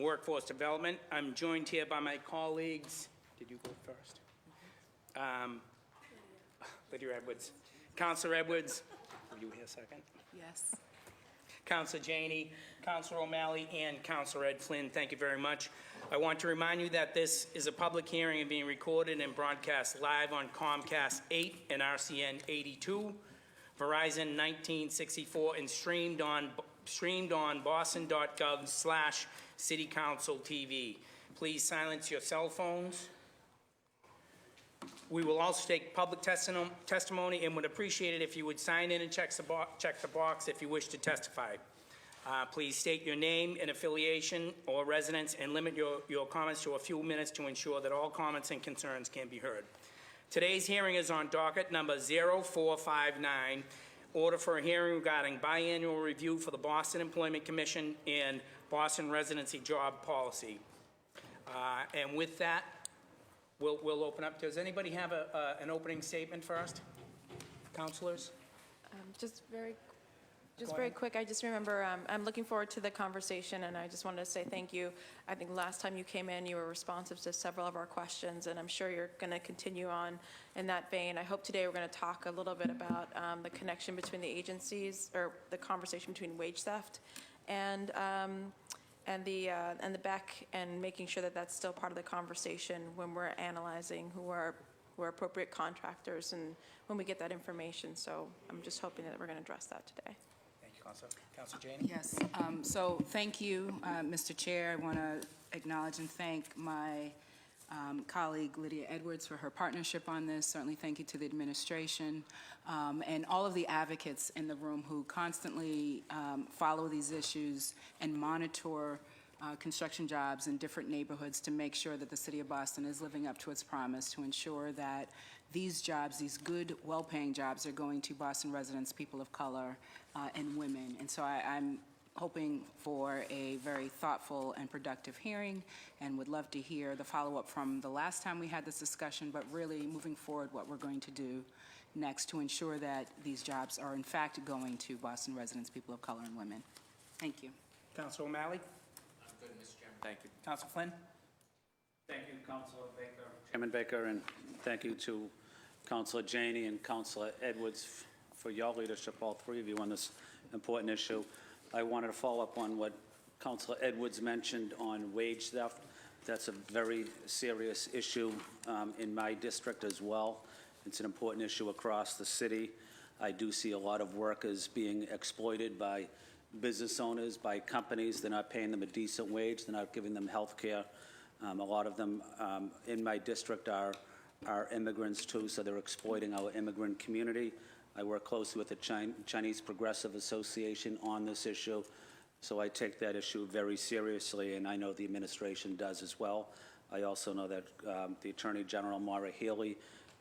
Workforce Development. I'm joined here by my colleagues. Did you go first? Lydia Edwards. Councilor Edwards. Were you here second? Yes. Councilor Janey, Councilor O'Malley, and Councilor Ed Flynn, thank you very much. I want to remind you that this is a public hearing and being recorded and broadcast live on Comcast 8 and RCN 82, Verizon 1964, and streamed on boston.gov/citycouncil-TV. Please silence your cell phones. We will also take public testimony and would appreciate it if you would sign in and check the box if you wish to testify. Please state your name and affiliation or residence and limit your comments to a few minutes to ensure that all comments and concerns can be heard. Today's hearing is on docket number 0459, order for a hearing regarding biannual review for the Boston Employment Commission and Boston Residency Job Policy. And with that, we'll open up. Does anybody have an opening statement first? Councilors? Just very quick, I just remember I'm looking forward to the conversation, and I just wanted to say thank you. I think last time you came in, you were responsive to several of our questions, and I'm sure you're going to continue on in that vein. I hope today we're going to talk a little bit about the connection between the agencies, or the conversation between wage theft and the BEC, and making sure that that's still part of the conversation when we're analyzing who are appropriate contractors and when we get that information. So I'm just hoping that we're going to address that today. Thank you, Councilor. Councilor Janey? Yes. So thank you, Mr. Chair. I want to acknowledge and thank my colleague Lydia Edwards for her partnership on this. Certainly thank you to the administration and all of the advocates in the room who constantly follow these issues and monitor construction jobs in different neighborhoods to make sure that the City of Boston is living up to its promise to ensure that these jobs, these good, well-paying jobs, are going to Boston residents, people of color, and women. And so I'm hoping for a very thoughtful and productive hearing, and would love to hear the follow-up from the last time we had this discussion, but really moving forward what we're going to do next to ensure that these jobs are in fact going to Boston residents, people of color, and women. Thank you. Councilor O'Malley? I'm good, Mr. Chairman. Thank you. Councilor Flynn? Thank you, Councilor Baker. Chairman Baker, and thank you to Councilor Janey and Councilor Edwards for your leadership, all three of you, on this important issue. I wanted to follow up on what Councilor Edwards mentioned on wage theft. That's a very serious issue in my district as well. It's an important issue across the city. I do see a lot of workers being exploited by business owners, by companies. They're not paying them a decent wage. They're not giving them health care. A lot of them in my district are immigrants too, so they're exploiting our immigrant community. I work closely with the Chinese Progressive Association on this issue, so I take that issue very seriously, and I know the administration does as well. I also know that the Attorney General, Maura Healey,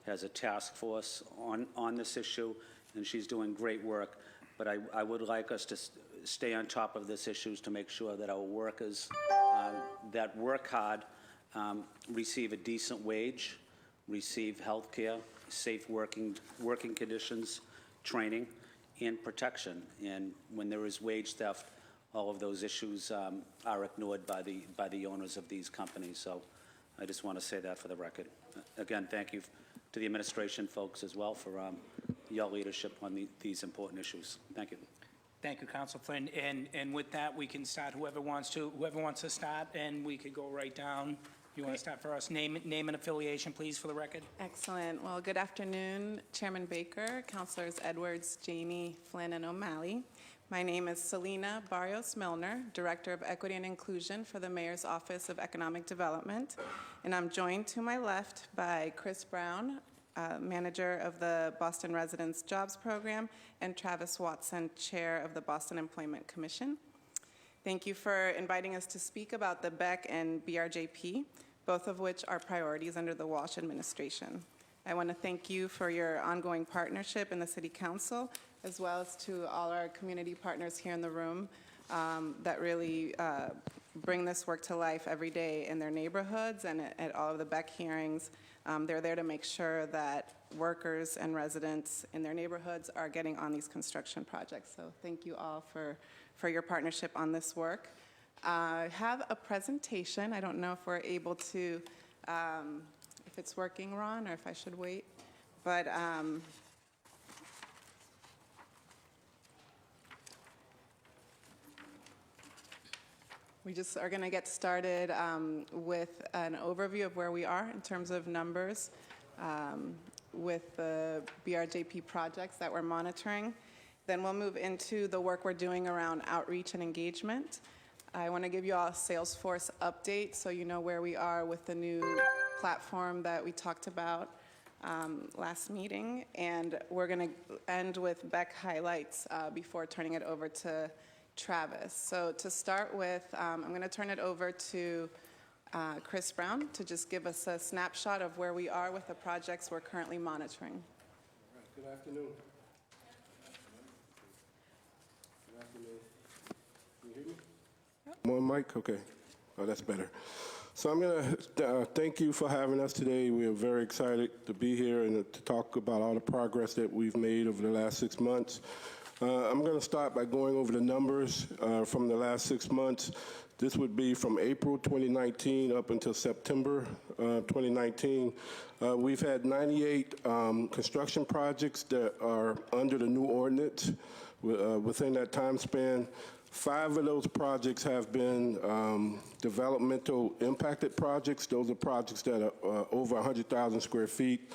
has a task force on this issue, and she's doing great work. But I would like us to stay on top of this issue to make sure that our workers that work hard receive a decent wage, receive health care, safe working conditions, training, and protection. And when there is wage theft, all of those issues are ignored by the owners of these companies. So I just want to say that for the record. Again, thank you to the administration folks as well for your leadership on these important issues. Thank you. Thank you, Councilor Flynn. And with that, we can start. Whoever wants to start, and we could go right down. You want to start first? Name and affiliation, please, for the record. Excellent. Well, good afternoon, Chairman Baker, Councilors Edwards, Janey, Flynn, and O'Malley. My name is Selena Barrios-Milner, Director of Equity and Inclusion for the Mayor's Office of Economic Development. And I'm joined to my left by Chris Brown, Manager of the Boston Residents Jobs Program, and Travis Watson, Chair of the Boston Employment Commission. Thank you for inviting us to speak about the BEC and BRJP, both of which are priorities under the Walsh administration. I want to thank you for your ongoing partnership in the City Council, as well as to all our community partners here in the room that really bring this work to life every day in their neighborhoods and at all of the BEC hearings. They're there to make sure that workers and residents in their neighborhoods are getting on these construction projects. So thank you all for your partnership on this work. I have a presentation. I don't know if we're able to, if it's working, Ron, or if I should wait. But we just are going to get started with an overview of where we are in terms of numbers with the BRJP projects that we're monitoring. Then we'll move into the work we're doing around outreach and engagement. I want to give you all a Salesforce update so you know where we are with the new platform that we talked about last meeting. And we're going to end with Beck highlights before turning it over to Travis. So to start with, I'm going to turn it over to Chris Brown to just give us a snapshot of where we are with the projects we're currently monitoring. All right, good afternoon. Good afternoon. Can you hear me? One mic? Okay. Oh, that's better. So I'm going to thank you for having us today. We are very excited to be here and to talk about all the progress that we've made over the last 6 months. I'm going to start by going over the numbers from the last 6 months. This would be from April 2019 up until September 2019. We've had 98 construction projects that are under the new ordinance within that time span. 5 of those projects have been developmental impacted projects. Those are projects that are over 100,000 square feet.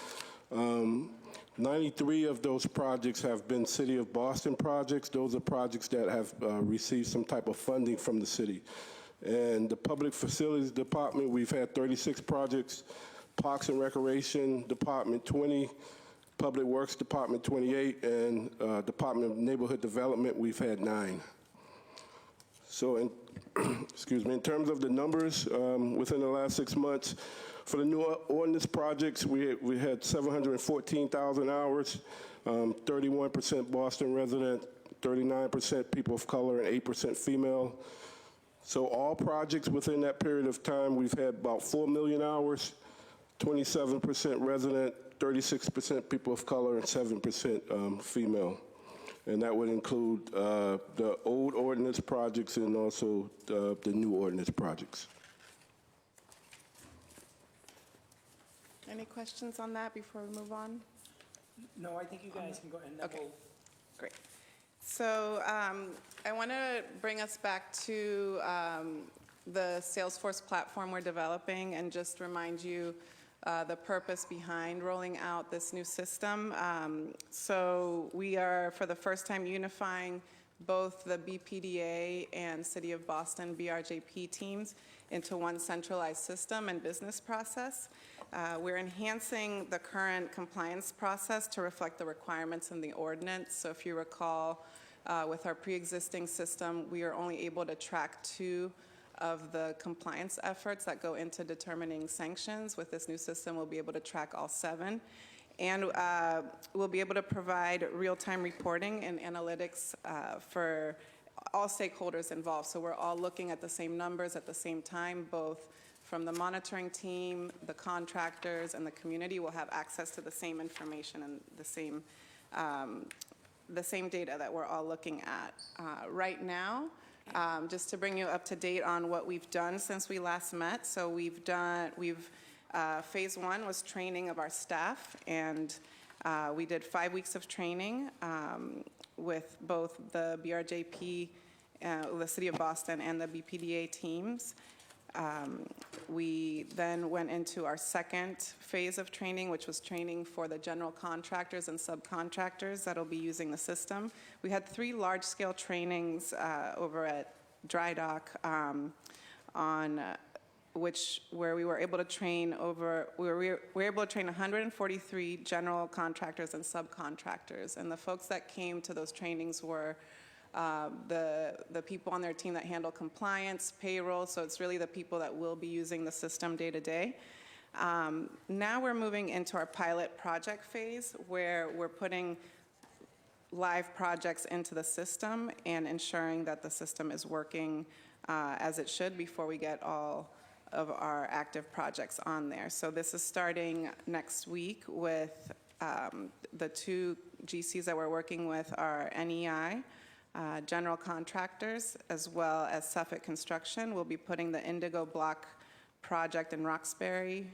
93 of those projects have been City of Boston projects. Those are projects that have received some type of funding from the city. And the Public Facilities Department, we've had 36 projects. Parks and Recreation Department, 20. Public Works Department, 28. And Department of Neighborhood Development, we've had 9. So, excuse me, in terms of the numbers within the last 6 months, for the new ordinance projects, we had 714,000 hours, 31% Boston resident, 39% people of color, and 8% female. So all projects within that period of time, we've had about 4 million hours, 27% resident, 36% people of color, and 7% female. And that would include the old ordinance projects and also the new ordinance projects. Any questions on that before we move on? No, I think you guys can go and then Okay. we'll. Great. So I want to bring us back to the Salesforce platform we're developing and just remind you the purpose behind rolling out this new system. So we are, for the first time, unifying both the BPDA and City of Boston BRJP teams into one centralized system and business process. We're enhancing the current compliance process to reflect the requirements in the ordinance. So if you recall, with our pre-existing system, we are only able to track 2 of the compliance efforts that go into determining sanctions. With this new system, we'll be able to track all 7. And we'll be able to provide real-time reporting and analytics for all stakeholders involved. So we're all looking at the same numbers at the same time, both from the monitoring team, the contractors, and the community will have access to the same information and the same data that we're all looking at. Right now, just to bring you up to date on what we've done since we last met. So phase 1 was training of our staff, and we did 5 weeks of training with both the BRJP, the City of Boston, and the BPDA teams. We then went into our second phase of training, which was training for the general contractors and subcontractors that'll be using the system. We had 3 large-scale trainings over at Dry Dock where we were able to train we were able to train 143 general contractors and subcontractors. And the folks that came to those trainings were the people on their team that handle compliance, payroll, so it's really the people that will be using the system day to day. Now we're moving into our pilot project phase where we're putting live projects into the system and ensuring that the system is working as it should before we get all of our active projects on there. So this is starting next week with the 2 GCs that we're working with are NEI, General contractors, as well as Suffolk Construction, will be putting the Indigo Block project in Roxbury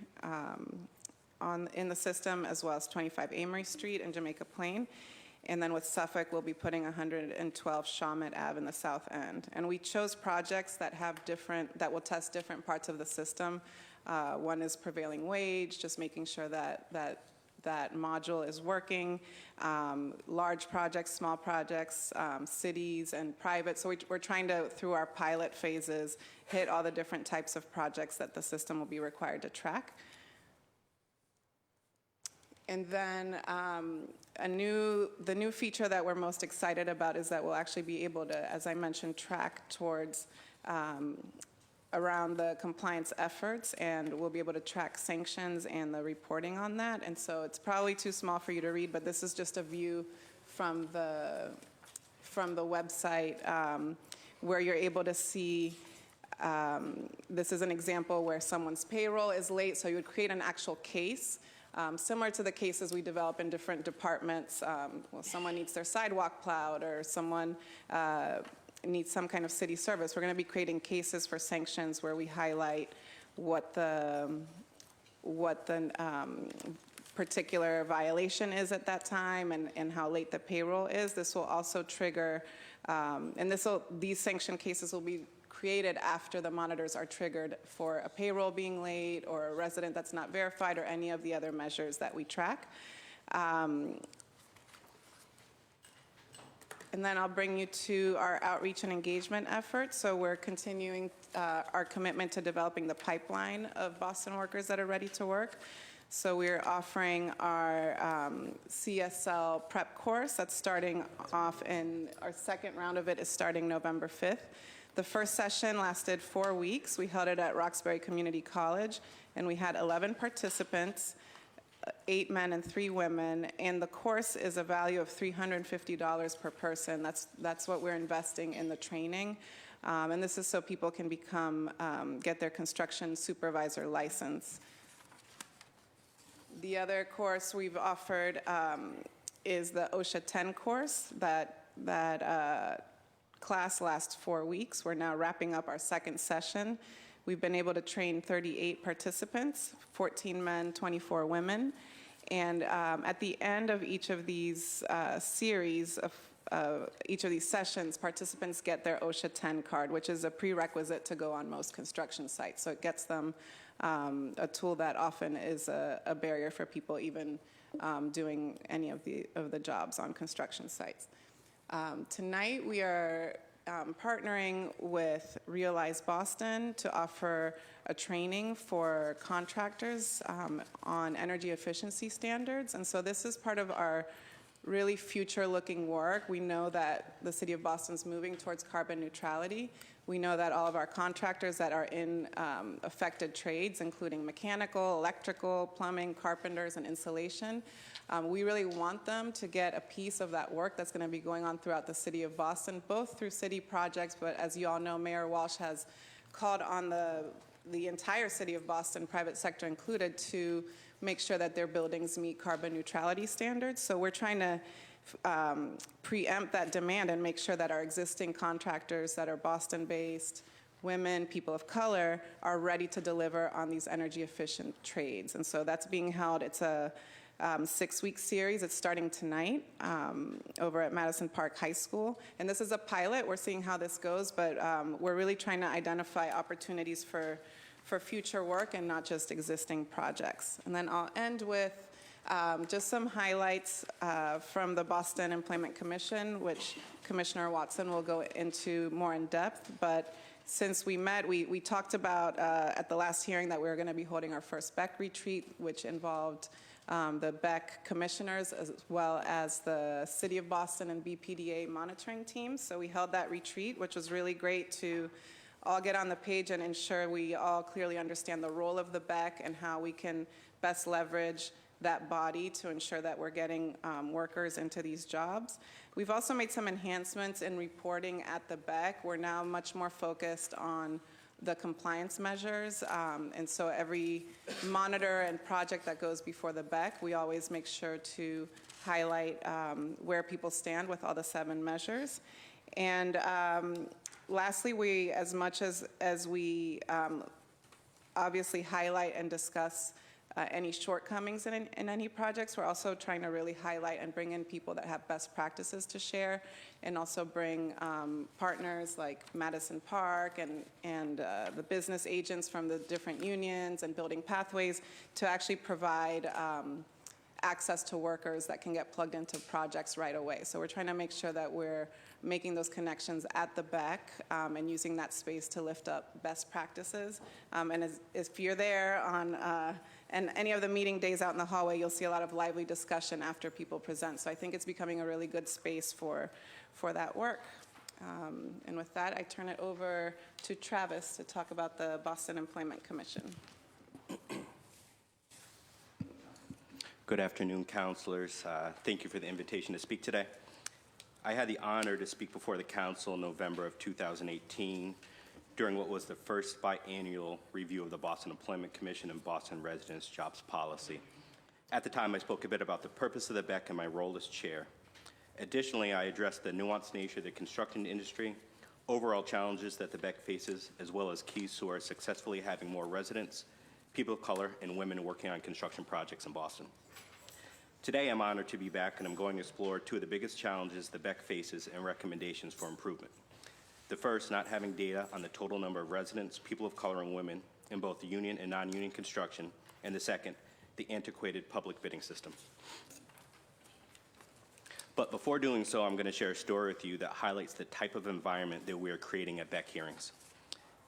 in the system, as well as 25 Amory Street and Jamaica Plain. And then with Suffolk, we'll be putting 112 Shawmut Ave in the south end. And we chose projects that that will test different parts of the system. One is prevailing wage, just making sure that module is working. Large projects, small projects, cities and private. So we're trying to, through our pilot phases, hit all the different types of projects that the system will be required to track. And then the new feature that we're most excited about is that we'll actually be able to, as I mentioned, track towards around the compliance efforts, and we'll be able to track sanctions and the reporting on that. And so it's probably too small for you to read, but this is just a view from the website where you're able to see. This is an example where someone's payroll is late, so you would create an actual case. Similar to the cases we develop in different departments. Well, someone needs their sidewalk plowed, or someone needs some kind of city service. We're going to be creating cases for sanctions where we highlight what the particular violation is at that time and how late the payroll is. This will also trigger, and these sanction cases will be created after the monitors are triggered for a payroll being late or a resident that's not verified or any of the other measures that we track. And then I'll bring you to our outreach and engagement efforts. So we're continuing our commitment to developing the pipeline of Boston workers that are ready to work. So we're offering our CSL prep course that's starting off in our second round of it is starting November 5th. The first session lasted 4 weeks. We held it at Roxbury Community College, and we had 11 participants, 8 men and 3 women, and the course is a value of $350 per person. That's what we're investing in the training, and this is so people can get their construction supervisor license. The other course we've offered is the OSHA 10 course. That class lasts 4 weeks. We're now wrapping up our second session. We've been able to train 38 participants, 14 men, 24 women. And at the end of each of these series, each of these sessions, participants get their OSHA 10 card, which is a prerequisite to go on most construction sites. So it gets them a tool that often is a barrier for people even doing any of the jobs on construction sites. Tonight we are partnering with Realize Boston to offer a training for contractors on energy efficiency standards. And so this is part of our really future-looking work. We know that the City of Boston's moving towards carbon neutrality. We know that all of our contractors that are in affected trades, including mechanical, electrical, plumbing, carpenters, and insulation, we really want them to get a piece of that work that's going to be going on throughout the City of Boston, both through city projects, but as you all know, Mayor Walsh has called on the entire City of Boston, private sector included, to make sure that their buildings meet carbon neutrality standards. So we're trying to preempt that demand and make sure that our existing contractors that are Boston-based, women, people of color, are ready to deliver on these energy-efficient trades. And so that's being held. It's a 6-week series. It's starting tonight over at Madison Park High School. And this is a pilot. We're seeing how this goes, but we're really trying to identify opportunities for future work and not just existing projects. And then I'll end with just some highlights from the Boston Employment Commission, which Commissioner Watson will go into more in depth. But since we met, we talked about at the last hearing that we were going to be holding our first BEC retreat, which involved the BEC commissioners as well as the City of Boston and BPDA monitoring teams. So we held that retreat, which was really great to all get on the page and ensure we all clearly understand the role of the BEC and how we can best leverage that body to ensure that we're getting workers into these jobs. We've also made some enhancements in reporting at the BEC. We're now much more focused on the compliance measures, and so every monitor and project that goes before the BEC, we always make sure to highlight where people stand with all the 7 measures. And lastly, we, as much as we obviously highlight and discuss any shortcomings in any projects, we're also trying to really highlight and bring in people that have best practices to share, and also bring partners like Madison Park and the business agents from the different unions and building pathways to actually provide access to workers that can get plugged into projects right away. So we're trying to make sure that we're making those connections at the BEC and using that space to lift up best practices. And if you're there on and any of the meeting days out in the hallway, you'll see a lot of lively discussion after people present. So I think it's becoming a really good space for that work. And with that, I turn it over to Travis to talk about the Boston Employment Commission. Good afternoon, councilors. Thank you for the invitation to speak today. I had the honor to speak before the council in November of 2018 during what was the first biannual review of the Boston Employment Commission and Boston Residents' Jobs Policy. At the time, I spoke a bit about the purpose of the BEC and my role as chair. Additionally, I addressed the nuanced nature of the construction industry, overall challenges that the BEC faces, as well as keys to our successfully having more residents, people of color, and women working on construction projects in Boston. Today, I'm honored to be back, and I'm going to explore two of the biggest challenges the BEC faces and recommendations for improvement. The first, not having data on the total number of residents, people of color, and women in both the union and non-union construction, and the second, the antiquated public bidding system. But before doing so, I'm going to share a story with you that highlights the type of environment that we are creating at BEC hearings.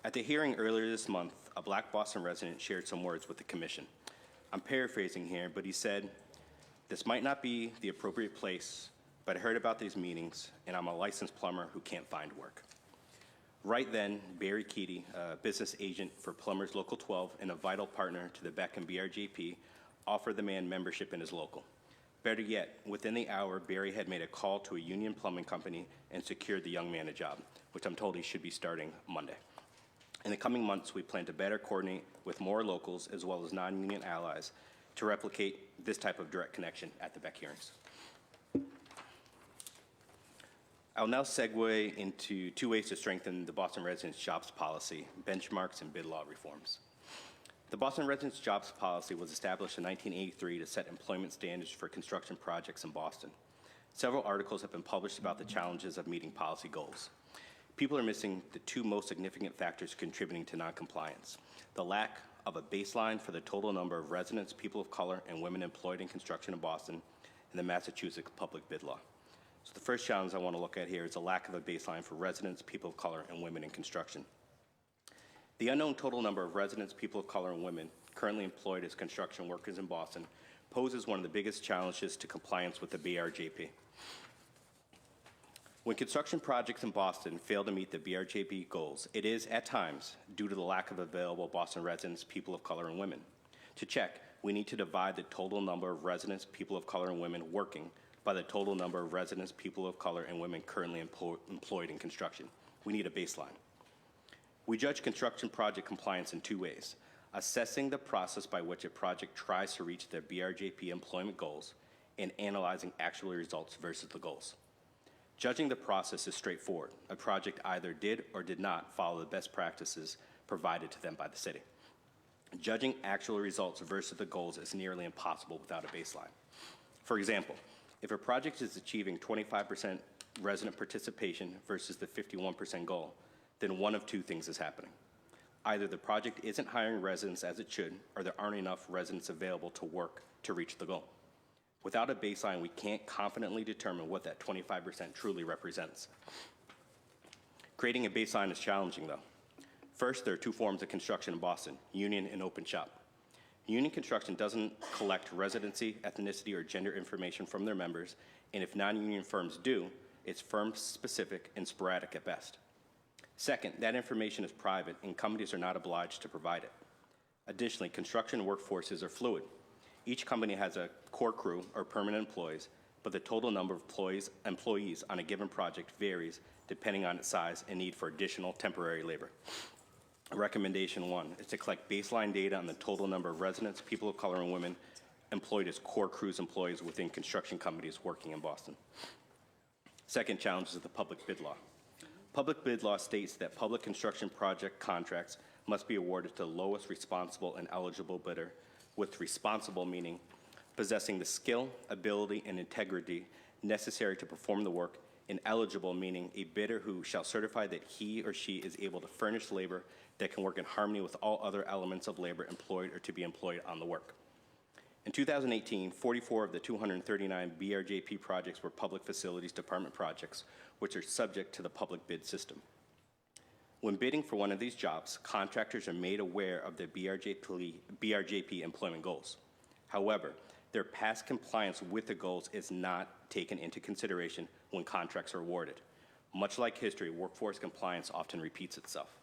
At the hearing earlier this month, a Black Boston resident shared some words with the commission. I'm paraphrasing here, but he said, "This might not be the appropriate place, but I heard about these meetings, and I'm a licensed plumber who can't find work." Right then, Barry Keaty, a business agent for Plumbers Local 12 and a vital partner to the BEC and BRJP, offered the man membership in his local. Better yet, within the hour, Barry had made a call to a union plumbing company and secured the young man a job, which I'm told he should be starting Monday. In the coming months, we plan to better coordinate with more locals as well as non-union allies to replicate this type of direct connection at the BEC hearings. I'll now segue into two ways to strengthen the Boston Residents' Jobs Policy, benchmarks and bid law reforms. The Boston Residents' Jobs Policy was established in 1983 to set employment standards for construction projects in Boston. Several articles have been published about the challenges of meeting policy goals. People are missing the two most significant factors contributing to noncompliance: the lack of a baseline for the total number of residents, people of color, and women employed in construction in Boston, and the Massachusetts public bid law. So the first challenge I want to look at here is the lack of a baseline for residents, people of color, and women in construction. The unknown total number of residents, people of color, and women currently employed as construction workers in Boston poses one of the biggest challenges to compliance with the BRJP. When construction projects in Boston fail to meet the BRJP goals, it is, at times, due to the lack of available Boston residents, people of color, and women. To check, we need to divide the total number of residents, people of color, and women working by the total number of residents, people of color, and women currently employed in construction. We need a baseline. We judge construction project compliance in two ways: assessing the process by which a project tries to reach their BRJP employment goals and analyzing actual results versus the goals. Judging the process is straightforward. A project either did or did not follow the best practices provided to them by the city. Judging actual results versus the goals is nearly impossible without a baseline. For example, if a project is achieving 25% resident participation versus the 51% goal, then one of two things is happening. Either the project isn't hiring residents as it should, or there aren't enough residents available to work to reach the goal. Without a baseline, we can't confidently determine what that 25% truly represents. Creating a baseline is challenging, though. First, there are two forms of construction in Boston: union and open shop. Union construction doesn't collect residency, ethnicity, or gender information from their members, and if non-union firms do, it's firm-specific and sporadic at best. Second, that information is private, and companies are not obliged to provide it. Additionally, construction workforces are fluid. Each company has a core crew or permanent employees, but the total number of employees on a given project varies depending on its size and need for additional temporary labor. Recommendation 1 is to collect baseline data on the total number of residents, people of color, and women employed as core crews employees within construction companies working in Boston. Second challenge is the public bid law. Public bid law states that public construction project contracts must be awarded to the lowest responsible and eligible bidder, with responsible meaning possessing the skill, ability, and integrity necessary to perform the work, and eligible meaning a bidder who shall certify that he or she is able to furnish labor that can work in harmony with all other elements of labor employed or to be employed on the work. In 2018, 44 of the 239 BRJP projects were Public Facilities Department projects, which are subject to the public bid system. When bidding for one of these jobs, contractors are made aware of the BRJP employment goals. However, their past compliance with the goals is not taken into consideration when contracts are awarded. Much like history, workforce compliance often repeats itself.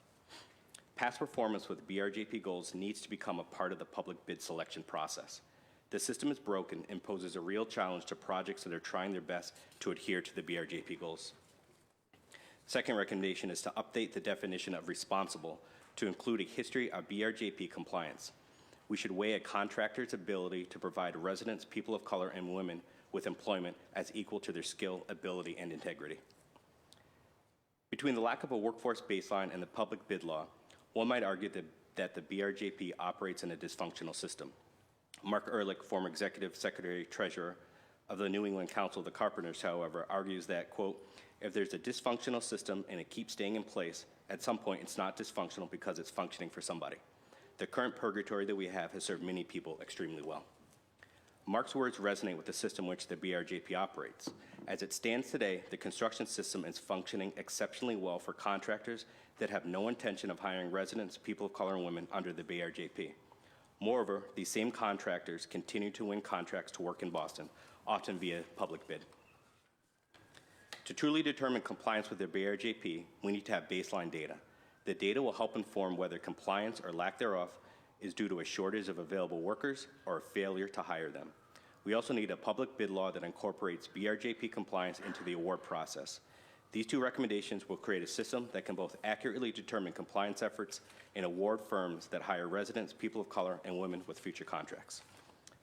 Past performance with BRJP goals needs to become a part of the public bid selection process. The system is broken and poses a real challenge to projects that are trying their best to adhere to the BRJP goals. Second recommendation is to update the definition of responsible to include a history of BRJP compliance. We should weigh a contractor's ability to provide residents, people of color, and women with employment as equal to their skill, ability, and integrity. Between the lack of a workforce baseline and the public bid law, one might argue that the BRJP operates in a dysfunctional system. Mark Ehrlich, former Executive Secretary Treasurer of the New England Council of the Carpenters, however, argues that, quote, if there's a dysfunctional system and it keeps staying in place, at some point it's not dysfunctional because it's functioning for somebody. The current purgatory that we have has served many people extremely well. Mark's words resonate with the system in which the BRJP operates. As it stands today, the construction system is functioning exceptionally well for contractors that have no intention of hiring residents, people of color, and women under the BRJP. Moreover, these same contractors continue to win contracts to work in Boston, often via public bid. To truly determine compliance with the BRJP, we need to have baseline data. The data will help inform whether compliance or lack thereof is due to a shortage of available workers or a failure to hire them. We also need a public bid law that incorporates BRJP compliance into the award process. These two recommendations will create a system that can both accurately determine compliance efforts and award firms that hire residents, people of color, and women with future contracts.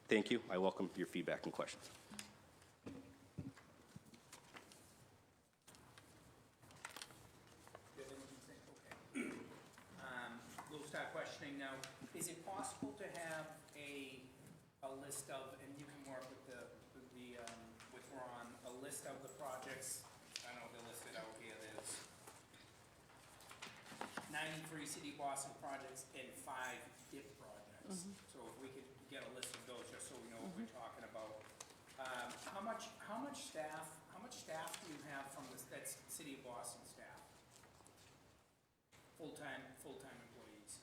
Thank you. I welcome your feedback and questions. We'll start questioning now. Is it possible to have a list of, and you can work with with Ron, a list of the projects? I know they're listed out here. There's 93 City of Boston projects and 5 DIP projects. So if we could get a list of those, just so we know what we're talking about. How much staff do you have from that's City of Boston staff? Full-time employees.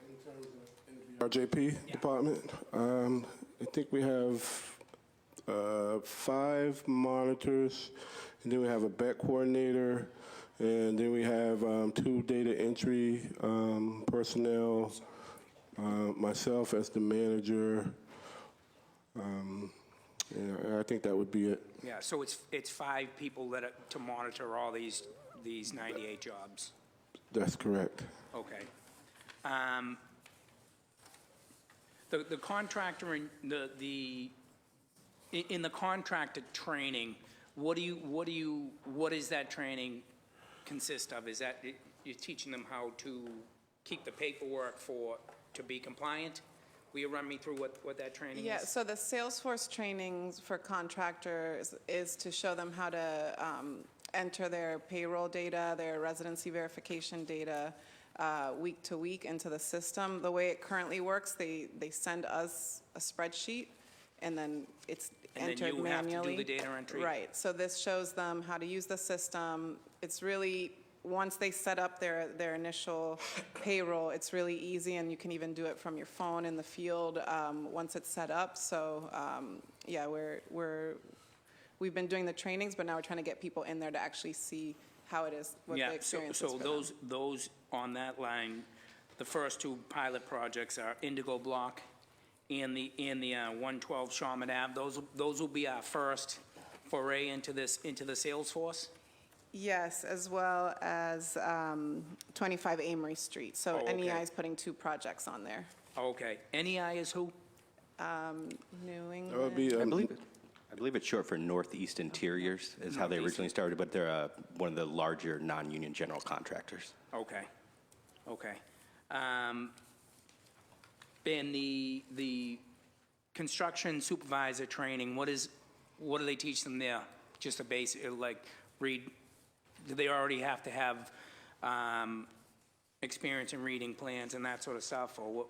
In terms of RJP department, I think we have 5 monitors, and then we have a back coordinator, and then we have 2 data entry personnel, myself as the manager. I think that would be it. Yeah, so it's 5 people that to monitor all these 98 jobs. That's correct. Okay. The contractor in in the contractor training, what does that training consist of? Is that you're teaching them how to keep the paperwork to be compliant? Will you run me through what that training is? Yeah, so the Salesforce trainings for contractors is to show them how to enter their payroll data, their residency verification data week to week into the system. The way it currently works, they send us a spreadsheet, and then it's entered manually. And then you have to do the data entry? Right, so this shows them how to use the system. It's really, once they set up their initial payroll, it's really easy, and you can even do it from your phone in the field once it's set up. So yeah, we've been doing the trainings, but now we're trying to get people in there to actually see how it is, what the experience is for them. Those on that line, the first 2 pilot projects are Indigo Block and the 112 Sharman Ave. Those will be our first foray into the Salesforce? Yes, as well as 25 Amory Street. So Oh, okay. NEI is putting 2 projects on there. Okay. NEI is who? New England. That would be, I believe it. I believe it's short for Northeast Interiors, is how they originally started, but they're one of the larger non-union general contractors. Okay, okay. Ben, the construction supervisor training, what do they teach them there? Just a basic, like, read, do they already have to have experience in reading plans and that sort of stuff, or what?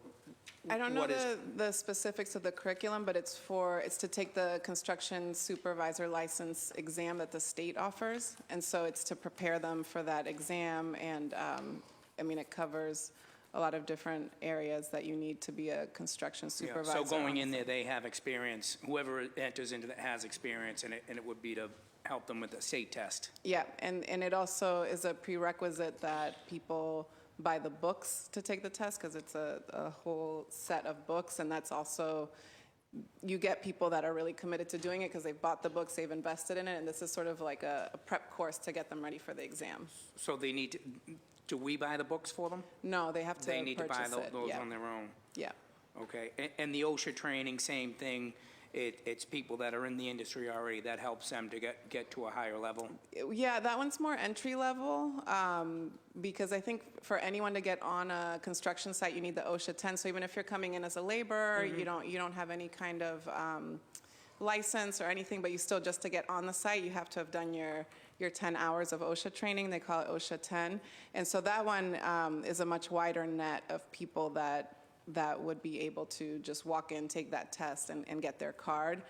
I don't know what is- the specifics of the curriculum, but it's to take the construction supervisor license exam that the state offers. And so it's to prepare them for that exam. And I mean, it covers a lot of different areas that you need to be a construction Yeah, supervisor. so going on. in there, they have experience, whoever enters into that has experience, and it would be to help them with the state test. Yeah, and it also is a prerequisite that people buy the books to take the test, because it's a whole set of books, and that's also, you get people that are really committed to doing it because they've bought the books, they've invested in it, and this is sort of like a prep course to get them ready for the exam. So they need to, do we buy the books for them? No, they have to They need to buy purchase it. those Yeah. on their own? Yeah. Okay, and the OSHA training, same thing, it's people that are in the industry already, that helps them to get to a higher level? Yeah, that one's more entry level, because I think for anyone to get on a construction site, you need the OSHA 10. So even if you're coming in as a laborer, you don't have any kind of license or anything, but you still, just to get on the site, you have to have done your 10 hours of OSHA training. They call it OSHA 10. And so that one is a much wider net of people that would be able to just walk in, take that test, and get their card.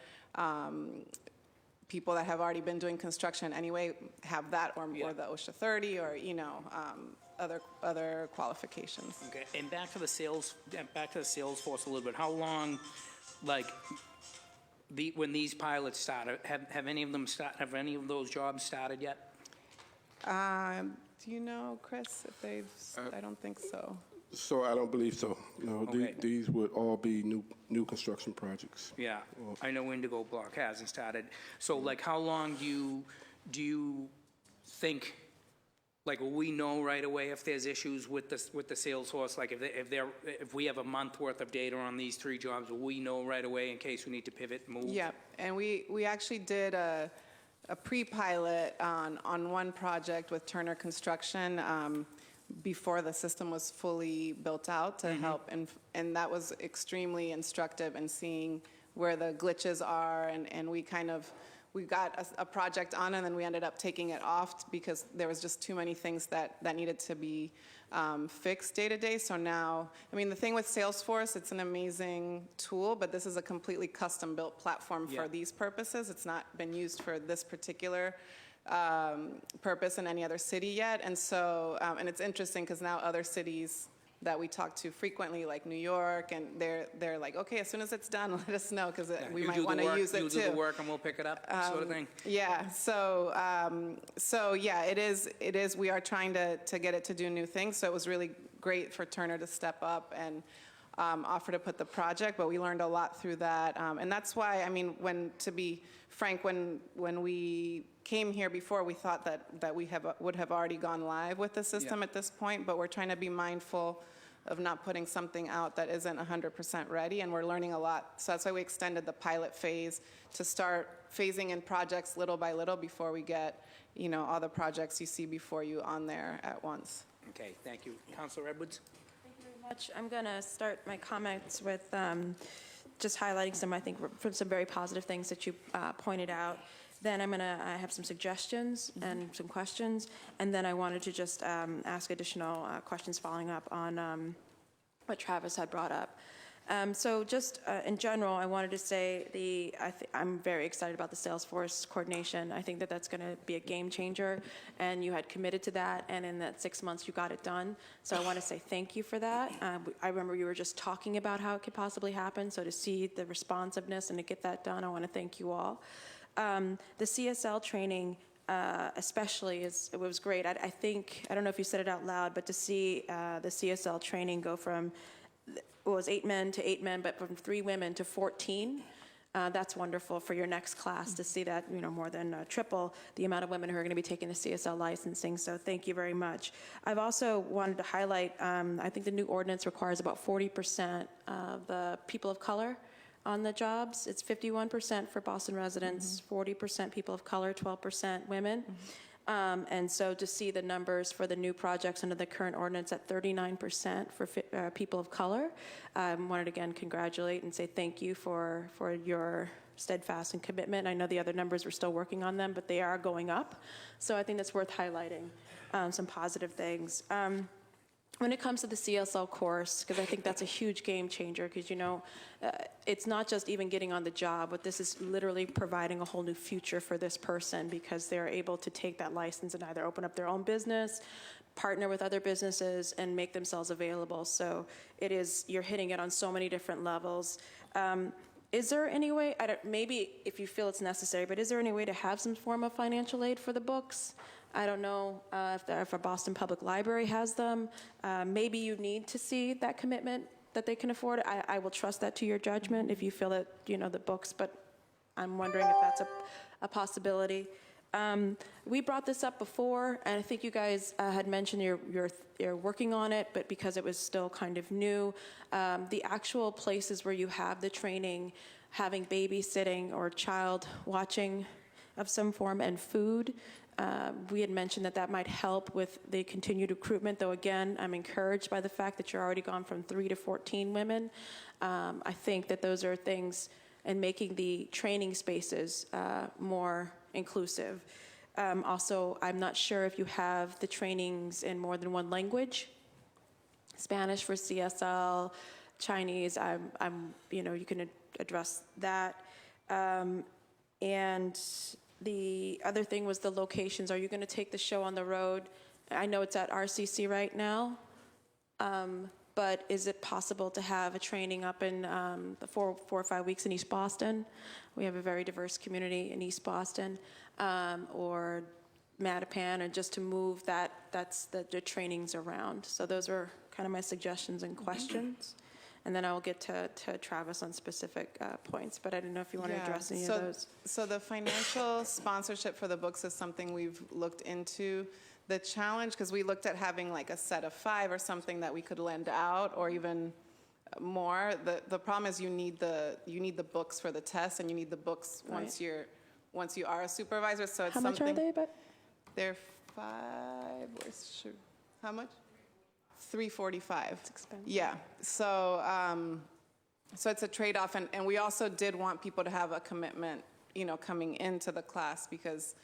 People that have already been doing construction anyway have that, or the OSHA 30, or other qualifications. Okay, and back to the sales force a little bit. How long, like, when these pilots started, have any of them have any of those jobs started yet? Do you know, Chris, if they've? I don't think so. So I don't believe so. No, Okay. these would all be new construction projects. Yeah, I know Indigo Block hasn't started. So, like, how long do you think, like, will we know right away if there's issues with the sales force? Like, if we have a month worth of data on these 3 jobs, will we know right away in case we need to pivot and move? Yeah, and we actually did a pre-pilot on one project with Turner Construction before the system was fully built out to help, and that was extremely instructive in seeing where the glitches are, and we got a project on, and then we ended up taking it off because there was just too many things that needed to be fixed day to day. So now, I mean, the thing with Salesforce, it's an amazing tool, but this is a completely custom-built platform for these purposes. It's not been used for this particular purpose in any other city yet. And so, and it's interesting because now other cities that we talk to frequently, like New York, and they're like, okay, as soon as it's done, let us know, because we You might do the want to work- use it too. You do the work and we'll pick it up, sort of thing? Yeah, so yeah, it is, we are trying to get it to do new things, so it was really great for Turner to step up and offer to put the project, but we learned a lot through that, and that's why, I mean, to be frank, when we came here before, we thought that we would have already gone live with the system at this point, but we're trying to be mindful of not putting something out that isn't 100% ready, and we're learning a lot. So that's why we extended the pilot phase to start phasing in projects little by little before we get, all the projects you see before you on there at once. Okay, thank you. Councilor Edwards? Thank you very much. I'm going to start my comments with just highlighting some very positive things that you pointed out. Then I have some suggestions and some questions, and then I wanted to just ask additional questions following up on what Travis had brought up. So just in general, I wanted to say I'm very excited about the Salesforce coordination. I think that's going to be a game changer, and you had committed to that, and in that 6 months you got it done. So I want to say thank you for that. I remember you were just talking about how it could possibly happen, so to see the responsiveness and to get that done, I want to thank you all. The CSL training especially, it was great. I don't know if you said it out loud, but to see the CSL training go from, it was 8 men to 8 men, but from 3 women to 14, that's wonderful for your next class to see that, more than triple the amount of women who are going to be taking the CSL licensing. So thank you very much. I've also wanted to highlight, I think the new ordinance requires about 40% of the people of color on the jobs. It's 51% for Boston residents, 40% people of color, 12% women. And so to see the numbers for the new projects under the current ordinance at 39% for people of color, I wanted to again congratulate and say thank you for your steadfast and commitment. I know the other numbers, we're still working on them, but they are going up. So I think that's worth highlighting some positive things. When it comes to the CSL course, because I think that's a huge game changer, because it's not just even getting on the job, but this is literally providing a whole new future for this person, because they're able to take that license and either open up their own business, partner with other businesses, and make themselves available. So you're hitting it on so many different levels. Is there any way, maybe if you feel it's necessary, but is there any way to have some form of financial aid for the books? I don't know if a Boston Public Library has them. Maybe you need to see that commitment that they can afford. I will trust that to your judgment if you feel that, the books, but I'm wondering if that's a possibility. We brought this up before, and I think you guys had mentioned you're working on it, but because it was still kind of new, the actual places where you have the training, having babysitting or child watching of some form and food, we had mentioned that might help with the continued recruitment, though again, I'm encouraged by the fact that you're already gone from 3 to 14 women. I think that those are things, and making the training spaces more inclusive. Also, I'm not sure if you have the trainings in more than one language. Spanish for CSL, Chinese, you can address that. And the other thing was the locations. Are you going to take the show on the road? I know it's at RCC right now, but is it possible to have a training up in the 4 or 5 weeks in East Boston? We have a very diverse community in East Boston, or Mattapan, and just to move that's the trainings around. So those are kind of my suggestions and questions. And then I will get to Travis on specific points, but I don't know if you want to address any of those. So the financial sponsorship for the books is something we've looked into. The challenge, because we looked at having like a set of 5 or something that we could lend out, or even more. The problem is you need the books for the test, and you need the books once you are a supervisor. So it's How much are they? But they're 5. How much? $345. It's expensive. Yeah. So it's a trade-off, and we also did want people to have a commitment, coming into the class, because,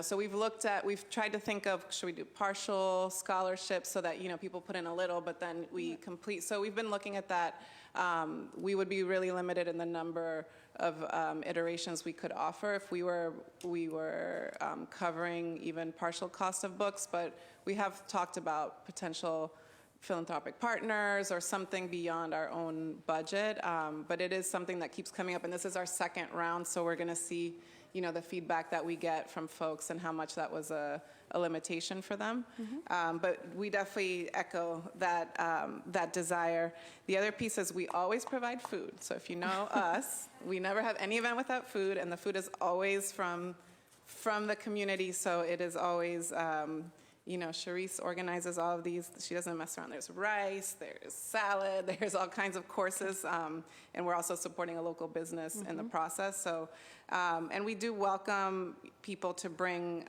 so we've tried to think of, should we do partial scholarships so that, people put in a little, but then we complete. So we've been looking at that. We would be really limited in the number of iterations we could offer if we were covering even partial cost of books, but we have talked about potential philanthropic partners or something beyond our own budget, but it is something that keeps coming up, and this is our second round, so we're going to see, the feedback that we get from folks and how much that was a limitation for them. But we definitely echo that desire. The other piece is we always provide food. So if you know us, we never have any event without food, and the food is always from the community, so it is always Charisse organizes all of these. She doesn't mess around. There's rice, there's salad, there's all kinds of courses, and we're also supporting a local business in the process. So, and we do welcome people to bring,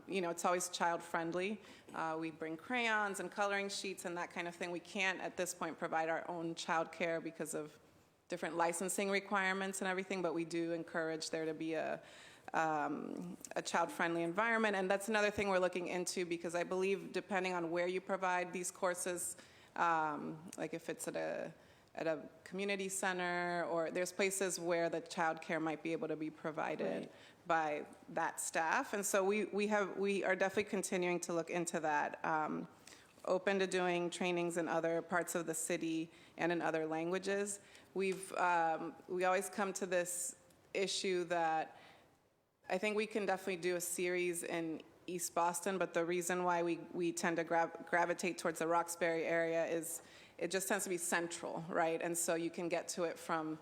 it's always child-friendly. We bring crayons and coloring sheets and that kind of thing. We can't, at this point, provide our own childcare because of different licensing requirements and everything, but we do encourage there to be a child-friendly environment, and that's another thing we're looking into, because I believe depending on where you provide these courses, like if it's at a community center, or there's places where the child care might be able to be provided by that staff, and so we are definitely continuing to look into that. Open to doing trainings in other parts of the city and in other languages. We always come to this issue that I think we can definitely do a series in East Boston, but the reason why we tend to gravitate towards the Roxbury area is it just tends to be central, right? And so you can get to it from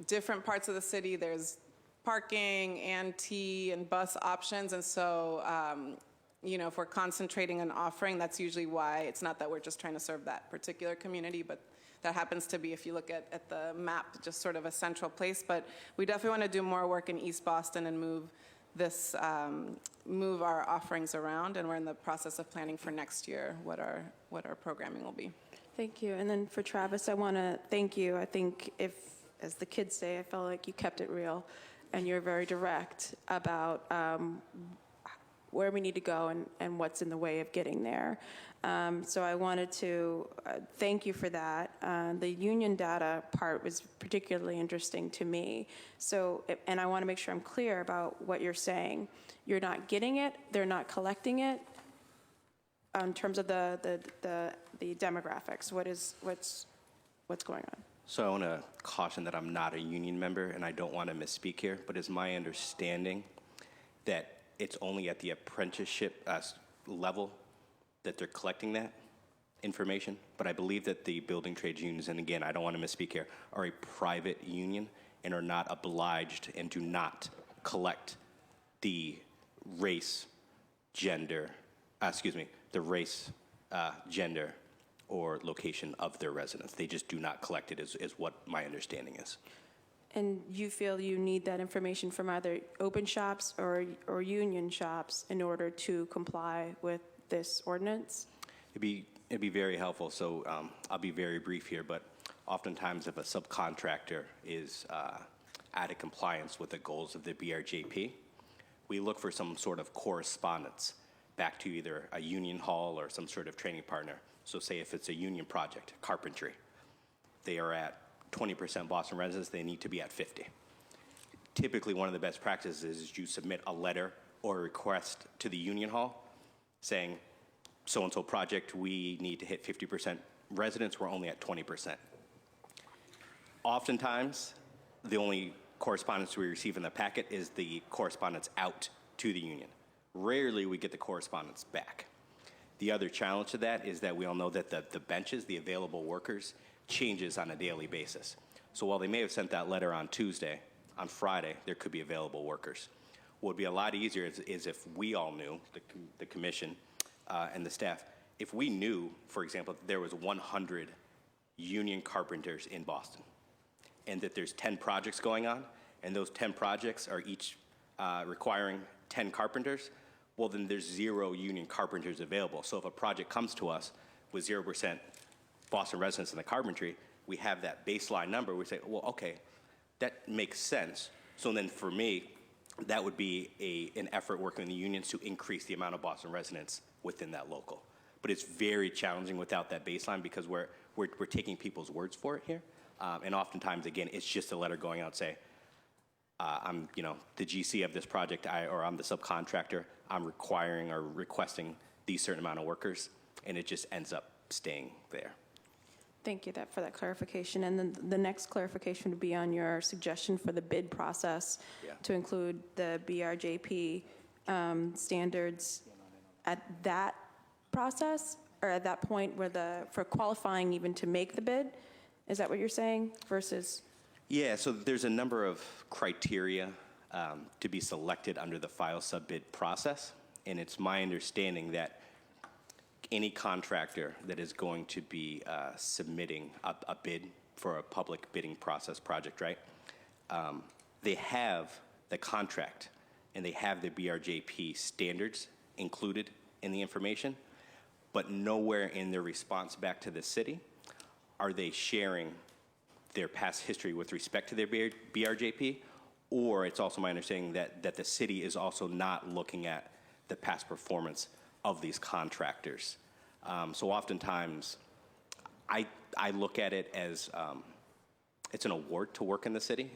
different parts of the city. There's parking and T and bus options, and so if we're concentrating and offering, that's usually why. It's not that we're just trying to serve that particular community, but that happens to be, if you look at the map, just sort of a central place. But we definitely want to do more work in East Boston and move our offerings around, and we're in the process of planning for next year what our programming will be. Thank you. And then for Travis, I want to thank you. I think as the kids say, I felt like you kept it real, and you're very direct about where we need to go and what's in the way of getting there. So I wanted to thank you for that. The union data part was particularly interesting to me. So, and I want to make sure I'm clear about what you're saying. You're not getting it, they're not collecting it in terms of the demographics. What's going on? So I want to caution that I'm not a union member, and I don't want to misspeak here, but it's my understanding that it's only at the apprenticeship level that they're collecting that information. But I believe that the building trades unions, and again, I don't want to misspeak here, are a private union and are not obliged and do not collect the race, gender, gender, or location of their residents. They just do not collect it, is what my understanding is. And you feel you need that information from either open shops or union shops in order to comply with this ordinance? It'd be very helpful. So I'll be very brief here, but oftentimes if a subcontractor is out of compliance with the goals of the BRJP, we look for some sort of correspondence back to either a union hall or some sort of training partner. So say if it's a union project, carpentry, they are at 20% Boston residents, they need to be at 50. Typically, one of the best practices is you submit a letter or a request to the union hall saying, so-and-so project, we need to hit 50% residents, we're only at 20%. Oftentimes, the only correspondence we receive in the packet is the correspondence out to the union. Rarely we get the correspondence back. The other challenge to that is that we all know that the benches, the available workers, changes on a daily basis. So while they may have sent that letter on Tuesday, on Friday, there could be available workers. What would be a lot easier is if we all knew, the commission and the staff, if we knew, for example, that there was 100 union carpenters in Boston and that there's 10 projects going on, and those 10 projects are each requiring 10 carpenters, well, then there's 0 union carpenters available. So if a project comes to us with 0% Boston residents in the carpentry, we have that baseline number. We say, well, okay, that makes sense. So then for me, that would be an effort working with the unions to increase the amount of Boston residents within that local. But it's very challenging without that baseline because we're taking people's words for it here. And oftentimes, again, it's just a letter going out say, I'm the GC of this project, or I'm the subcontractor, I'm requiring or requesting these certain amount of workers, and it just ends up staying there. Thank you for that clarification. And then the next clarification would be on your suggestion for the bid process to include the BRJP standards at that process, or at that point where for qualifying even to make the bid. Is that what you're saying versus? Yeah, so there's a number of criteria to be selected under the file sub-bid process, and it's my understanding that any contractor that is going to be submitting a bid for a public bidding process project, right? They have the contract and they have the BRJP standards included in the information, but nowhere in their response back to the city are they sharing their past history with respect to their BRJP, or it's also my understanding that the city is also not looking at the past performance of these contractors. So oftentimes, I look at it as it's an award to work in the city.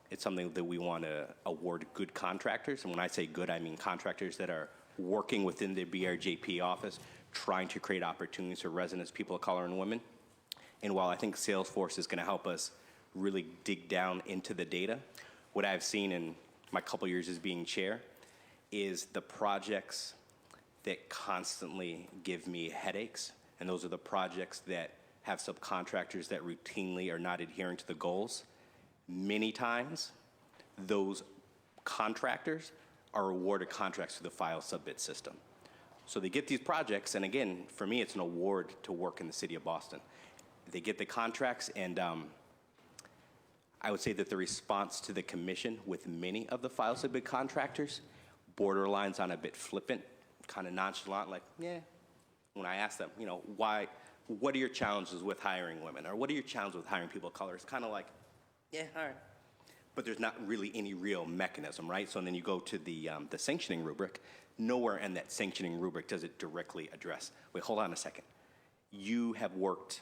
It's something that we want to award good contractors. And when I say good, I mean contractors that are working within the BRJP office, trying to create opportunities for residents, people of color, and women. And while I think Salesforce is going to help us really dig down into the data, what I've seen in my couple years as being chair is the projects that constantly give me headaches, and those are the projects that have subcontractors that routinely are not adhering to the goals. Many times, those contractors are awarded contracts through the file submit system. So they get these projects, and again, for me, it's an award to work in the city of Boston. They get the contracts, and I would say that the response to the commission with many of the file submit contractors borderlines on a bit flippant, kind of nonchalant, like, yeah. When I ask them, what are your challenges with hiring women? Or what are your challenges with hiring people of color? It's kind of like, yeah, all right. But there's not really any real mechanism, right? So then you go to the sanctioning rubric. Nowhere in that sanctioning rubric does it directly address, wait, hold on a second. You have worked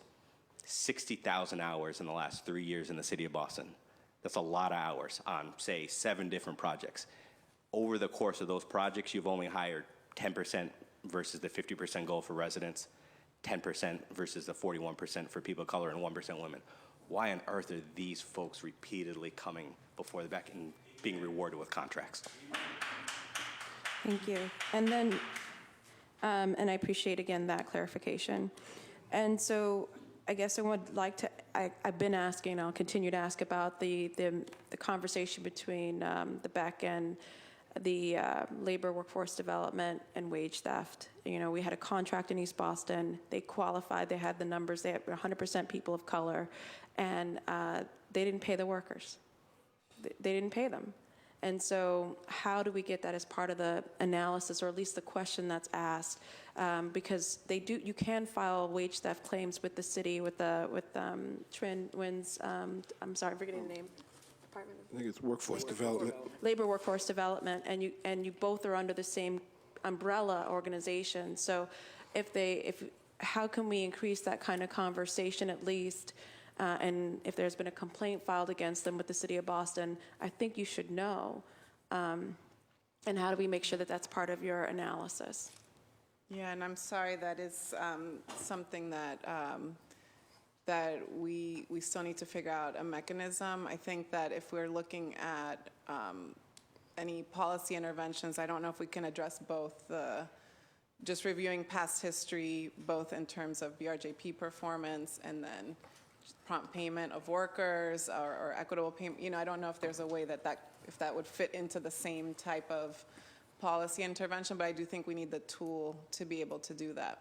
60,000 hours in the last 3 years in the city of Boston. That's a lot of hours on, say, 7 different projects. Over the course of those projects, you've only hired 10% versus the 50% goal for residents, 10% versus the 41% for people of color, and 1% women. Why on earth are these folks repeatedly coming before the back and being rewarded with contracts? Thank you. And then, and I appreciate, again, that clarification. And so I guess I would like to, I've been asking, I'll continue to ask about the conversation between the BEC and the labor workforce development and wage theft. We had a contract in East Boston. They qualified. They had the numbers. They had 100% people of color, and they didn't pay the workers. They didn't pay them. And so how do we get that as part of the analysis, or at least the question that's asked? Because you can file wage theft claims with the city, with Trin Wynn's, I'm sorry, I'm forgetting the name. Department of I think it's workforce development. Labor Workforce Development, and you both are under the same umbrella organization. So how can we increase that kind of conversation at least? And if there's been a complaint filed against them with the city of Boston, I think you should know. And how do we make sure that that's part of your analysis? Yeah, and I'm sorry, that is something that that we still need to figure out a mechanism. I think that if we're looking at any policy interventions, I don't know if we can address both just reviewing past history, both in terms of BRJP performance and then prompt payment of workers or equitable payment. I don't know if there's a way if that would fit into the same type of policy intervention, but I do think we need the tool to be able to do that.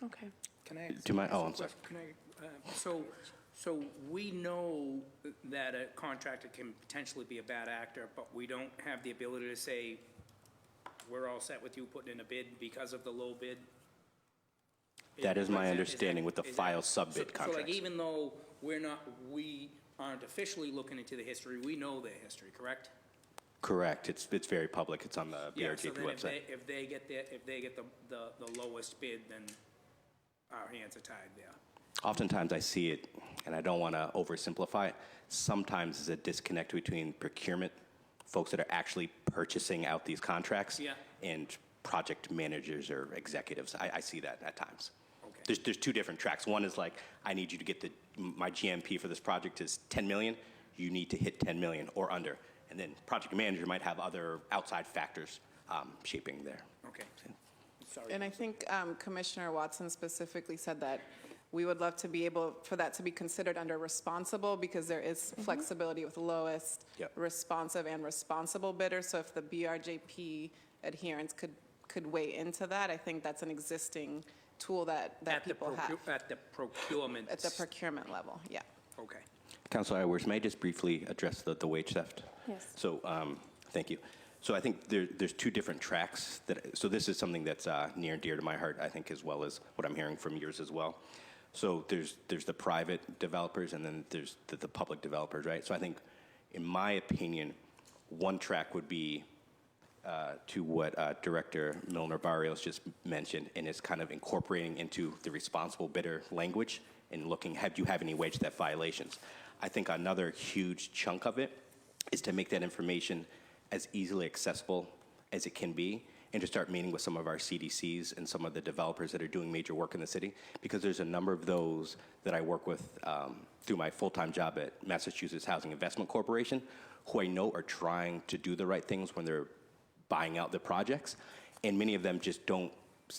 Okay. Can I? Do you mind? Oh, I'm sorry. Can I, so we know that a contractor can potentially be a bad actor, but we don't have the ability to say, we're all set with you putting in a bid because of the low bid? That is my understanding with the file sub-bid So contracts. like, even though we aren't officially looking into the history, we know their history, correct? Correct. It's very public. It's on the Yeah, BRJP so then website. if they get the lowest bid, then our hands are tied there. Oftentimes I see it, and I don't want to oversimplify it, sometimes there's a disconnect between procurement, folks that are actually purchasing out these contracts, Yeah. and project managers or executives. I see that at times. Okay. There's 2 different tracks. One is like, I need you to get my GMP for this project is 10 million. You need to hit 10 million or under. And then project manager might have other outside factors shaping there. Okay. Sorry. And I think Commissioner Watson specifically said that we would love to be able for that to be considered under responsible, because there is flexibility with lowest, Yep. responsive, and responsible bidders. So if the BRJP adherence could weigh into that, I think that's an existing tool that people have. At the procurement. At the procurement level, yeah. Okay. Councilor Edwards, may I just briefly address the wage theft? Yes. So, thank you. So I think there's 2 different tracks. So this is something that's near and dear to my heart, I think, as well as what I'm hearing from yours as well. So there's the private developers, and then there's the public developers, right? So I think, in my opinion, one track would be to what Director Milner-Barrios just mentioned, and is kind of incorporating into the responsible bidder language and looking, do you have any wage theft violations? I think another huge chunk of it is to make that information as easily accessible as it can be, and to start meeting with some of our CDCs and some of the developers that are doing major work in the city, because there's a number of those that I work with through my full-time job at Massachusetts Housing Investment Corporation, who I know are trying to do the right things when they're buying out the projects, and many of them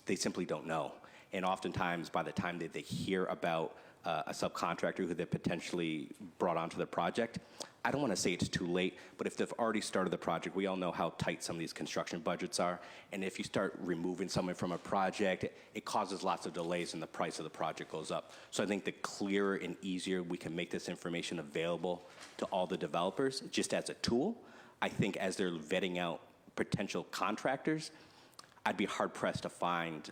they simply don't know. And oftentimes, by the time that they hear about a subcontractor who they potentially brought onto the project, I don't want to say it's too late, but if they've already started the project, we all know how tight some of these construction budgets are. And if you start removing someone from a project, it causes lots of delays and the price of the project goes up. So I think the clearer and easier we can make this information available to all the developers, just as a tool, I think as they're vetting out potential contractors, I'd be hard-pressed to find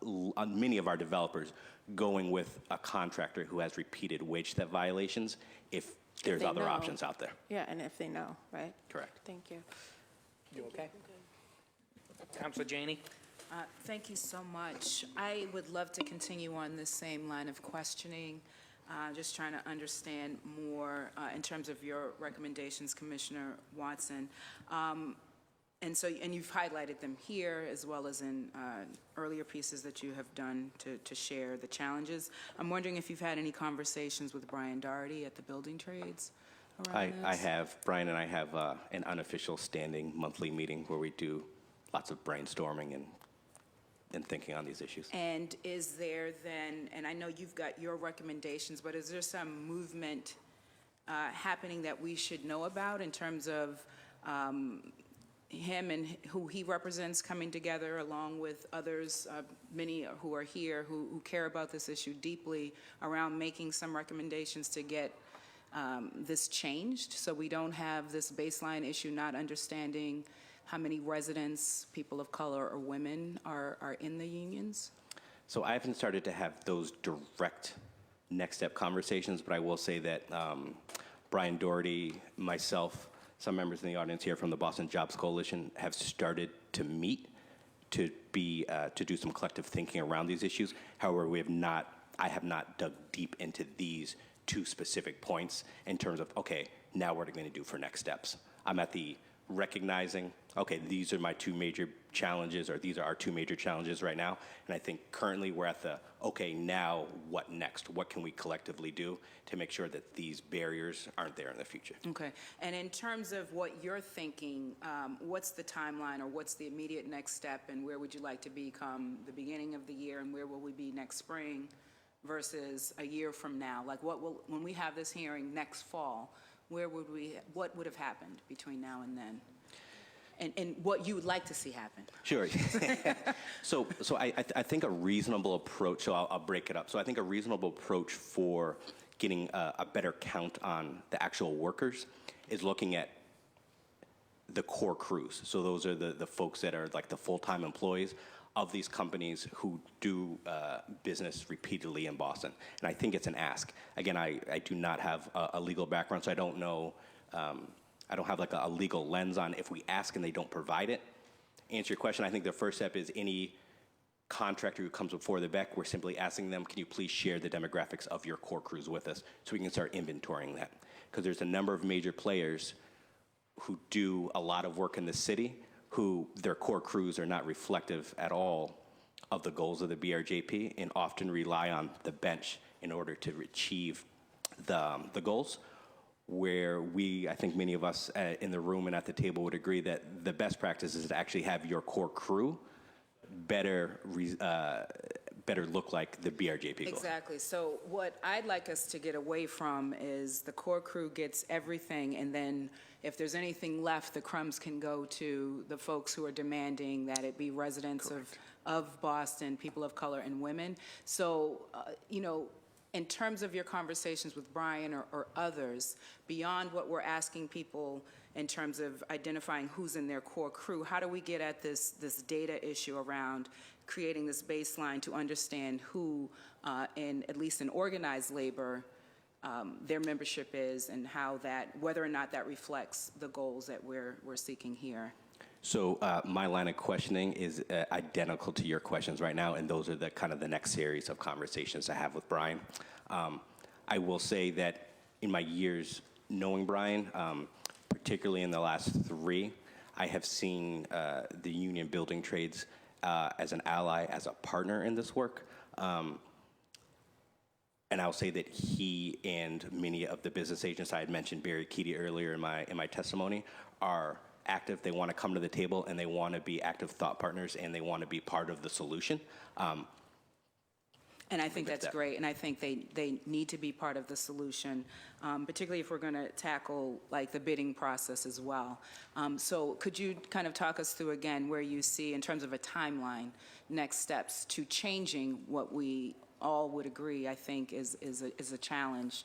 many of our developers going with a contractor who has repeated wage theft violations if there's they other know. options out there. Yeah, and if they know, right? Correct. Thank you. You okay? Councilor Janey? Thank you so much. I would love to continue on this same line of questioning, just trying to understand more in terms of your recommendations, Commissioner Watson. And you've highlighted them here as well as in earlier pieces that you have done to share the challenges. I'm wondering if you've had any conversations with Brian Doherty at the Building Trades around I this? have, Brian and I have an unofficial standing monthly meeting where we do lots of brainstorming and thinking on these issues. And is there then, and I know you've got your recommendations, but is there some movement happening that we should know about in terms of him and who he represents coming together along with others, many who are here who care about this issue deeply, around making some recommendations to get this changed so we don't have this baseline issue not understanding how many residents, people of color or women are in the unions? So I haven't started to have those direct next step conversations, but I will say that Brian Doherty, myself, some members in the audience here from the Boston Jobs Coalition have started to meet to do some collective thinking around these issues. However, I have not dug deep into these two specific points in terms of, okay, now what are we going to do for next steps? I'm at the recognizing, okay, these are my two major challenges, or these are our two major challenges right now. And I think currently we're at the, okay, now what next? What can we collectively do to make sure that these barriers aren't there in the future? Okay. And in terms of what you're thinking, what's the timeline or what's the immediate next step, and where would you like to be come the beginning of the year, and where will we be next spring versus a year from now? Like when we have this hearing next fall, what would have happened between now and then? And what you would like to see happen? Sure. So I think a reasonable approach, so I'll break it up. So I think a reasonable approach for getting a better count on the actual workers is looking at the core crews. So those are the folks that are like the full-time employees of these companies who do business repeatedly in Boston. And I think it's an ask. Again, I do not have a legal background, so I don't know, I don't have like a legal lens on if we ask and they don't provide it. Answer your question, I think the first step is any contractor who comes before the BEC, we're simply asking them, can you please share the demographics of your core crews with us so we can start inventorying that? Because there's a number of major players who do a lot of work in the city who their core crews are not reflective at all of the goals of the BRJP and often rely on the bench in order to achieve the goals, where I think many of us in the room and at the table would agree that the best practice is to actually have your core crew better look like the BRJP goals. Exactly. So what I'd like us to get away from is the core crew gets everything, and then if there's anything left, the crumbs can go to the folks who are demanding that it be residents of Boston, people of color, and women. So, in terms of your conversations with Brian or others, beyond what we're asking people in terms of identifying who's in their core crew, how do we get at this data issue around creating this baseline to understand who, at least in organized labor, their membership is, and whether or not that reflects the goals that we're seeking here? So my line of questioning is identical to your questions right now, and those are the kind of the next series of conversations I have with Brian. I will say that in my years knowing Brian, particularly in the last 3, I have seen the union building trades as an ally, as a partner in this work. And I'll say that he and many of the business agents I had mentioned, Barry Keaty earlier in my testimony, are active. They want to come to the table, and they want to be active thought partners, and they want to be part of the solution. And I think that's great, and I think they need to be part of the solution, particularly if we're going to tackle like the bidding process as well. So could you kind of talk us through again where you see, in terms of a timeline, next steps to changing what we all would agree, I think, is a challenge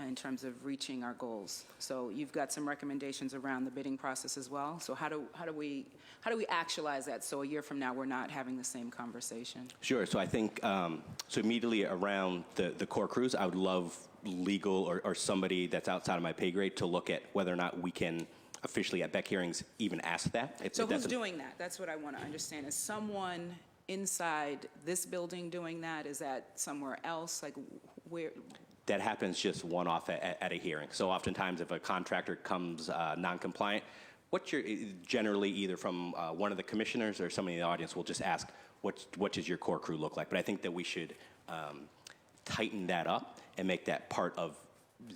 in terms of reaching our goals? So you've got some recommendations around the bidding process as well. So how do we actualize that so a year from now we're not having the same conversation? Sure. So I think, so immediately around the core crews, I would love legal or somebody that's outside of my pay grade to look at whether or not we can officially at BEC hearings even ask that. So who's doing that? That's what I want to understand. Is someone inside this building doing that? Is that somewhere else? Like where? That happens just one-off at a hearing. So oftentimes if a contractor comes non-compliant, generally either from one of the commissioners or somebody in the audience will just ask, what does your core crew look like? But I think that we should tighten that up and make that part of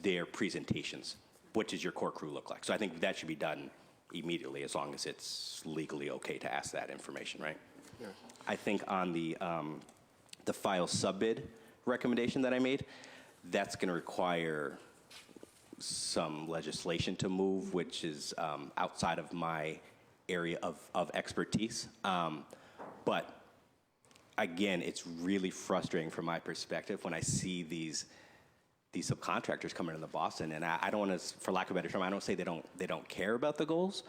their presentations. What does your core crew look like? So I think that should be done immediately as long as it's legally okay to ask that information, right? Yeah. I think on the file sub-bid recommendation that I made, that's going to require some legislation to move, which is outside of my area of expertise. But again, it's really frustrating from my perspective when I see these subcontractors coming into Boston, and I don't want to, for lack of a better term, I don't say they don't care about the goals,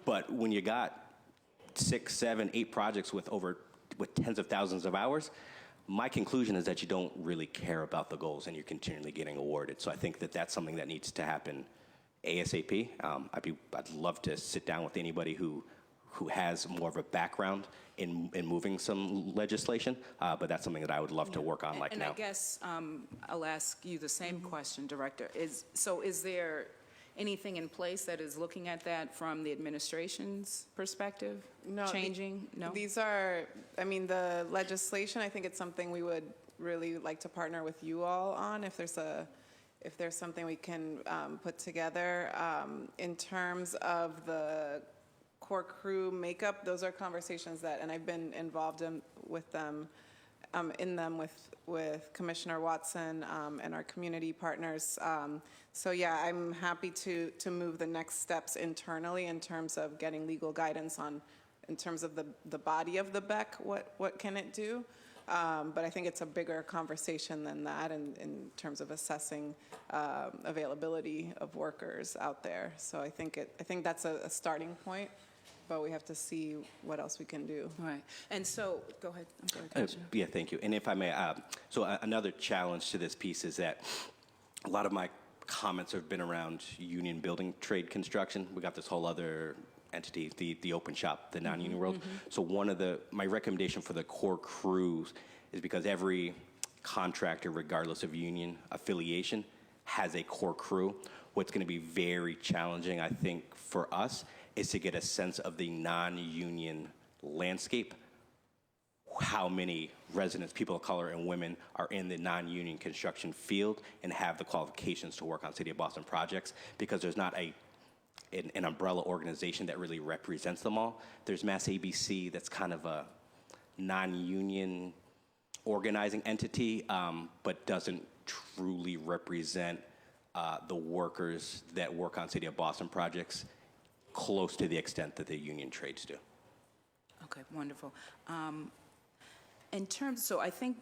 but when you got 6, 7, 8 projects with tens of thousands of hours, my conclusion is that you don't really care about the goals and you're continually getting awarded. So I think that that's something that needs to happen ASAP. I'd love to sit down with anybody who has more of a background in moving some legislation, but that's something that I would love to work on now. And I guess I'll ask you the same question, Director. Is there anything in place that is looking at that from the administration's perspective? No, changing? No? These are, I mean, the legislation, I think it's something we would really like to partner with you all on if there's something we can put together. In terms of the core crew makeup, those are conversations that, and I've been involved with Commissioner Watson and our community partners. So yeah, I'm happy to move the next steps internally in terms of getting legal guidance on, in terms of the body of the BEC, what can it do? But I think it's a bigger conversation than that in terms of assessing availability of workers out there. So I think that's a starting point, but we have to see what else we can do. Right. And so, go ahead. I'm sorry, Commissioner. Yeah, thank you. And if I may, another challenge to this piece is that a lot of my comments have been around union building trade construction. We got this whole other entity, the open shop, the non-union world. So my recommendation for the core crews is because every contractor, regardless of union affiliation, has a core crew. What's going to be very challenging, I think, for us is to get a sense of the non-union landscape, how many residents, people of color, and women are in the non-union construction field and have the qualifications to work on City of Boston projects, because there's not an umbrella organization that really represents them all. There's Mass ABC, that's kind of a non-union organizing entity, but doesn't truly represent the workers that work on City of Boston projects close to the extent that the union trades do. Okay, wonderful. So I think,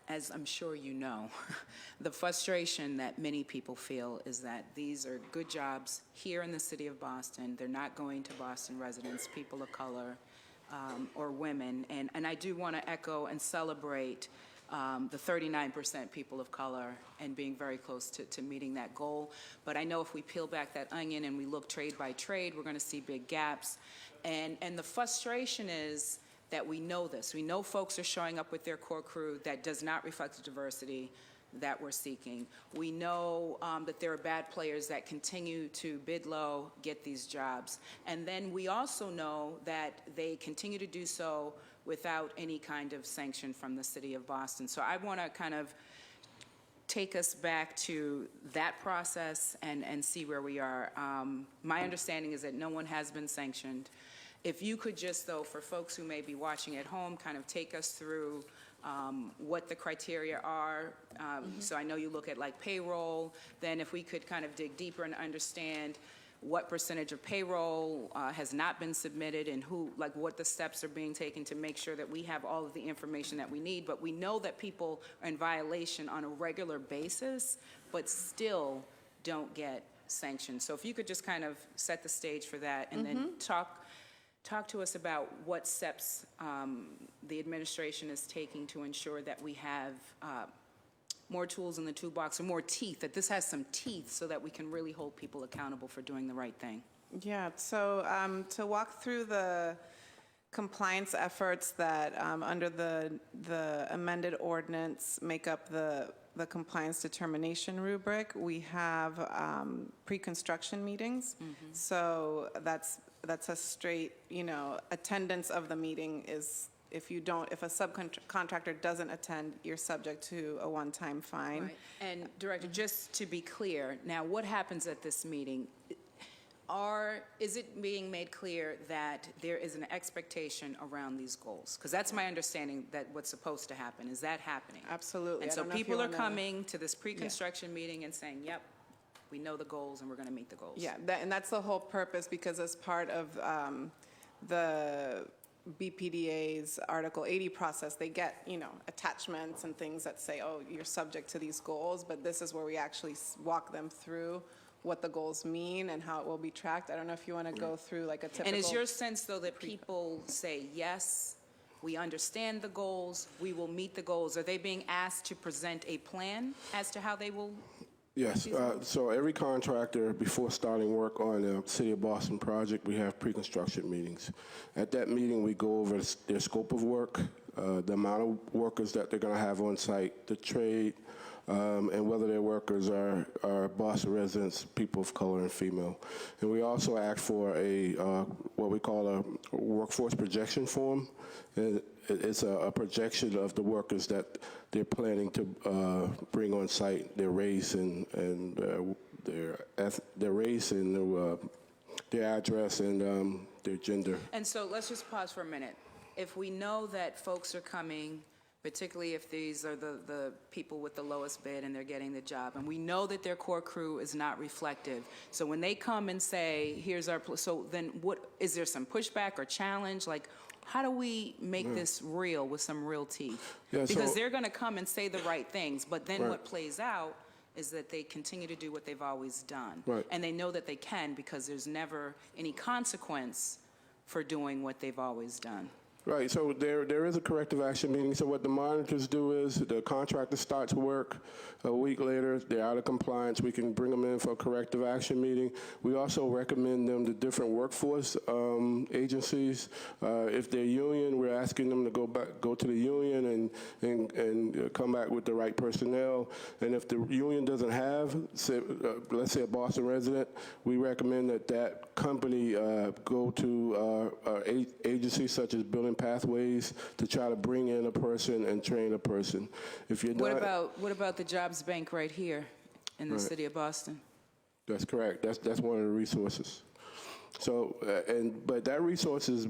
as I'm sure you know, the frustration that many people feel is that these are good jobs here in the City of Boston. They're not going to Boston residents, people of color, or women. And I do want to echo and celebrate the 39% people of color and being very close to meeting that goal. But I know if we peel back that onion and we look trade by trade, we're going to see big gaps. And the frustration is that we know this. We know folks are showing up with their core crew that does not reflect the diversity that we're seeking. We know that there are bad players that continue to bid low, get these jobs. And then we also know that they continue to do so without any kind of sanction from the City of Boston. So I want to kind of take us back to that process and see where we are. My understanding is that no one has been sanctioned. If you could just, though, for folks who may be watching at home, kind of take us through what the criteria are. So I know you look at like payroll, then if we could kind of dig deeper and understand what percentage of payroll has not been submitted and who, like what the steps are being taken to make sure that we have all of the information that we need. But we know that people are in violation on a regular basis, but still don't get sanctioned. So if you could just kind of set the stage for that and then talk to us about what steps the administration is taking to ensure that we have more tools in the toolbox or more teeth, that this has some teeth so that we can really hold people accountable for doing the right thing. Yeah, so to walk through the compliance efforts that under the amended ordinance make up the compliance determination rubric, we have pre-construction meetings. So that's a straight, attendance of the meeting is, if a subcontractor doesn't attend, you're subject to a one-time fine. Right. And Director, just to be clear, now what happens at this meeting? Is it being made clear that there is an expectation around these goals? Because that's my understanding that what's supposed to happen. Is that happening? Absolutely. And I so don't know if you people are wanna- coming to this pre-construction meeting and saying, yep, we know the goals and we're going to meet the goals. Yeah, and that's the whole purpose, because as part of the BPDA's Article 80 process, they get, attachments and things that say, oh, you're subject to these goals, but this is where we actually walk them through what the goals mean and how it will be tracked. I don't know if you want to go through like a typical... And is your sense, though, that people say, yes, we understand the goals, we will meet the goals? Are they being asked to present a plan as to how they will? Yes, so every contractor, before starting work on the City of Boston project, we have pre-construction meetings. At that meeting, we go over their scope of work, the amount of workers that they're going to have on site, the trade, and whether their workers are Boston residents, people of color, and female. And we also ask for a what we call a workforce projection form. It's a projection of the workers that they're planning to bring on site, their race and their race and their address and their gender. And so let's just pause for a minute. If we know that folks are coming, particularly if these are the people with the lowest bid and they're getting the job, and we know that their core crew is not reflective. So when they come and say, here's our, so then what, is there some pushback or challenge? Like, how do we make this real with some real teeth? Yeah, because so- they're going to come and say the right things, but then Right. what plays out is that they continue to do what they've always done. Right. And they know that they can because there's never any consequence for doing what they've always done. Right, so there is a corrective action meeting. So what the monitors do is the contractor starts work. A week later, they're out of compliance. We can bring them in for a corrective action meeting. We also recommend them to different workforce agencies. If they're union, we're asking them to go to the union and come back with the right personnel. And if the union doesn't have, say, let's say a Boston resident, we recommend that company go to agencies such as Building Pathways to try to bring in a person and train a person. If you're not, What about the Jobs Bank right here in the city of Boston? That's correct. That's one of the resources. So, but that resource is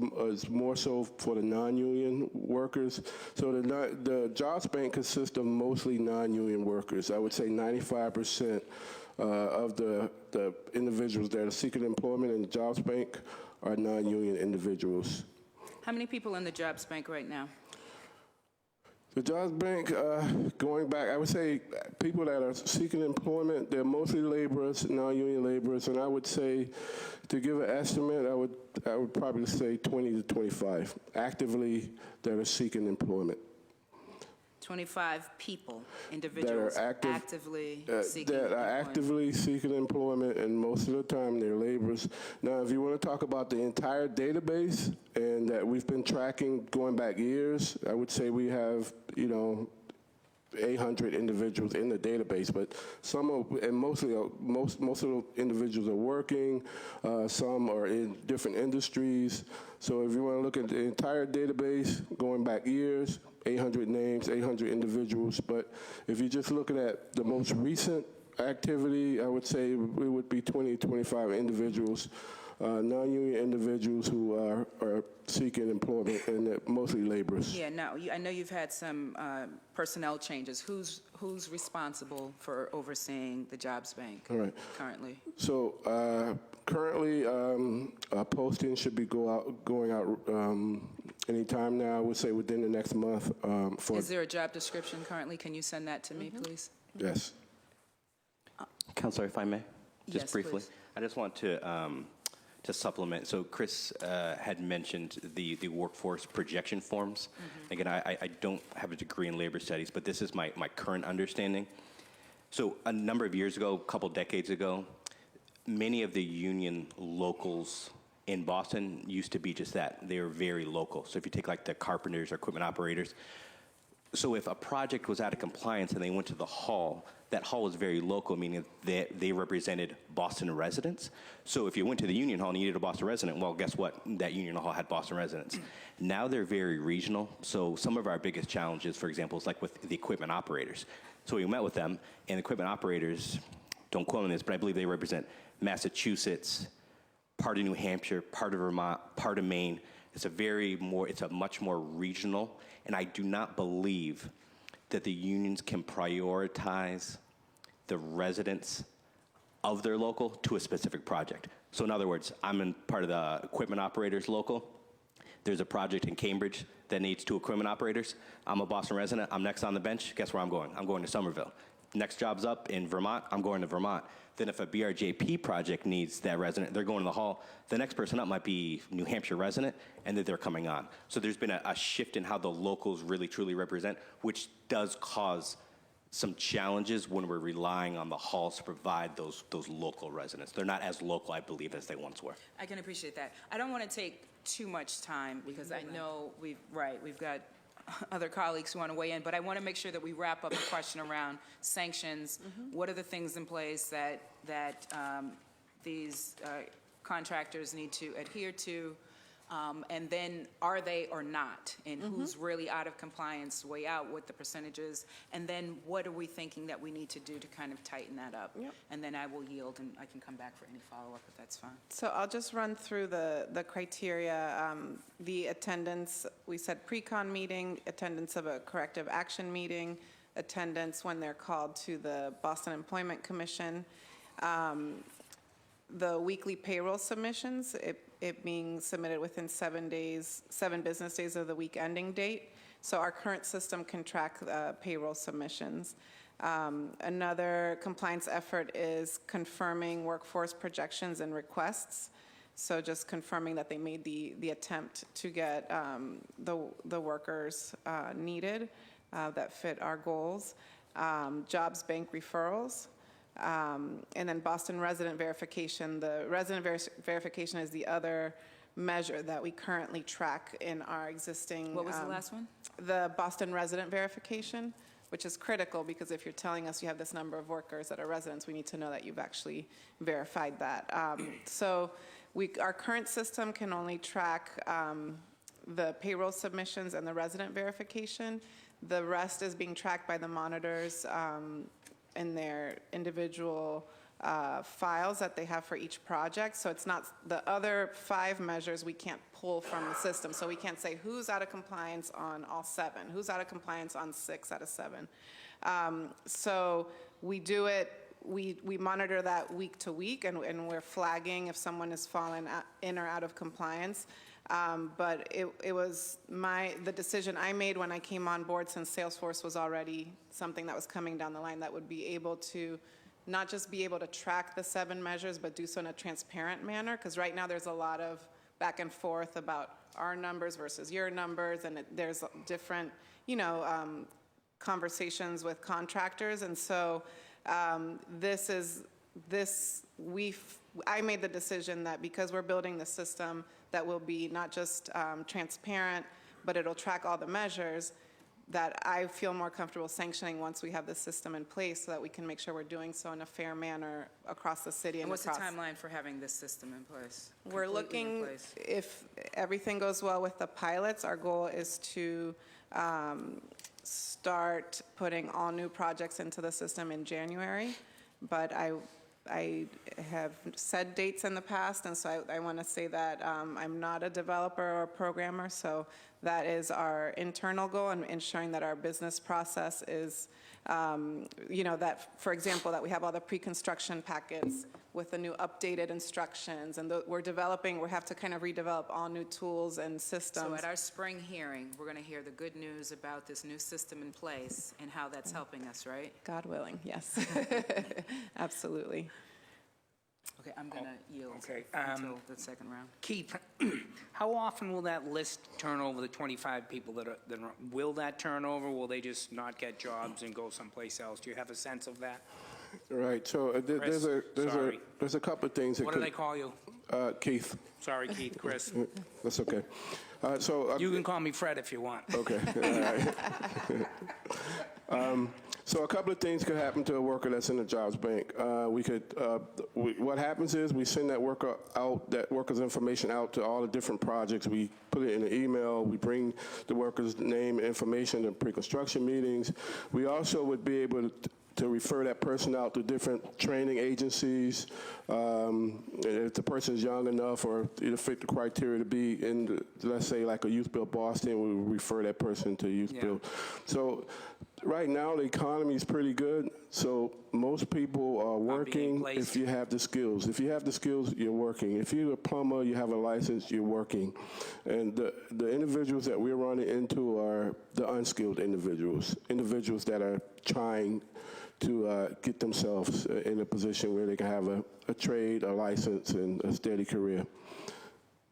more so for the non-union workers. So the Jobs Bank consists of mostly non-union workers. I would say 95% of the individuals that are seeking employment in the Jobs Bank are non-union individuals. How many people in the Jobs Bank right now? The Jobs Bank, going back, I would say people that are seeking employment, they're mostly laborers, non-union laborers, and I would say, to give an estimate, I would probably say 20 to 25 actively that are seeking employment. 25 people, individuals, actively seeking that are employment. actively seeking employment, and most of the time they're laborers. Now, if you want to talk about the entire database and that we've been tracking going back years, I would say we have, 800 individuals in the database, but most of the individuals are working, some are in different industries. So if you want to look at the entire database going back years, 800 names, 800 individuals. But if you're just looking at the most recent activity, I would say it would be 20, 25 individuals non-union individuals who are seeking employment, and they're mostly laborers. Yeah, no, I know you've had some personnel changes. Who's responsible for overseeing the jobs bank All right. currently? So currently, posting should be going out anytime now. I would say within the next month. Is there a job description currently? Can you send that to me, please? Yes. Counselor, if I may, just Yes, briefly. please. I just want to supplement. So Chris had mentioned the workforce projection forms. Again, I don't have a degree in labor studies, but this is my current understanding. So a number of years ago, a couple decades ago, many of the union locals in Boston used to be just that. They were very local. So if you take like the carpenters or equipment operators, so if a project was out of compliance and they went to the hall, that hall was very local, meaning that they represented Boston residents. So if you went to the union hall and you needed a Boston resident, well, guess what? That union hall had Boston residents. Now they're very regional. So some of our biggest challenges, for example, is like with the equipment operators. So we met with them, and equipment operators, don't quote me on this, but I believe they represent Massachusetts, part of New Hampshire, part of Vermont, part of Maine. It's a much more regional, and I do not believe that the unions can prioritize the residents of their local to a specific project. So in other words, I'm in part of the equipment operators local. There's a project in Cambridge that needs 2 equipment operators. I'm a Boston resident. I'm next on the bench. Guess where I'm going? I'm going to Somerville. Next job's up in Vermont. I'm going to Vermont. Then if a BRJP project needs that resident, they're going to the hall. The next person up might be New Hampshire resident, and then they're coming on. So there's been a shift in how the locals really, truly represent, which does cause some challenges when we're relying on the halls to provide those local residents. They're not as local, I believe, as they once were. I can appreciate that. I don't want to take too much time because I know we've got other colleagues who want to weigh in, but I want to make sure that we wrap up the question around sanctions. What are the things in place that these contractors need to adhere to? And then are they or not? And who's really out of compliance, way out, what the percentages? And then what are we thinking that we need to do to kind of tighten that up? Yep. And then I will yield and I can come back for any follow-up if that's fine. So I'll just run through the criteria. The attendance, we said pre-con meeting, attendance of a corrective action meeting, attendance when they're called to the Boston Employment Commission, the weekly payroll submissions, it being submitted within 7 business days of the week ending date. So our current system can track payroll submissions. Another compliance effort is confirming workforce projections and requests. So just confirming that they made the attempt to get the workers needed that fit our goals. Jobs bank referrals. And then Boston resident verification. The resident verification is the other measure that we currently track in our existing. What was the last one? The Boston resident verification, which is critical because if you're telling us you have this number of workers that are residents, we need to know that you've actually verified that. So our current system can only track the payroll submissions and the resident verification. The rest is being tracked by the monitors in their individual files that they have for each project. So it's not the other 5 measures we can't pull from the system. So we can't say who's out of compliance on all 7, who's out of compliance on 6 out of 7. So we do it, we monitor that week to week, and we're flagging if someone is fallen in or out of compliance. But it was the decision I made when I came on board, since Salesforce was already something that was coming down the line that would be able to not just be able to track the 7 measures, but do so in a transparent manner. Because right now there's a lot of back and forth about our numbers versus your numbers, and there's different, conversations with contractors. And so I made the decision that because we're building the system that will be not just transparent, but it'll track all the measures, that I feel more comfortable sanctioning once we have the system in place so that we can make sure we're doing so in a fair manner across the city. And what's the timeline for having this system in place? We're looking, in place? if everything goes well with the pilots, our goal is to start putting all new projects into the system in January. But I have said dates in the past, and so I want to say that I'm not a developer or programmer, so that is our internal goal, and ensuring that our business process is, that, for example, that we have all the pre-construction packets with the new updated instructions, and we have to kind of redevelop all new tools and systems. So at our spring hearing, we're going to hear the good news about this new system in place and how that's helping us, right? God willing, yes. Absolutely. Okay, I'm going to yield Okay, until the second round. Keith, how often will that list turn over, the 25 people will that turn over? Will they just not get jobs and go someplace else? Do you have a sense of that? Right, so Sorry. there's a couple of things that What do they call you? Keith, Sorry, Keith, Chris. that's okay. You can call me Fred if you want. Okay, all right. So a couple of things could happen to a worker that's in the jobs bank. What happens is we send that worker out, that worker's information out to all the different projects. We put it in an email. We bring the worker's name, information to pre-construction meetings. We also would be able to refer that person out to different training agencies. If the person's young enough or either fit the criteria to be in, let's say, like a Youth Build Boston, we would refer that person to Youth Build. So right now, the economy is pretty good, so most people are working if you have the skills. If you have the skills, you're working. If you're a plumber, you have a license, you're working. And the individuals that we're running into are the unskilled individuals that are trying to get themselves in a position where they can have a trade, a license, and a steady career.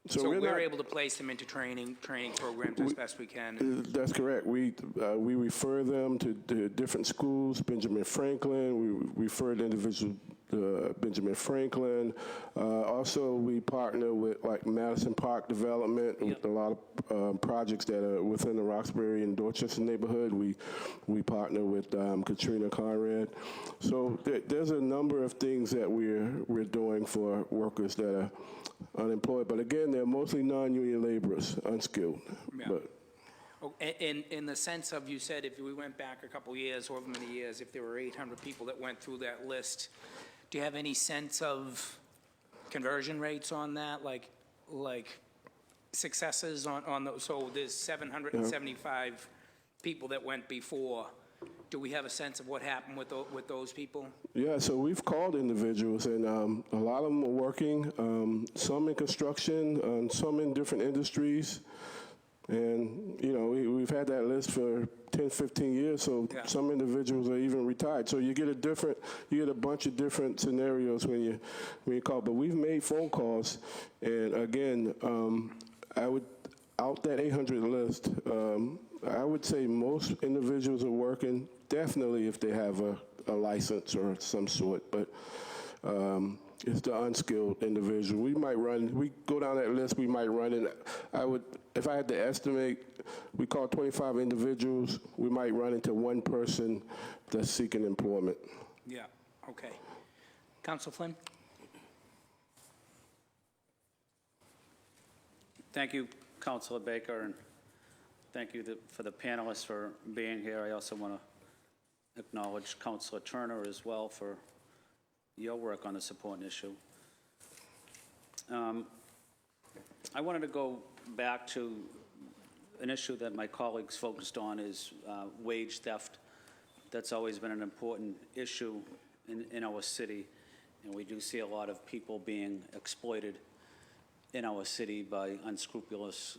So we're able to place them into training programs as best we can. That's correct. We refer them to different schools. Benjamin Franklin. We refer the individual to Benjamin Franklin. Also, we partner with like Madison Park Development with a lot of projects that are within the Roxbury and Dorchester neighborhood. We partner with Katrina Conrad. So there's a number of things that we're doing for workers that are unemployed. But again, they're mostly non-union laborers, unskilled. Yeah. But In the sense of, you said if we went back a couple years, however many years, if there were 800 people that went through that list, do you have any sense of conversion rates on that, like successes on those? So there's 775 people that went before. Do we have a sense of what happened with those people? yeah, so we've called individuals, and a lot of them are working, some in construction, some in different industries. And, we've had that list for 10, 15 years, so some individuals are even retired. So you get a bunch of different scenarios when you call. But we've made phone calls, and again, out that 800 list, I would say most individuals are working, definitely if they have a license or some sort, but it's the unskilled individual. We go down that list, we might run it. If I had to estimate, we call 25 individuals, we might run into one person that's seeking employment. Yeah, okay. Council Flynn? Thank you, Councilor Baker, and thank you for the panelists for being here. I also want to acknowledge Councilor Turner as well for your work on this important issue. I wanted to go back to an issue that my colleagues focused on, is wage theft. That's always been an important issue in our city, and we do see a lot of people being exploited in our city by unscrupulous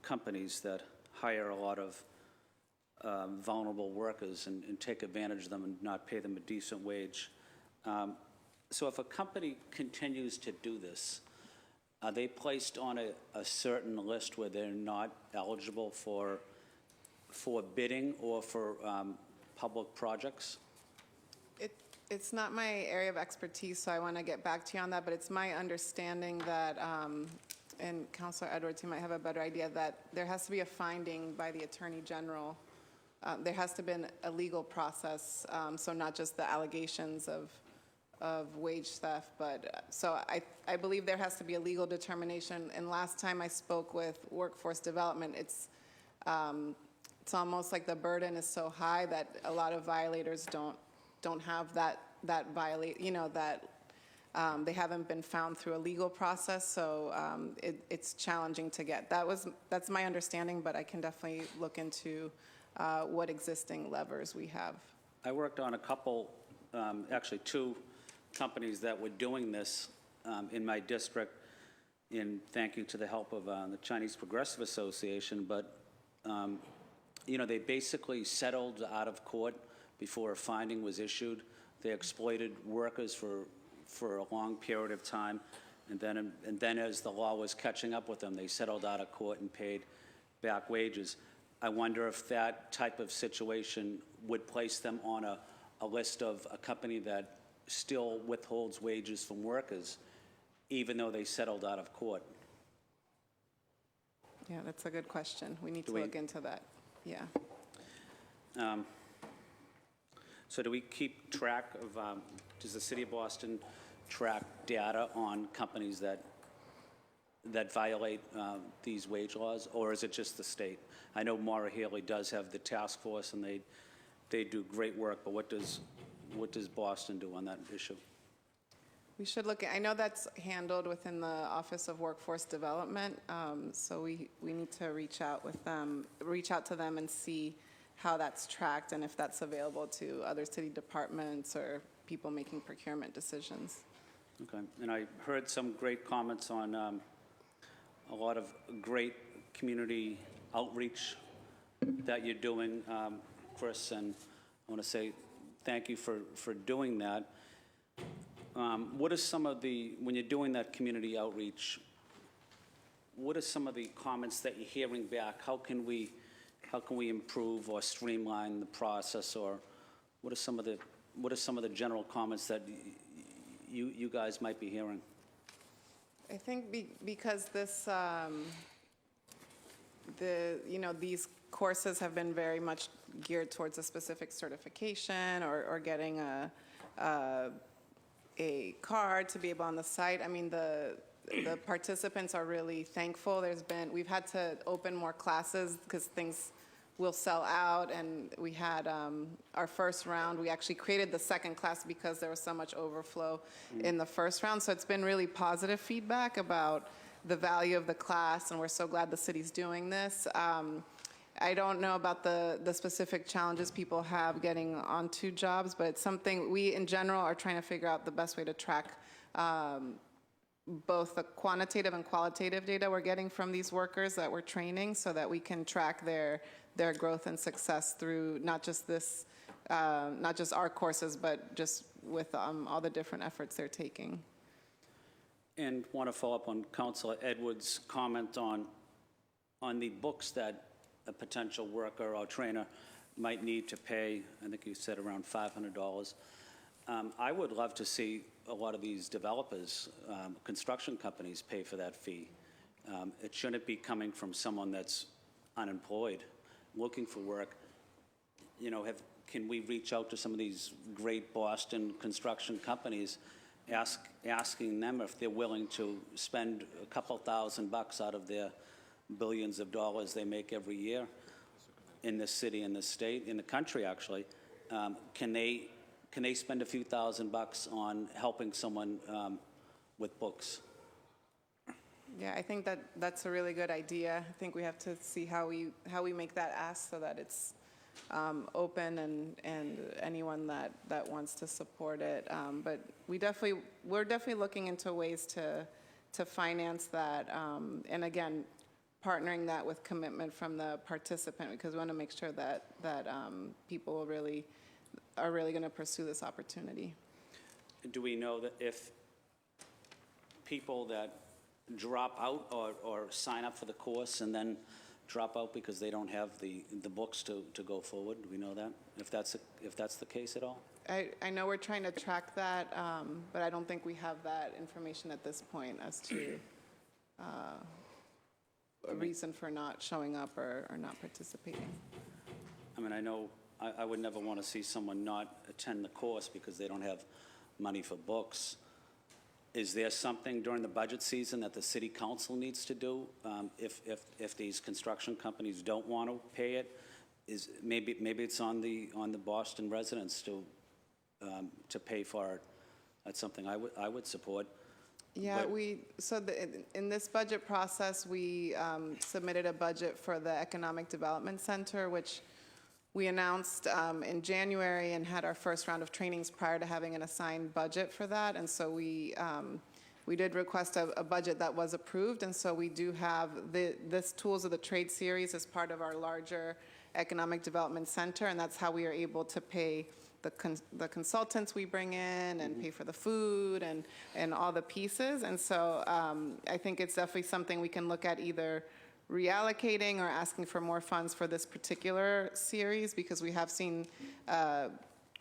companies that hire a lot of vulnerable workers and take advantage of them and not pay them a decent wage. So if a company continues to do this, are they placed on a certain list where they're not eligible for bidding or for public projects? It's not my area of expertise, so I want to get back to you on that, but it's my understanding that, and Councilor Edwards, you might have a better idea, that there has to be a finding by the Attorney General. There has to be a legal process, so not just the allegations of wage theft, but so I believe there has to be a legal determination. And last time I spoke with Workforce Development, it's almost like the burden is so high that a lot of violators don't have that They haven't been found through a legal process, so it's challenging to get. That's my understanding, but I can definitely look into what existing levers we have. I worked on a couple, actually two companies that were doing this in my district, and thank you to the help of the Chinese Progressive Association, but they basically settled out of court before a finding was issued. They exploited workers for a long period of time, and then as the law was catching up with them, they settled out of court and paid back wages. I wonder if that type of situation would place them on a list of a company that still withholds wages from workers, even though they settled out of court. Yeah, that's a good question. We need to look into that. Yeah. So do we keep track of, does the city of Boston track data on companies that violate these wage laws, or is it just the state? I know Maura Healey does have the task force, and they do great work, but what does Boston do on that issue? We should look at, I know that's handled within the Office of Workforce Development, so we need to reach out to them and see how that's tracked and if that's available to other city departments or people making procurement decisions. Okay, and I heard some great comments on a lot of great community outreach that you're doing, Chris, and I want to say thank you for doing that. What are some of the, when you're doing that community outreach, what are some of the comments that you're hearing back? How can we improve or streamline the process, or what are some of the general comments that you guys might be hearing? I think because this, these courses have been very much geared towards a specific certification or getting a card to be able on the site. I mean, the participants are really thankful. We've had to open more classes because things will sell out, and we had our first round. We actually created the second class because there was so much overflow in the first round. So it's been really positive feedback about the value of the class, and we're so glad the city's doing this. I don't know about the specific challenges people have getting onto jobs, but it's something we, in general, are trying to figure out the best way to track both the quantitative and qualitative data we're getting from these workers that we're training, so that we can track their growth and success through not just our courses, but just with all the different efforts they're taking. And want to follow up on Councilor Edwards' comment on the books that a potential worker or trainer might need to pay. I think you said around $500. I would love to see a lot of these developers, construction companies, pay for that fee. It shouldn't be coming from someone that's unemployed, looking for work. Can we reach out to some of these great Boston construction companies, asking them if they're willing to spend a couple $1,000 out of their billions of dollars they make every year in this city, in this state, in the country, actually? Can they spend a few $1,000 on helping someone with books? Yeah, I think that's a really good idea. I think we have to see how we make that ask so that it's open and anyone that wants to support it. But we're definitely looking into ways to finance that. And again, partnering that with commitment from the participant, because we want to make sure that people are really going to pursue this opportunity. Do we know that if people that drop out or sign up for the course and then drop out because they don't have the books to go forward? Do we know that, if that's the case at all? I know we're trying to track that, but I don't think we have that information at this point as to a reason for not showing up or not participating. I mean, I know I would never want to see someone not attend the course because they don't have money for books. Is there something during the budget season that the city council needs to do if these construction companies don't want to pay it? Maybe it's on the Boston residents to pay for it. that's something I would support. Yeah, But- in this budget process, we submitted a budget for the Economic Development Center, which we announced in January and had our first round of trainings prior to having an assigned budget for that. And so we did request a budget that was approved, and so we do have this Tools of the Trade series as part of our larger Economic Development Center, and that's how we are able to pay the consultants we bring in and pay for the food and all the pieces. And so I think it's definitely something we can look at either reallocating or asking for more funds for this particular series, because we have seen,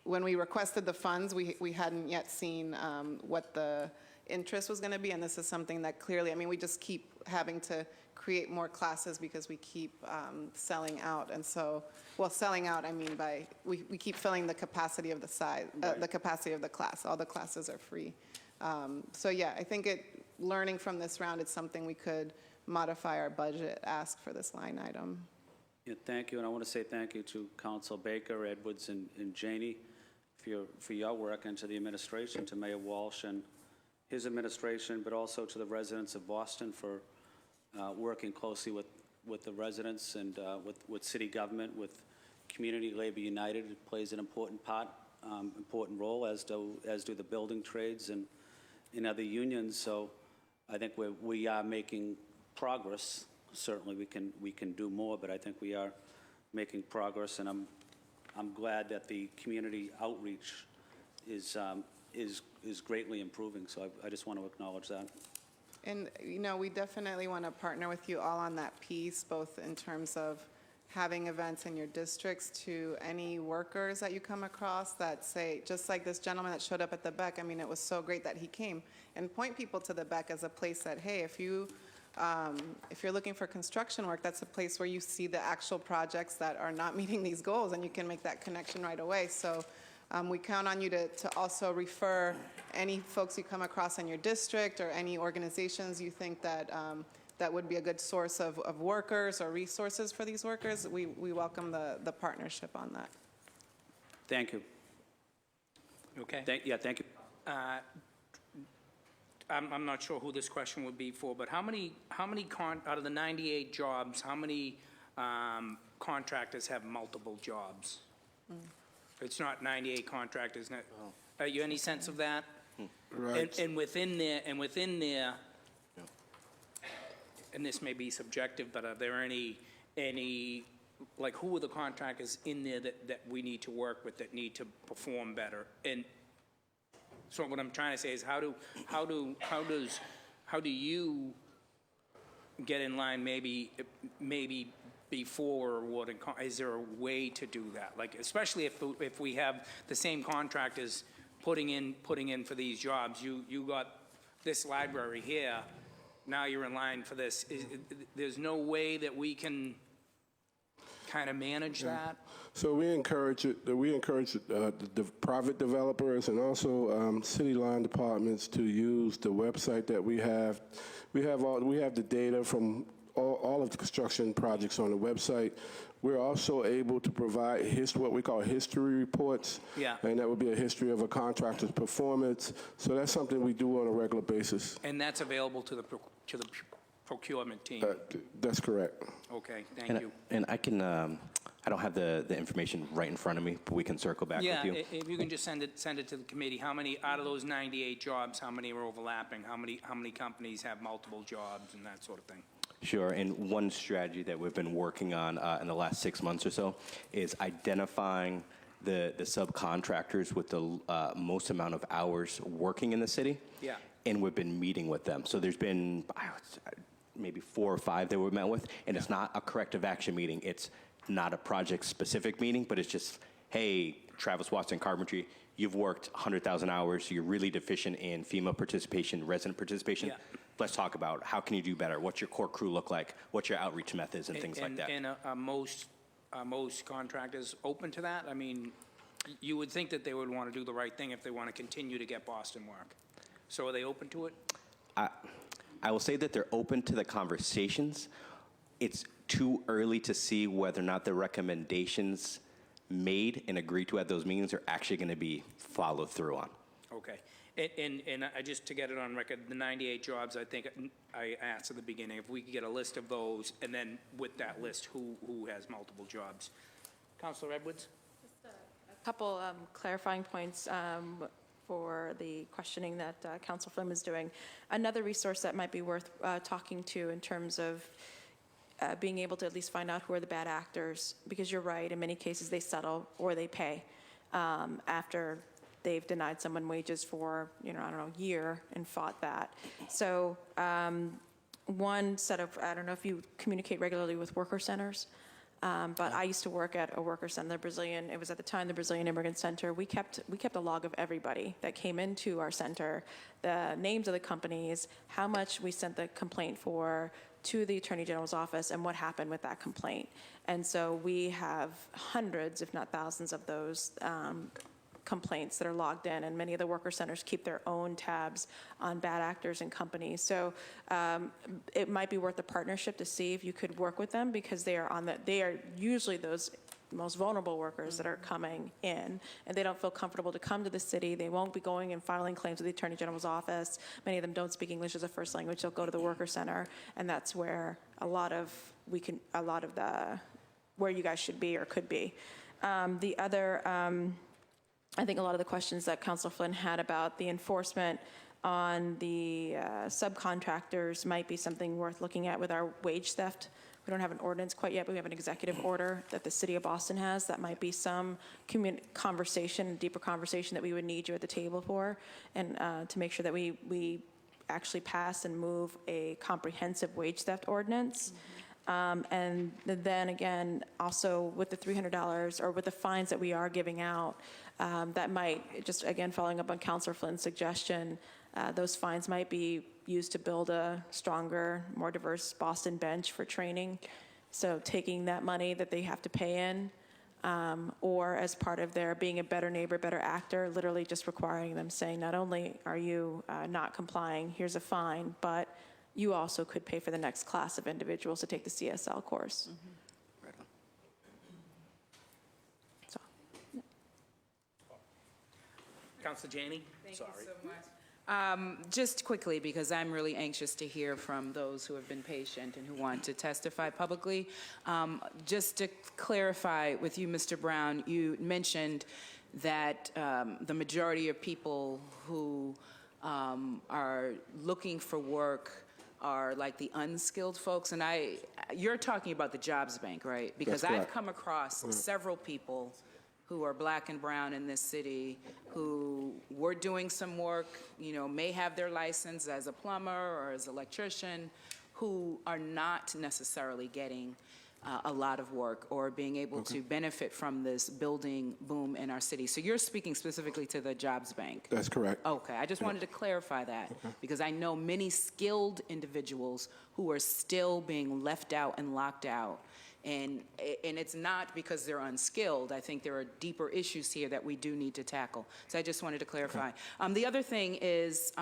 when we requested the funds, we hadn't yet seen what the interest was going to be, and this is something that clearly, I mean, we just keep having to create more classes because we keep selling out. And so, well, selling out, I mean by, we keep filling the capacity of the size, the capacity of the class. All the classes are free. So yeah, I think learning from this round, it's something we could modify our budget ask for this line item. Yeah, thank you, and I want to say thank you to Council Baker, Edwards, and Janey for your work, and to the administration, to Mayor Walsh and his administration, but also to the residents of Boston for working closely with the residents and with city government, with Community Labor United. It plays an important part, important role, as do the building trades and other unions. So I think we are making progress. Certainly we can do more, but I think we are making progress, and I'm glad that the community outreach is greatly improving. So I just want to acknowledge that. And, you know, we definitely want to partner with you all on that piece, both in terms of having events in your districts, to any workers that you come across that say, just like this gentleman that showed up at the Beck, I mean, it was so great that he came, and point people to the Beck as a place that, hey, if you're looking for construction work, that's a place where you see the actual projects that are not meeting these goals, and you can make that connection right away. So we count on you to also refer any folks you come across in your district or any organizations you think that that would be a good source of workers or resources for these workers. We welcome the partnership on that. Thank you. Okay. Thank you. I'm not sure who this question would be for, but how many out of the 98 jobs, how many contractors have multiple jobs? It's not 98 contractors. Are you any sense of that? Right. And within there, and this may be subjective, but are there any like, who are the contractors in there that we need to work with, that need to perform better? And so what I'm trying to say is, how do you get in line maybe before awarding? Is there a way to do that? Like, especially if we have the same contractors putting in for these jobs. You got this library here. Now you're in line for this. There's no way that we can kind of manage that. So we encourage the private developers and also city line departments to use the website that we have. We have the data from all of the construction projects on the website. We're also able to provide what we call history reports. Yeah. And that would be a history of a contractor's performance. So that's something we do on a regular basis. And that's available to the procurement team. That's correct. Okay, thank you. And I can, I don't have the information right in front of me, but we can circle back with you. Yeah, if you can just send it to the committee. How many, out of those 98 jobs, how many are overlapping? How many companies have multiple jobs and that sort of thing? Sure, and one strategy that we've been working on in the last 6 months or so is identifying the subcontractors with the most amount of hours working in the city. Yeah. And we've been meeting with them. So there's been maybe 4 or 5 that we've met with, and it's not a corrective action meeting. It's not a project-specific meeting, but it's just, hey, Travis Watson Carpentry, you've worked 100,000 hours. You're really deficient in female participation, resident participation. Yeah. Let's talk about how can you do better? What's your core crew look like? What's your outreach methods and things like that? And most contractors open to that? I mean, you would think that they would want to do the right thing if they want to continue to get Boston work. So are they open to it? I will say that they're open to the conversations. It's too early to see whether or not the recommendations made and agreed to at those meetings are actually going to be followed through on. Okay. And I just to get it on record, the 98 jobs, I think I asked at the beginning, if we could get a list of those, and then with that list, who has multiple jobs. Councilor Edwards? A couple clarifying points for the questioning that Council Flynn was doing. Another resource that might be worth talking to in terms of being able to at least find out who are the bad actors, because you're right, in many cases they settle or they pay after they've denied someone wages for, I don't know, a year and fought that. So one set of, I don't know if you communicate regularly with worker centers, but I used to work at a worker center, it was at the time the Brazilian Immigrant Center. We kept a log of everybody that came into our center, the names of the companies, how much we sent the complaint for to the Attorney General's office, and what happened with that complaint. And so we have hundreds, if not thousands, of those complaints that are logged in, and many of the worker centers keep their own tabs on bad actors and companies. So it might be worth a partnership to see if you could work with them, because they are usually those most vulnerable workers that are coming in, and they don't feel comfortable to come to the city. They won't be going and filing claims with the Attorney General's office. Many of them don't speak English as a first language. They'll go to the worker center, and that's where where you guys should be or could be. The other, I think a lot of the questions that Councilor Flynn had about the enforcement on the subcontractors might be something worth looking at with our wage theft. We don't have an ordinance quite yet, but we have an executive order that the City of Boston has. That might be some conversation, deeper conversation that we would need you at the table for, and to make sure that we actually pass and move a comprehensive wage theft ordinance. And then again, also with the $300 or with the fines that we are giving out, that might, just again following up on Councilor Flynn's suggestion, those fines might be used to build a stronger, more diverse Boston bench for training. So taking that money that they have to pay in, or as part of their being a better neighbor, better actor, literally just requiring them, saying, not only are you not complying, here's a fine, but you also could pay for the next class of individuals to take the CSL course. Right on. So, Councilor Janey? Thank you so much. Just quickly, because I'm really anxious to hear from those who have been patient and who want to testify publicly. Just to clarify with you, Mr. Brown, you mentioned that the majority of people who are looking for work are like the unskilled folks, and you're talking about the jobs bank, right? Because That's I've correct. come across several people who are black and brown in this city who were doing some work, may have their license as a plumber or as an electrician, who are not necessarily getting a lot of work or being able to benefit from this building boom in our city. So you're speaking specifically to the jobs bank. That's correct. Okay, I just wanted to clarify that, because I know many skilled individuals who are still being left out and locked out. And it's not because they're unskilled. I think there are deeper issues here that we do need to tackle. So I just wanted to clarify. The other thing is,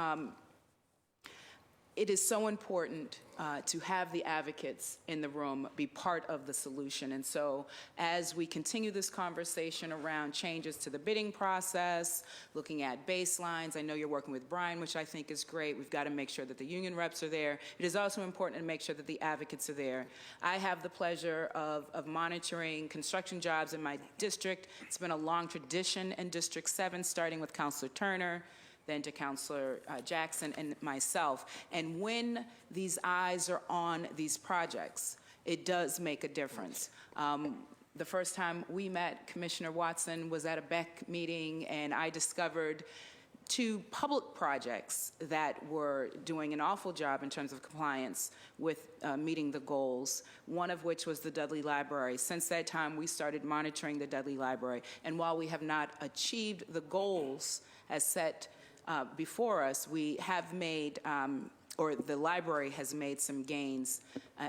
it is so important to have the advocates in the room be part of the solution. And so as we continue this conversation around changes to the bidding process, looking at baselines, I know you're working with Brian, which I think is great. We've got to make sure that the union reps are there. It is also important to make sure that the advocates are there. I have the pleasure of monitoring construction jobs in my district. It's been a long tradition in District 7, starting with Councilor Turner, then to Councilor Jackson and myself. And when these eyes are on these projects, it does make a difference. The first time we met, Commissioner Watson was at a BEC meeting, and I discovered 2 public projects that were doing an awful job in terms of compliance with meeting the goals, one of which was the Dudley Library. Since that time, we started monitoring the Dudley Library. And while we have not achieved the goals as set before us, we have made, or the library has made some gains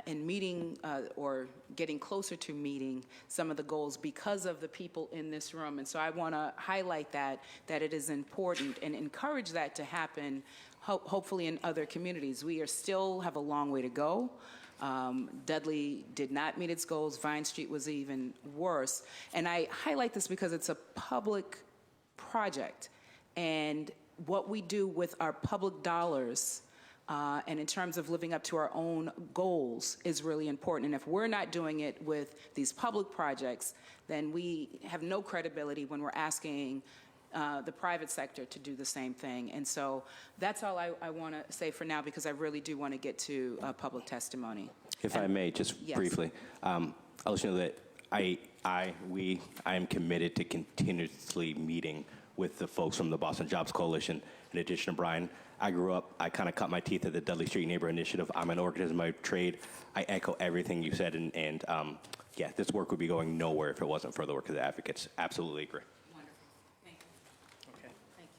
in meeting or getting closer to meeting some of the goals because of the people in this room. And so I want to highlight that it is important and encourage that to happen, hopefully in other communities. We still have a long way to go. Dudley did not meet its goals. Vine Street was even worse. And I highlight this because it's a public project. And what we do with our public dollars and in terms of living up to our own goals is really important. And if we're not doing it with these public projects, then we have no credibility when we're asking the private sector to do the same thing. And so that's all I want to say for now, because I really do want to get to public testimony. If I may, just Yes. briefly, I'll let you know that I am committed to continuously meeting with the folks from the Boston Jobs Coalition. In addition to Brian, I kind of cut my teeth at the Dudley Street Neighbor Initiative. I'm an organist by trade. I echo everything you said, and yeah, this work would be going nowhere if it wasn't for the work of the advocates. Absolutely agree. Wonderful. Thank you. Okay. Thank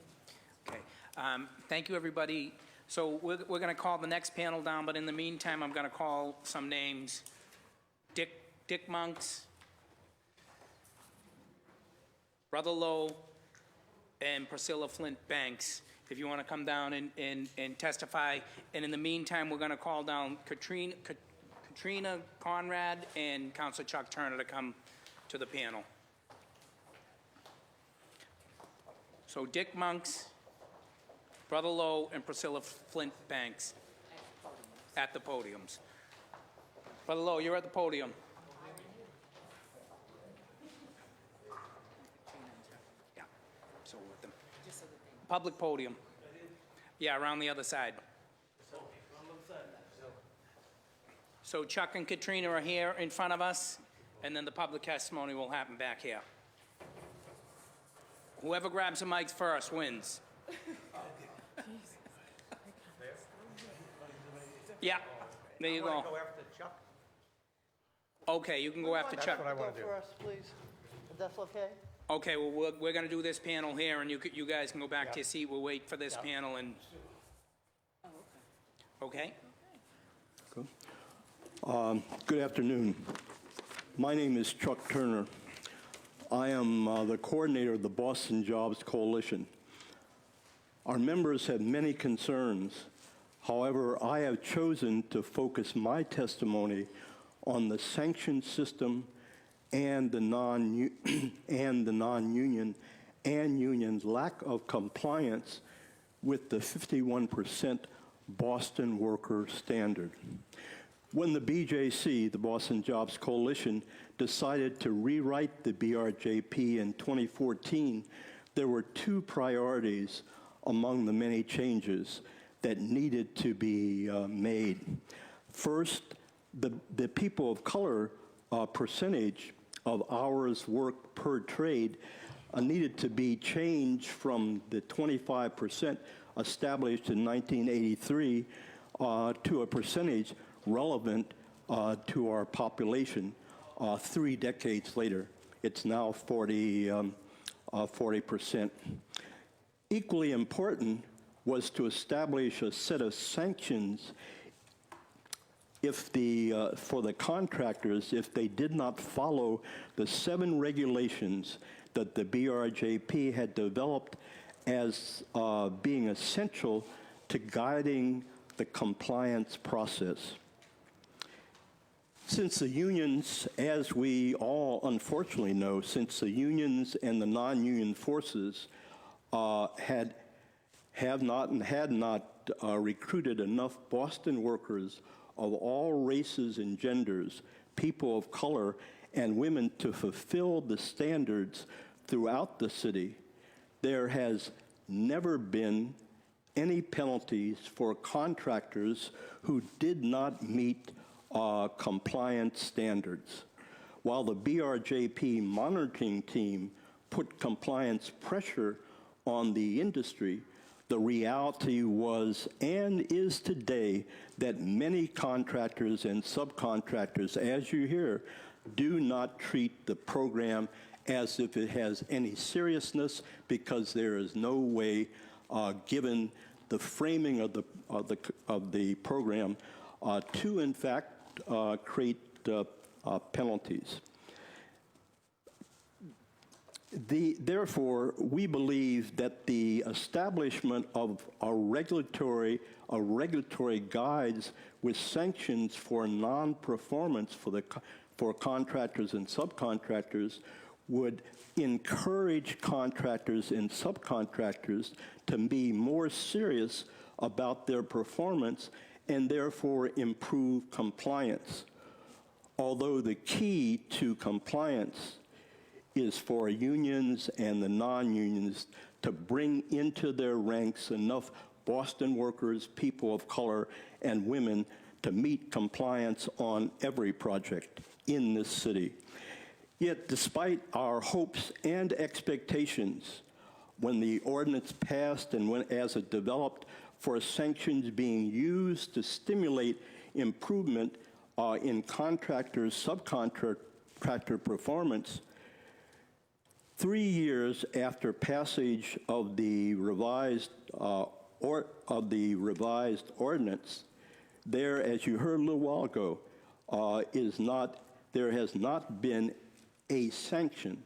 you. Okay. Thank you, everybody. So we're going to call the next panel down, but in the meantime, I'm going to call some names. Dick Monks, Brother Lowe, and Priscilla Flint Banks, if you want to come down and testify. And in the meantime, we're going to call down Katrina Conrad and Councilor Chuck Turner to come to the panel. So Dick Monks, Brother Lowe, and Priscilla Flint Banks at the podiums. Brother Lowe, you're at the podium. Yeah, so with them. Public podium. Yeah, around the other side. So Chuck and Katrina are here in front of us, and then the public testimony will happen back here. Whoever grabs the mics first wins. Yeah, there you go. Go after Chuck? Okay, you can go after Chuck. That's what I want to do. Go first, please, if that's okay? Okay, well, we're going to do this panel here, and you guys can go back to your seat. We'll wait for this panel and... Okay? Good afternoon. My name is Chuck Turner. I am the coordinator of the Boston Jobs Coalition. Our members have many concerns. However, I have chosen to focus my testimony on the sanction system and the non-union and union's lack of compliance with the 51% Boston worker standard. When the BJC, the Boston Jobs Coalition, decided to rewrite the BRJP in 2014, there were two priorities among the many changes that needed to be made. First, the people of color percentage of hours worked per trade needed to be changed from the 25% established in 1983 to a percentage relevant to our population 3 decades later. It's now 40%. Equally important was to establish a set of sanctions for the contractors if they did not follow the 7 regulations that the BRJP had developed as being essential to guiding the compliance process. Since the unions, as we all unfortunately know, since the unions and the non-union forces had not recruited enough Boston workers of all races and genders, people of color, and women to fulfill the standards throughout the city, there has never been any penalties for contractors who did not meet compliance standards. While the BRJP monitoring team put compliance pressure on the industry, the reality was and is today that many contractors and subcontractors, as you hear, do not treat the program as if it has any seriousness, because there is no way, given the framing of the program, to in fact create penalties. Therefore, we believe that the establishment of a regulatory guides with sanctions for non-performance for contractors and subcontractors would encourage contractors and subcontractors to be more serious about their performance and therefore improve compliance. Although the key to compliance is for unions and the non-unions to bring into their ranks enough Boston workers, people of color, and women to meet compliance on every project in this city. Yet, despite our hopes and expectations, when the ordinance passed and as it developed for sanctions being used to stimulate improvement in contractors, subcontractor performance, 3 years after passage of the revised ordinance, there, as you heard a little while ago, there has not been a sanction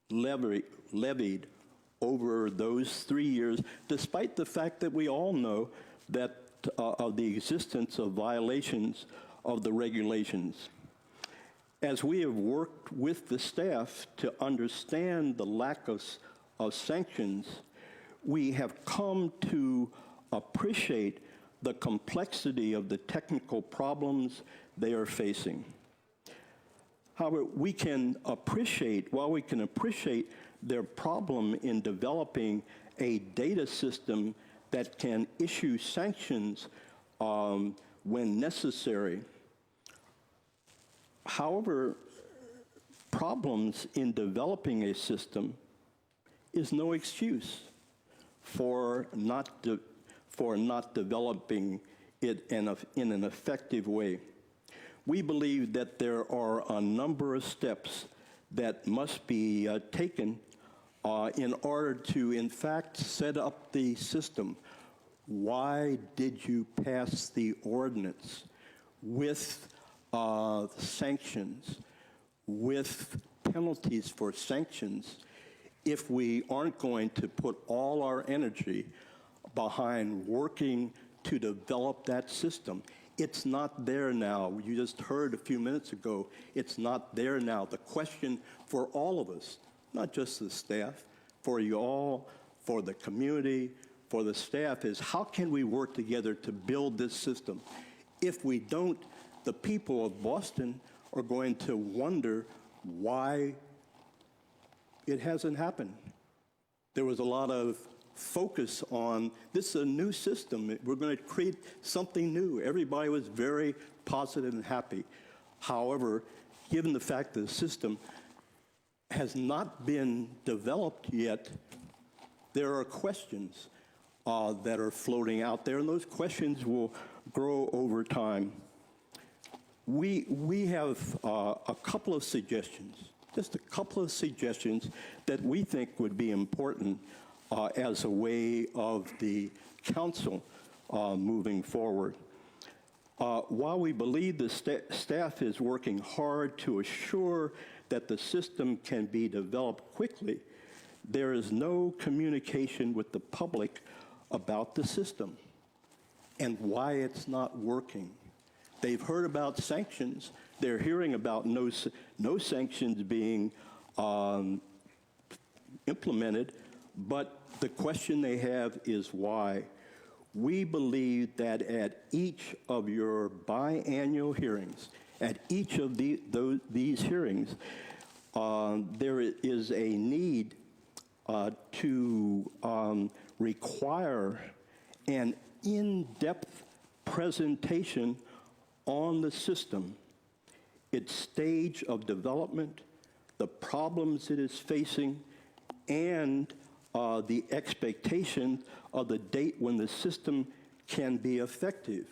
levied over those 3 years, despite the fact that we all know that of the existence of violations of the regulations. As we have worked with the staff to understand the lack of sanctions, we have come to appreciate the complexity of the technical problems they are facing. However, while we can appreciate their problem in developing a data system that can issue sanctions when necessary. However, problems in developing a system is no excuse for not developing it in an effective way. We believe that there are a number of steps that must be taken in order to, in fact, set up the system. Why did you pass the ordinance with sanctions, with penalties for sanctions, if we aren't going to put all our energy behind working to develop that system? It's not there now. You just heard a few minutes ago, it's not there now. The question for all of us, not just the staff, for you all, for the community, for the staff, is how can we work together to build this system? If we don't, the people of Boston are going to wonder why it hasn't happened. There was a lot of focus on, this is a new system, we're going to create something new. Everybody was very positive and happy. However, given the fact that the system has not been developed yet, there are questions that are floating out there, and those questions will grow over time. We have a couple of suggestions, just a couple of suggestions that we think would be important as a way of the council moving forward. While we believe the staff is working hard to assure that the system can be developed quickly, there is no communication with the public about the system and why it's not working. They've heard about sanctions. They're hearing about no sanctions being implemented, but the question they have is why. We believe that at each of your biannual hearings, at each of these hearings, there is a need to require an in-depth presentation on the system, its stage of development, the problems it is facing, and the expectation of the date when the system can be effective.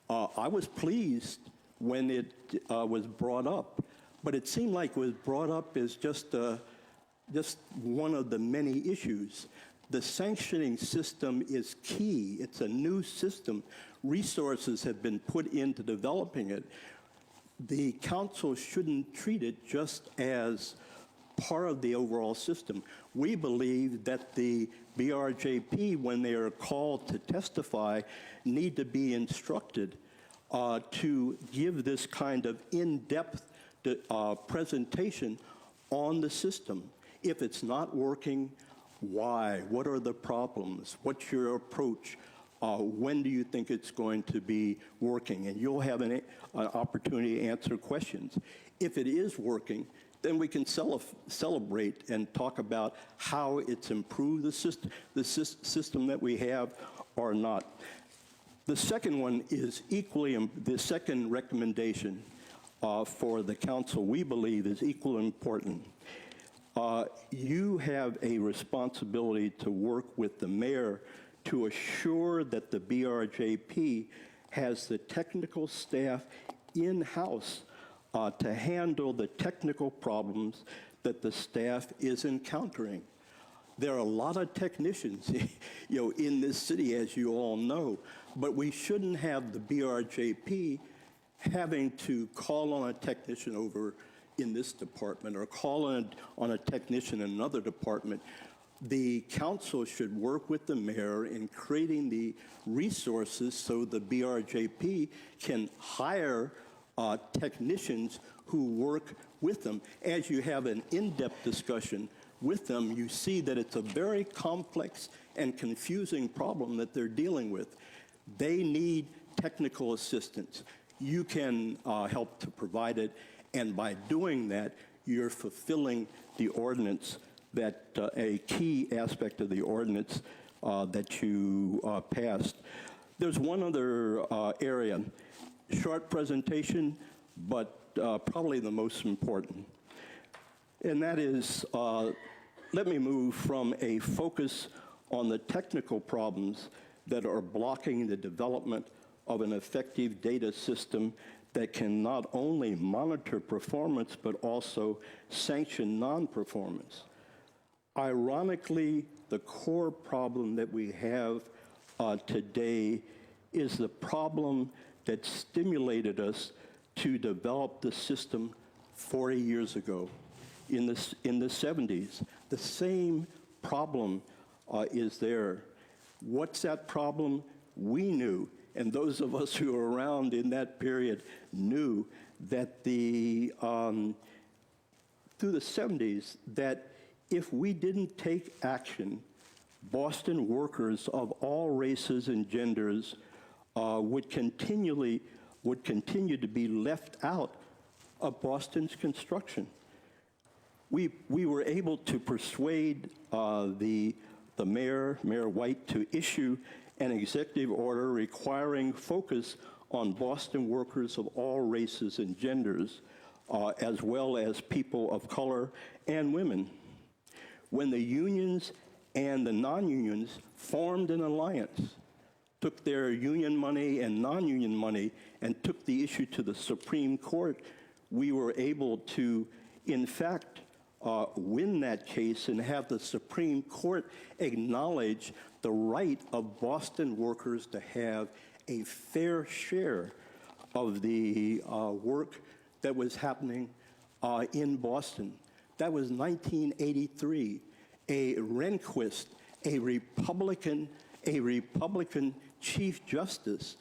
I was pleased when it was brought up, but it seemed like it was brought up as just one of the many issues. The sanctioning system is key. It's a new system. Resources have been put into developing it. The council shouldn't treat it just as part of the overall system. We believe that the BRJP, when they are called to testify, need to be instructed to give this kind of in-depth presentation on the system. If it's not working, why? What are the problems? What's your approach? When do you think it's going to be working? And you'll have an opportunity to answer questions. If it is working, then we can celebrate and talk about how it's improved the system that we have or not. The second one is the second recommendation for the council, we believe, is equally important. You have a responsibility to work with the mayor to assure that the BRJP has the technical staff in-house to handle the technical problems that the staff is encountering. There are a lot of technicians, in this city, as you all know, but we shouldn't have the BRJP having to call on a technician over in this department or call on a technician in another department. The council should work with the mayor in creating the resources so the BRJP can hire technicians who work with them. As you have an in-depth discussion with them, you see that it's a very complex and confusing problem that they're dealing with. They need technical assistance. You can help to provide it, and by doing that, you're fulfilling the ordinance that a key aspect of the ordinance that you passed. There's one other area, short presentation, but probably the most important. And that is, let me move from a focus on the technical problems that are blocking the development of an effective data system that can not only monitor performance, but also sanction non-performance. Ironically, the core problem that we have today is the problem that stimulated us to develop the system 40 years ago in the 70s. The same problem is there. What's that problem? We knew, and those of us who were around in that period knew that through the 70s, that if we didn't take action, Boston workers of all races and genders would continue to be left out of Boston's construction. We were able to persuade the Mayor White, to issue an executive order requiring focus on Boston workers of all races and genders, as well as people of color and women. When the unions and the non-unions formed an alliance, took their union money and non-union money, and took the issue to the Supreme Court, we were able to, in fact, win that case and have the Supreme Court acknowledge the right of Boston workers to have a fair share of the work that was happening in Boston. That was 1983. A Rehnquist, a Republican Chief Justice,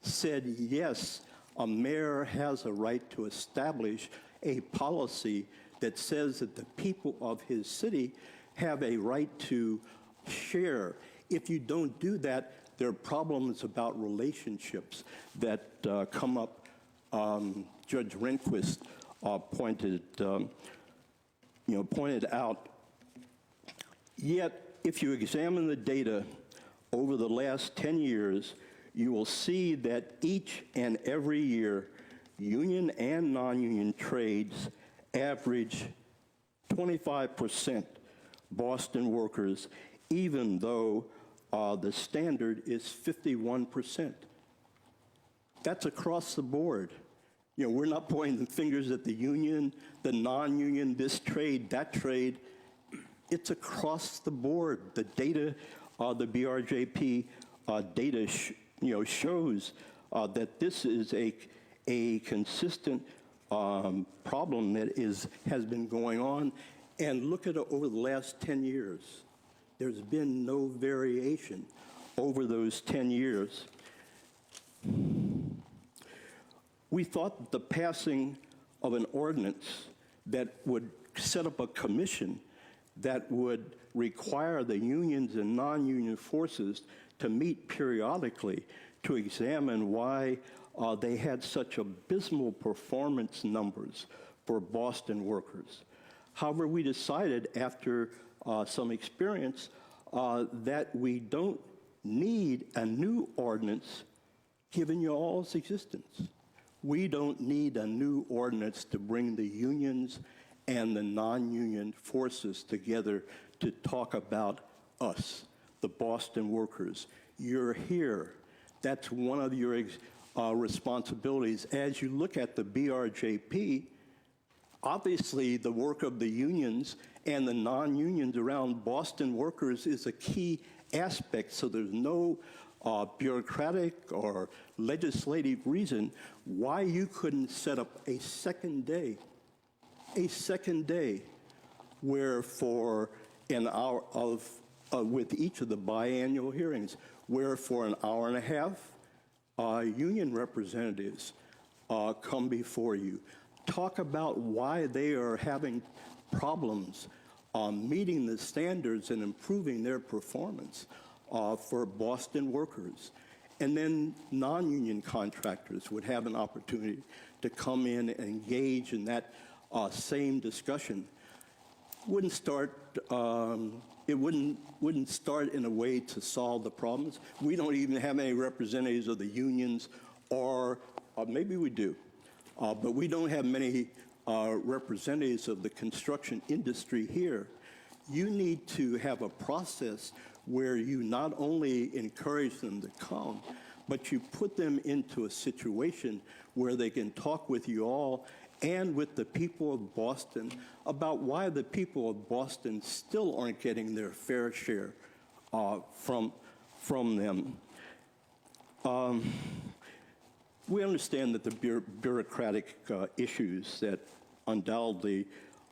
said, yes, a mayor has a right to establish a policy that says that the people of his city have a right to share. If you don't do that, there are problems about relationships that come up. Judge Rehnquist pointed out. Yet, if you examine the data over the last 10 years, you will see that each and every year, union and non-union trades average 25% Boston workers, even though the standard is 51%. That's across the board. We're not pointing the fingers at the union, the non-union, this trade, that trade. It's across the board. The data, the BRJP data, shows that this is a consistent problem that has been going on. And look at it over the last 10 years. There's been no variation over those 10 years. We thought the passing of an ordinance that would set up a commission that would require the unions and non-union forces to meet periodically to examine why they had such abysmal performance numbers for Boston workers. However, we decided after some experience that we don't need a new ordinance given your all's existence. We don't need a new ordinance to bring the unions and the non-union forces together to talk about us, the Boston workers. You're here. That's one of your responsibilities. As you look at the BRJP, obviously the work of the unions and the non-unions around Boston workers is a key aspect, so there's no bureaucratic or legislative reason why you couldn't set up a second day where for an hour of, with each of the biannual hearings, where for an hour and a half, union representatives come before you, talk about why they are having problems meeting the standards and improving their performance for Boston workers. And then non-union contractors would have an opportunity to come in and engage in that same discussion. Wouldn't start, it wouldn't start in a way to solve the problems. We don't even have any representatives of the unions, or maybe we do, but we don't have many representatives of the construction industry here. You need to have a process where you not only encourage them to come, but you put them into a situation where they can talk with you all and with the people of Boston about why the people of Boston still aren't getting their fair share from them. We understand that the bureaucratic issues that undoubtedly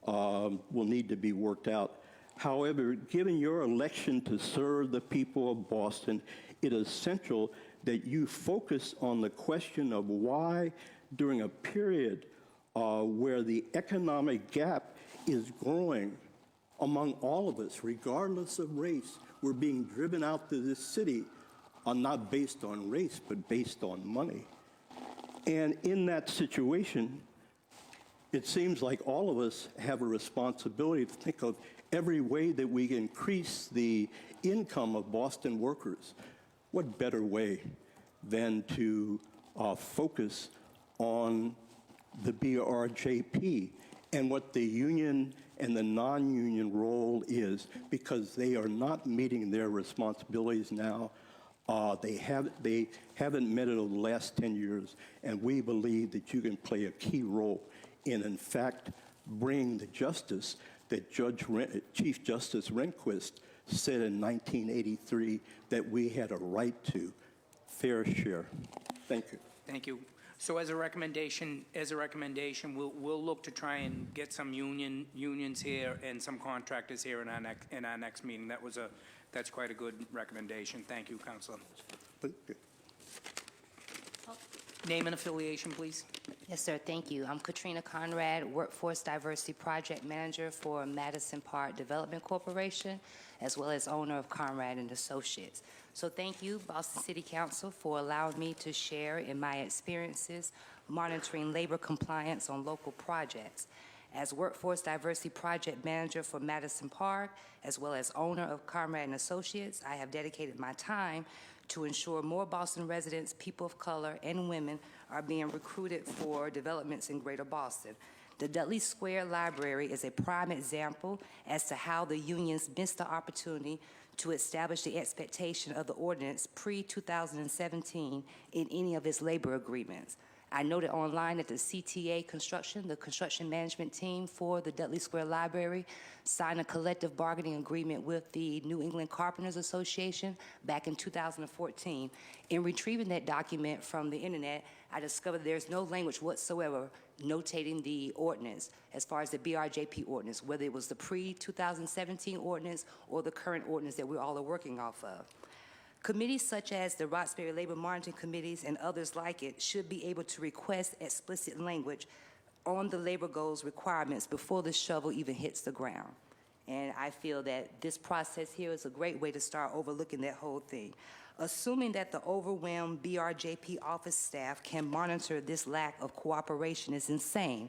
will need to be worked out. However, given your election to serve the people of Boston, it is essential that you focus on the question of why, during a period where the economic gap is growing among all of us, regardless of race, we're being driven out to this city, not based on race, but based on money. And in that situation, it seems like all of us have a responsibility to think of every way that we increase the income of Boston workers. What better way than to focus on the BRJP and what the union and the non-union role is, because they are not meeting their responsibilities now. They haven't met it over the last 10 years, and we believe that you can play a key role in fact, bringing the justice that Chief Justice Rehnquist said in 1983 that we had a right to, fair share. Thank you. Thank you. So as a recommendation, we'll look to try and get some unions here and some contractors here in our next meeting. That's quite a good recommendation. Thank you, Councilor. Name and affiliation, please. Yes, sir. Thank you. I'm Katrina Conrad, Workforce Diversity Project Manager for Madison Park Development Corporation, as well as owner of Conrad and Associates. So thank you, Boston City Council, for allowing me to share in my experiences monitoring labor compliance on local projects. As Workforce Diversity Project Manager for Madison Park, as well as owner of Conrad and Associates, I have dedicated my time to ensure more Boston residents, people of color, and women are being recruited for developments in Greater Boston. The Dudley Square Library is a prime example as to how the unions missed the opportunity to establish the expectation of the ordinance pre-2017 in any of its labor agreements. I noted online that the CTA Construction, the construction management team for the Dudley Square Library, signed a collective bargaining agreement with the New England Carpenters Association back in 2014. In retrieving that document from the internet, I discovered there's no language whatsoever notating the ordinance as far as the BRJP ordinance, whether it was the pre-2017 ordinance or the current ordinance that we all are working off of. Committees such as the Roxbury Labor Monitoring Committees and others like it should be able to request explicit language on the labor goals requirements before the shovel even hits the ground. And I feel that this process here is a great way to start overlooking that whole thing. Assuming that the overwhelmed BRJP office staff can monitor this lack of cooperation is insane,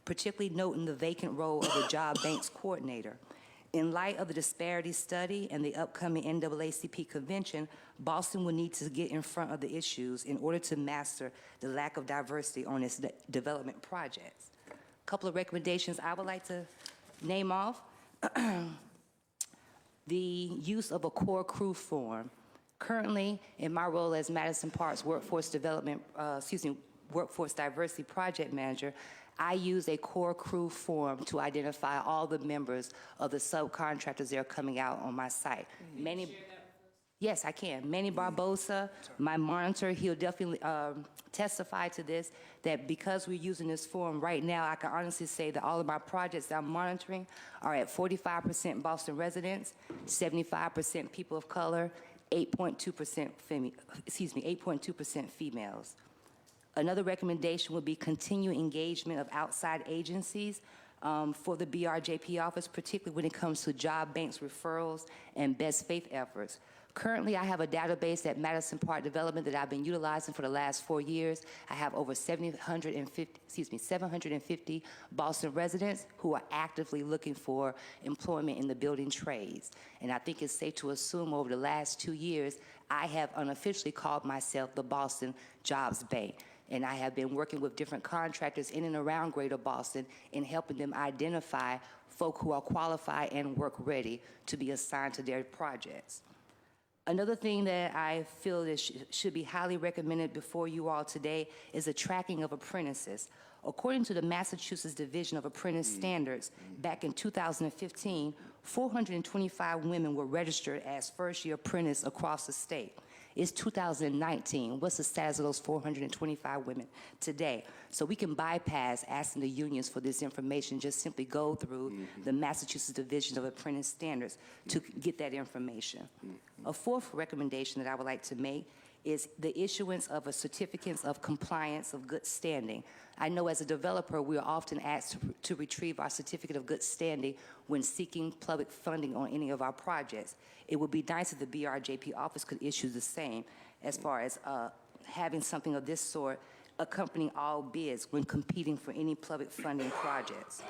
particularly noting the vacant role of the job banks coordinator. In light of the disparity study and the upcoming NAACP convention, Boston will need to get in front of the issues in order to master the lack of diversity on its development projects. A couple of recommendations I would like to name off. The use of a core crew form. Currently, in my role as Madison Park's workforce diversity project manager, I use a core crew form to identify all the members of the subcontractors that are coming out on my site. Yes, I can. Manny Barbosa, my monitor, he'll definitely testify to this, that because we're using this form right now, I can honestly say that all of my projects that I'm monitoring are at 45% Boston residents, 75% people of color, 8.2% females. Another recommendation would be continued engagement of outside agencies for the BRJP office, particularly when it comes to job banks referrals and best faith efforts. Currently, I have a database at Madison Park Development that I've been utilizing for the last 4 years. I have over 750 Boston residents who are actively looking for employment in the building trades. And I think it's safe to assume over the last 2 years, I have unofficially called myself the Boston Jobs Bank. And I have been working with different contractors in and around Greater Boston in helping them identify folk who are qualified and work ready to be assigned to their projects. Another thing that I feel that should be highly recommended before you all today is the tracking of apprentices. According to the Massachusetts Division of Apprentice Standards, back in 2015, 425 women were registered as first-year apprentices across the state. It's 2019. What's the status of those 425 women today? So we can bypass asking the unions for this information, just simply go through the Massachusetts Division of Apprentice Standards to get that information. A fourth recommendation that I would like to make is the issuance of a certificates of compliance of good standing. I know as a developer, we are often asked to retrieve our certificate of good standing when seeking public funding on any of our projects. It would be nice if the BRJP office could issue the same as far as having something of this sort accompanying all bids when competing for any public funding projects.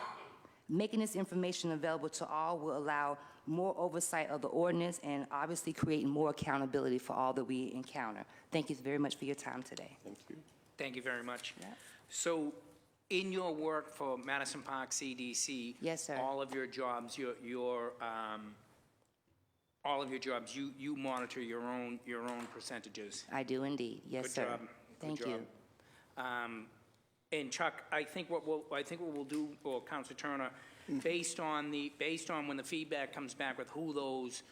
Making this information available to all will allow more oversight of the ordinance and obviously creating more accountability for all that we encounter. Thank you very much for your time today. Thank you. Thank you very much. Yeah. So in your work for Madison Park CDC, Yes, sir. all of your jobs, you monitor your own percentages. I do indeed. Yes, Good sir. job. Thank Good you. job. And Chuck, I think what we'll do, or Councilor Turner, based on when the feedback comes back with who those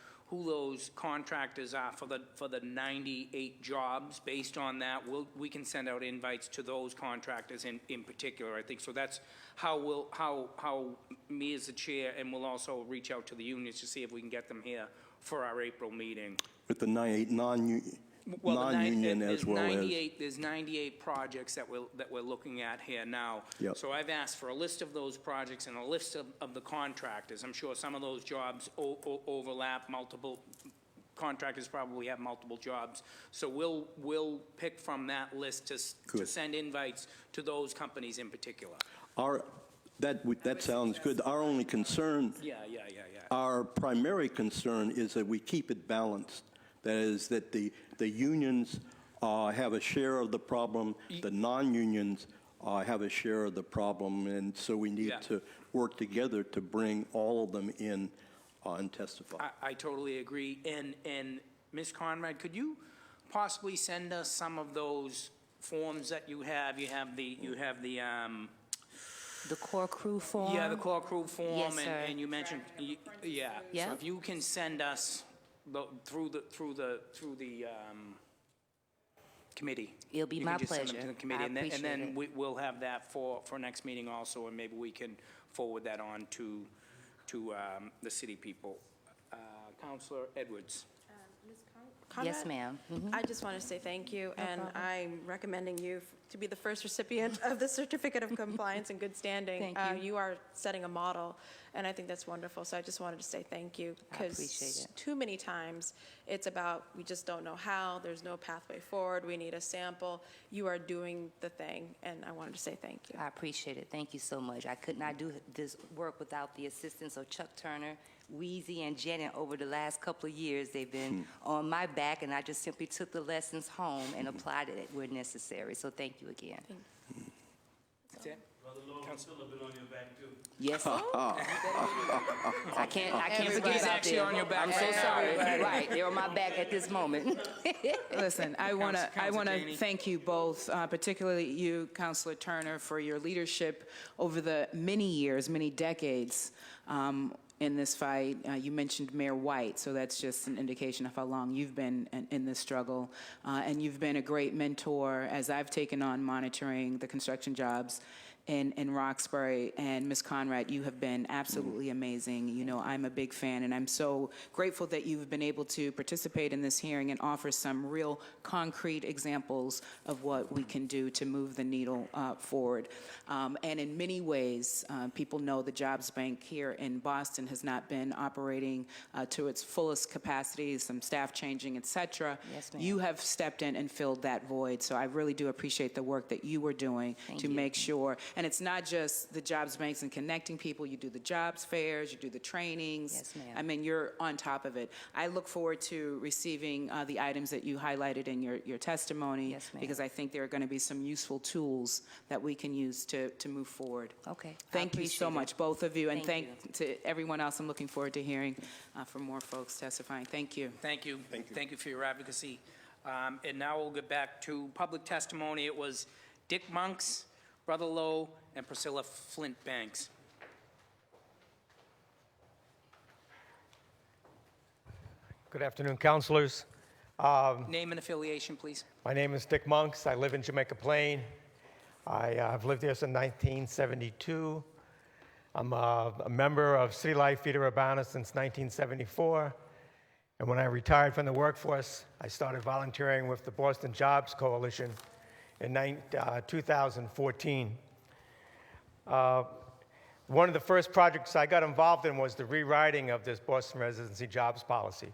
contractors are for the 98 jobs, based on that, we can send out invites to those contractors in particular, I think. So that's how me as the chair, and we'll also reach out to the unions to see if we can get them here for our April meeting. With the non-union as well as... There's 98 projects that we're looking at here now. Yep. So I've asked for a list of those projects and a list of the contractors. I'm sure some of those jobs overlap. Multiple contractors probably have multiple jobs. So we'll pick from that list to send invites to those companies in particular. That sounds good. Our only concern... Yeah. Our primary concern is that we keep it balanced. That is, that the unions have a share of the problem, the non-unions have a share of the problem, and so we need to work together to bring all of them in and testify. I totally agree. And Ms. Conrad, could you possibly send us some of those forms that you have? You have The core crew form? Yeah, the core crew form. Yes, sir. And you mentioned, yeah. Yeah. So if you can send us through the committee. It'll be You my can just send them pleasure. to the committee. I And appreciate then it. we'll have that for next meeting also, and maybe we can forward that on to the city people. Councilor Edwards. Yes, ma'am. I just want to say thank you, and I'm recommending you to be the first recipient of the Certificate of Compliance in Good Standing. Thank you. You are setting a model, and I think that's wonderful, so I just wanted to say thank you. I appreciate Because it. too many times, it's about, we just don't know how, there's no pathway forward, we need a sample. You are doing the thing, and I wanted to say thank you. I appreciate it. Thank you so much. I could not do this work without the assistance of Chuck Turner, Wheezy, and Janet over the last couple of years. They've been on my back, and I just simply took the lessons home and applied it where necessary. So thank you again. That's it? Yes. I can't forget He's about actually them. on your back I'm so right now. sorry. Right, they're on my back at this moment. Listen, I want Councilor to Janey. thank you both, particularly you, Councilor Turner, for your leadership over the many years, many decades in this fight. You mentioned Mayor White, so that's just an indication of how long you've been in this struggle. And you've been a great mentor as I've taken on monitoring the construction jobs in Roxbury. And Ms. Conrad, you have been absolutely amazing. You know, I'm a big fan, and I'm so grateful that you've been able to participate in this hearing and offer some real concrete examples of what we can do to move the needle forward. And in many ways, people know the Jobs Bank here in Boston has not been operating to its fullest capacity, some staff changing, et cetera. Yes, ma'am. You have stepped in and filled that void, so I really do appreciate the work that you were doing Thank to you. make sure. And it's not just the jobs banks and connecting people. You do the jobs fairs, you do the trainings. Yes, ma'am. I mean, you're on top of it. I look forward to receiving the items that you highlighted in your testimony. Yes, ma'am. Because I think there are going to be some useful tools that we can use to move forward. Okay. I Thank you so appreciate it. much, both of you. And Thank thank to everyone else. I'm looking forward to hearing from more folks testifying. Thank you. Thank you. Thank you for your advocacy. And now we'll get back to public testimony. It was Dick Monks, Brother Lowe, and Priscilla Flint Banks. Good afternoon, councilors. Name and affiliation, please. My name is Dick Monks. I live in Jamaica Plain. I've lived here since 1972. I'm a member of City Life Vita Urbana since 1974. And when I retired from the workforce, I started volunteering with the Boston Jobs Coalition in 2014. One of the first projects I got involved in was the rewriting of this Boston residency jobs policy.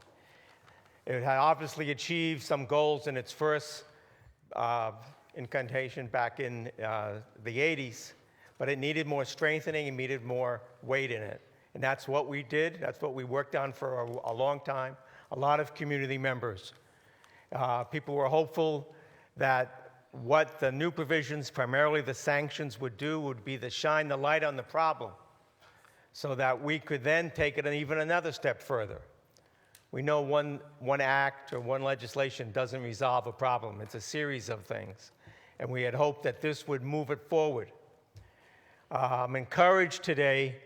It had obviously achieved some goals in its first incantation back in the 80s, but it needed more strengthening and needed more weight in it. And that's what we did. That's what we worked on for a long time. A lot of community members. People were hopeful that what the new provisions, primarily the sanctions, would do would be to shine the light on the problem so that we could then take it even another step further. We know one act or one legislation doesn't resolve a problem. It's a series of things. And we had hoped that this would move it forward. I'm encouraged today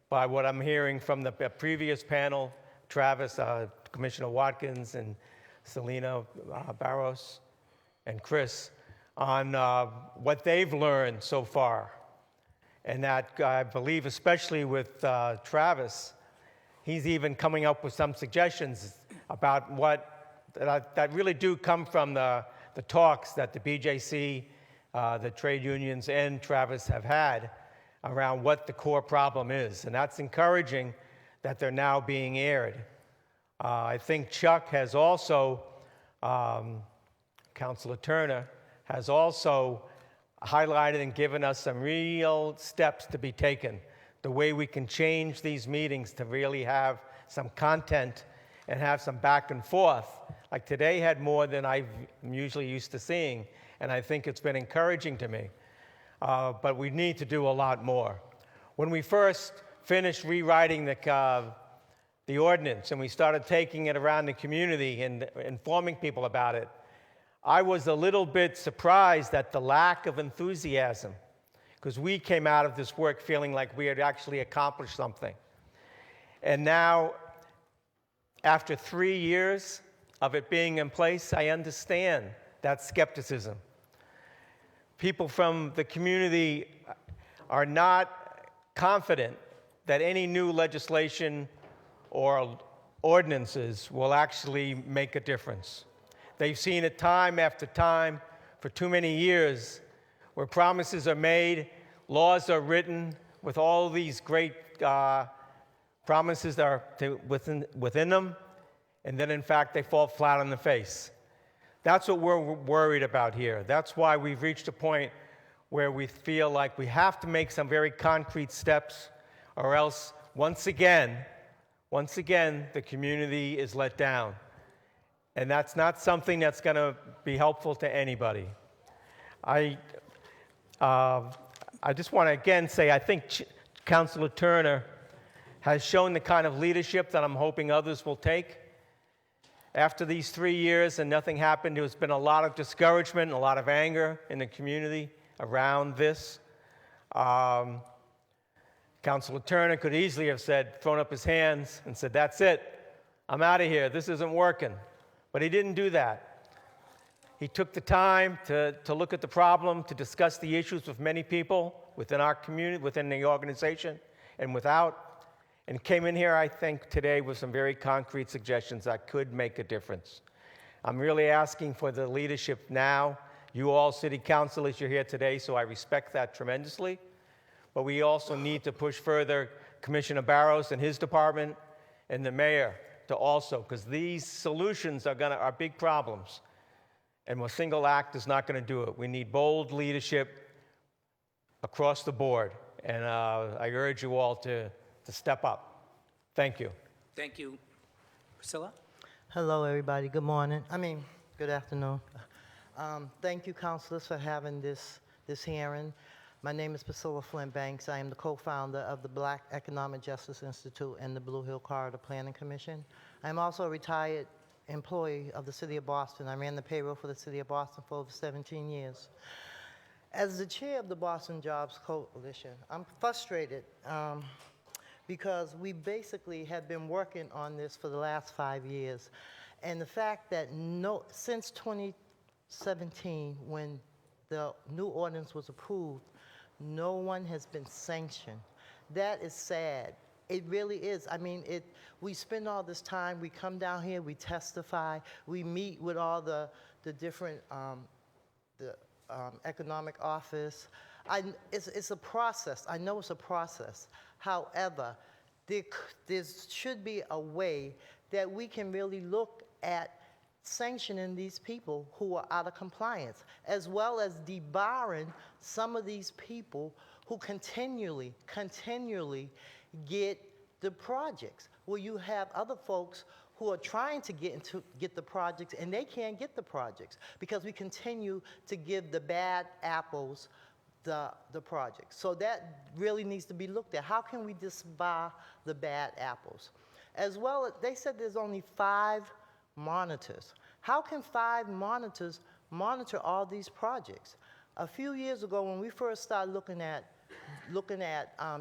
by what I'm hearing from the previous panel, Travis, Commissioner Watkins, and Selena Barros, and Chris, on what they've learned so far. And that I believe, especially with Travis, he's even coming up with some suggestions about what that really do come from the talks that the BJC, the trade unions, and Travis have had around what the core problem is. And that's encouraging that they're now being aired. I think Chuck has also, Councilor Turner, has also highlighted and given us some real steps to be taken, the way we can change these meetings to really have some content and have some back and forth. Like today had more than I'm usually used to seeing, and I think it's been encouraging to me. But we need to do a lot more. When we first finished rewriting the ordinance and we started taking it around the community and informing people about it, I was a little bit surprised at the lack of enthusiasm, because we came out of this work feeling like we had actually accomplished something. And now, after 3 years of it being in place, I understand that skepticism. People from the community are not confident that any new legislation or ordinances will actually make a difference. They've seen it time after time for too many years where promises are made, laws are written with all these great promises that are within them, and then in fact they fall flat on the face. That's what we're worried about here. That's why we've reached a point where we feel like we have to make some very concrete steps, or else once again, the community is let down. And that's not something that's going to be helpful to anybody. I just want to again say I think Councilor Turner has shown the kind of leadership that I'm hoping others will take. After these 3 years and nothing happened, there's been a lot of discouragement and a lot of anger in the community around this. Councilor Turner could easily have thrown up his hands and said, that's it, I'm out of here, this isn't working. But he didn't do that. He took the time to look at the problem, to discuss the issues with many people within our community, within the organization, and without, and came in here, I think, today with some very concrete suggestions that could make a difference. I'm really asking for the leadership now. You all city councilors, you're here today, so I respect that tremendously. But we also need to push further Commissioner Barrows and his department and the mayor to also, because these solutions are big problems. And a single act is not going to do it. We need bold leadership across the board. And I urge you all to step up. Thank you. Thank you. Priscilla? Hello, everybody. Good morning. Good afternoon. Thank you, councilors, for having this hearing. My name is Priscilla Flynn Banks. I am the co-founder of the Black Economic Justice Institute and the Blue Hill Corridor Planning Commission. I am also a retired employee of the City of Boston. I ran the payroll for the City of Boston for over 17 years. As the chair of the Boston Jobs Coalition, I'm frustrated because we basically have been working on this for the last 5 years. And the fact that since 2017, when the new ordinance was approved, no one has been sanctioned. That is sad. It really is. We spend all this time, we come down here, we testify, we meet with all the different economic office. It's a process. I know it's a process. However, there should be a way that we can really look at sanctioning these people who are out of compliance, as well as debarring some of these people who continually get the projects, where you have other folks who are trying to get the projects and they can't get the projects because we continue to give the bad apples the projects. So that really needs to be looked at. How can we disbar the bad apples? As well, they said there's only 5 monitors. How can 5 monitors monitor all these projects? A few years ago, when we first started looking at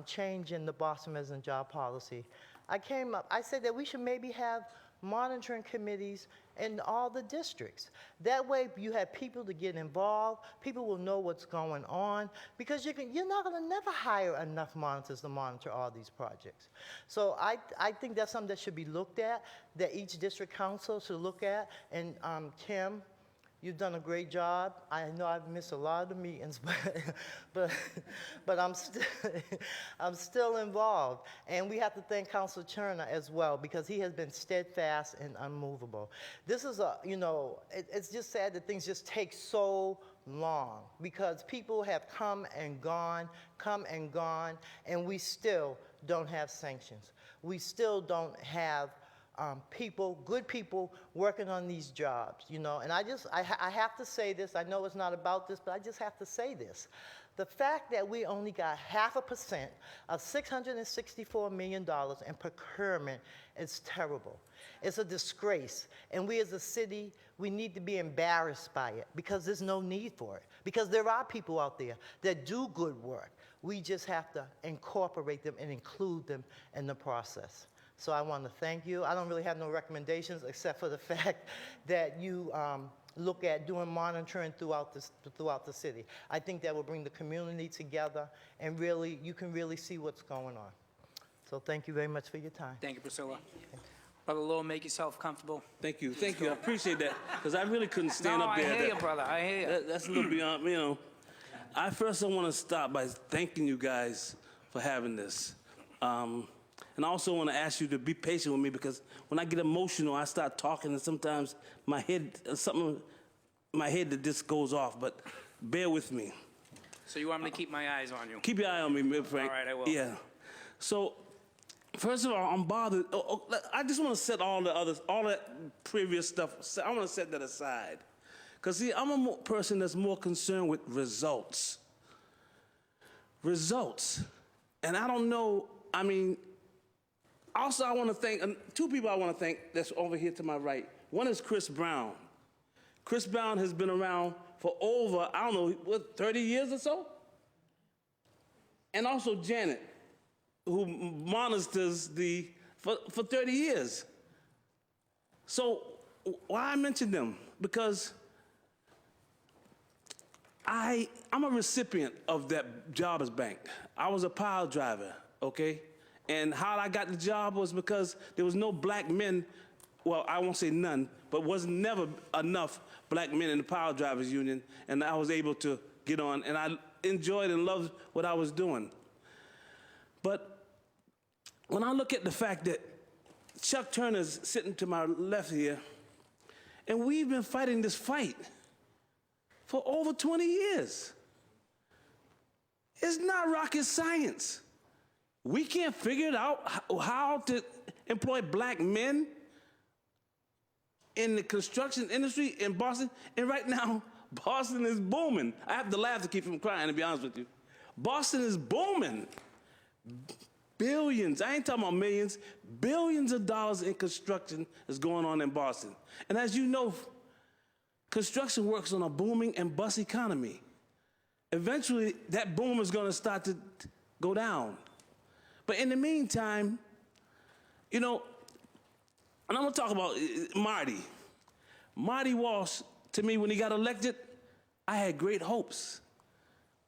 changing the Boston Resident Job Policy, I said that we should maybe have monitoring committees in all the districts. That way you have people to get involved, people will know what's going on, because you're not going to never hire enough monitors to monitor all these projects. So I think that's something that should be looked at, that each district council should look at. And Kim, you've done a great job. I know I've missed a lot of the meetings, but I'm still involved. And we have to thank Councilor Turner as well, because he has been steadfast and unmovable. This is it's just sad that things just take so long, because people have come and gone, and we still don't have sanctions. We still don't have good people working on these jobs, and I have to say this. I know it's not about this, but I just have to say this. The fact that we only got 0.5% of $664 million in procurement is terrible. It's a disgrace. And we as a city, we need to be embarrassed by it, because there's no need for it. Because there are people out there that do good work. We just have to incorporate them and include them in the process. So I want to thank you. I don't really have no recommendations except for the fact that you look at doing monitoring throughout the city. I think that will bring the community together, and you can really see what's going on. So thank you very much for your time. Thank you, Priscilla. Brother Lowe, make yourself comfortable. Thank you. I appreciate that, because I really couldn't stand No, up I there. hear you, brother. I hear you. That's a little beyond, I want to start by thanking you guys for having this. And I also want to ask you to be patient with me, because when I get emotional, I start talking, and sometimes my head that just goes off, but bear with me. So you want me to keep my eyes on you? Keep your eye on me, Frank. All right, I will. Yeah. So, first of all, I'm bothered. I just want to set all that previous stuff, I want to set that aside. Because, see, I'm a person that's more concerned with results. Results. And I don't know, also I want to thank, two people I want to thank that's over here to my right. One is Chris Brown. Chris Brown has been around for over, 30 years or so? And also Janet, who monitors for 30 years. So why I mention them? Because I'm a recipient of that Jobbers Bank. I was a pile driver, okay? And how I got the job was because there was no black men, well, I won't say none, but was never enough black men in the pile drivers union, and I was able to get on, and I enjoyed and loved what I was doing. But when I look at the fact that Chuck Turner's sitting to my left here, and we've been fighting this fight for over 20 years. It's not rocket science. We can't figure it out how to employ black men in the construction industry in Boston. And right now, Boston is booming. I have to laugh to keep from crying, to be honest with you. Boston is booming. Billions, I ain't talking about millions, billions of dollars in construction is going on in Boston. And as you know, construction works on a booming and bust economy. Eventually, that boom is going to start to go down. But in the meantime, and I'm going to talk about Marty. Marty Walsh, to me, when he got elected, I had great hopes.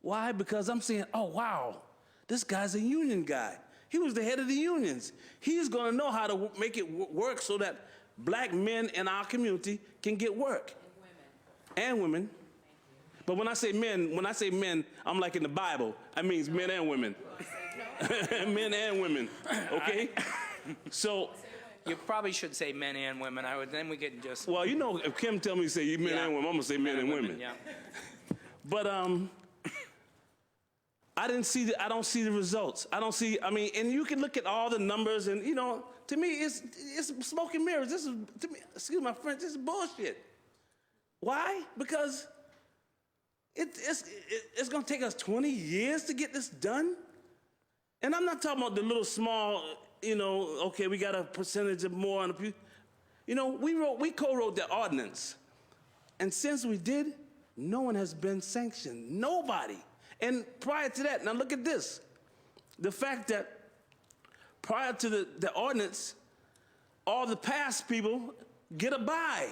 Why? Because I'm saying, oh, wow, this guy's a union guy. He was the head of the unions. He's going to know how to make it work so that black men in our community can get work. And women. But when I say men, I'm like in the Bible. That means men and women. Men and women, okay? So you probably should say men and women. Then we can just. Well, if Kim tell me to say men and women, I'm gonna say men and women. Yeah. But I don't see the results. And you can look at all the numbers, and to me, it's smoke and mirrors. This is, to me, excuse my French, this is bullshit. Why? Because it's going to take us 20 years to get this done. And I'm not talking about the little small, okay, we got a percentage of more on the pew. We co-wrote the ordinance. And since we did, no one has been sanctioned. Nobody. And prior to that, now look at this. The fact that prior to the ordinance, all the past people get a bye.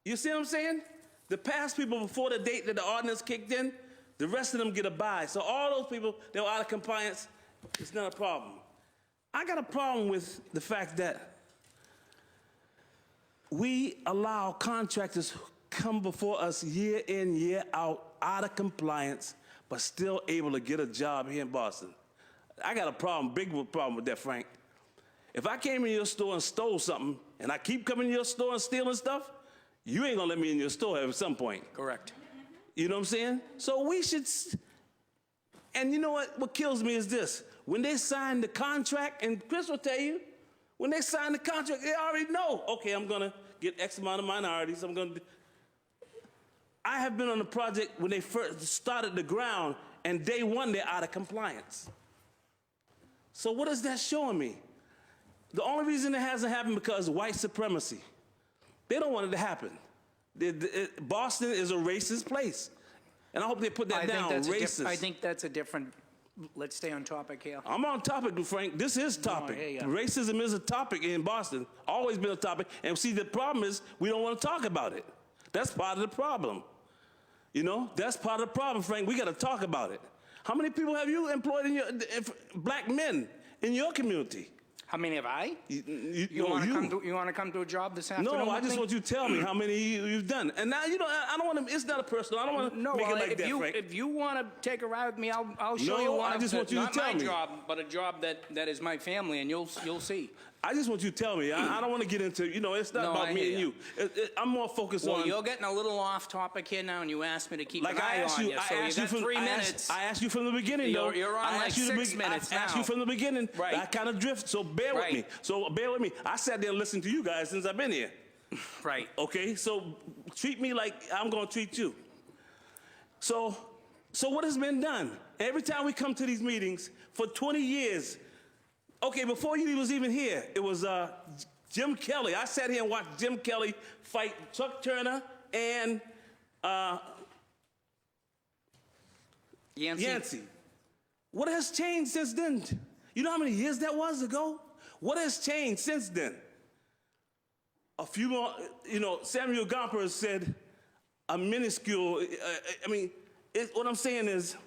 You see what I'm saying? The past people before the date that the ordinance kicked in, the rest of them get a bye. So all those people that were out of compliance, it's not a problem. I got a problem with the fact that we allow contractors who come before us year in, year out of compliance, but still able to get a job here in Boston. I got a problem, big problem with that, Frank. If I came in your store and stole something, and I keep coming to your store and stealing stuff, you ain't gonna let me in your store at some point. Correct. You know what I'm saying? So we should, and you know what kills me is this. When they sign the contract, and Chris will tell you, when they sign the contract, they already know, okay, I'm gonna get X amount of minorities, I have been on a project when they first started the ground, and day one, they're out of compliance. So what is that showing me? The only reason it hasn't happened because of white supremacy. They don't want it to happen. Boston is a racist place. And I hope they put that down, racist. I think that's a different, let's stay on topic here. I'm on topic, Frank. This is topic. Racism is a topic in Boston. Always been a topic. And see, the problem is we don't want to talk about it. That's part of the problem. That's part of the problem, Frank. We got to talk about it. How many people have you employed black men in your community? How many have I? You You want to come to a job this afternoon? No, I with just me? want you to tell me how many you've done. And now, I don't want to, it's not a personal, I don't want to No, make it well, like that, Frank. if you want to take a ride with me, I'll show No, you one. I just want you to tell me. Not my job, but a job that is my family, and you'll see. I just want you to tell me. I don't want to get into, it's not No, about I me hear and you. you. I'm more focused Well, on. you're getting a little off topic here now, and you asked me to keep Like an I eye asked on you, you. I So you asked you got from 3 minutes. I asked you from the beginning, though. You're on I like asked you 6 minutes I asked now. you from the beginning. Right. I kind of drift, so bear with Right. me. So bear with me. I sat there and listened to you guys since I've been here. Right. Okay, so treat me like I'm going to treat you. So what has been done? Every time we come to these meetings for 20 years, okay, before you was even here, it was Jim Kelly. I sat here and watched Jim Kelly fight Chuck Turner and Yancey. What has changed since then? You know how many years that was ago? What has changed since then? A few more, Samuel Gompers said a minuscule, what I'm saying is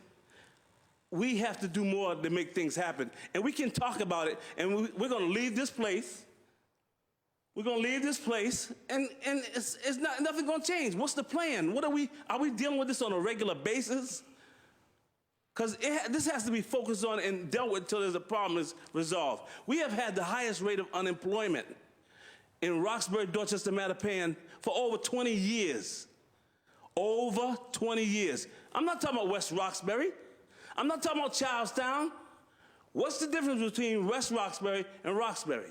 we have to do more to make things happen. And we can talk about it, and we're going to leave this place. We're going to leave this place, and it's nothing going to change. What's the plan? Are we dealing with this on a regular basis? Because this has to be focused on and dealt with until there's a problem is resolved. We have had the highest rate of unemployment in Roxbury, Dorchester, Mattapan for over 20 years. Over 20 years. I'm not talking about West Roxbury. I'm not talking about Charlestown. What's the difference between West Roxbury and Roxbury?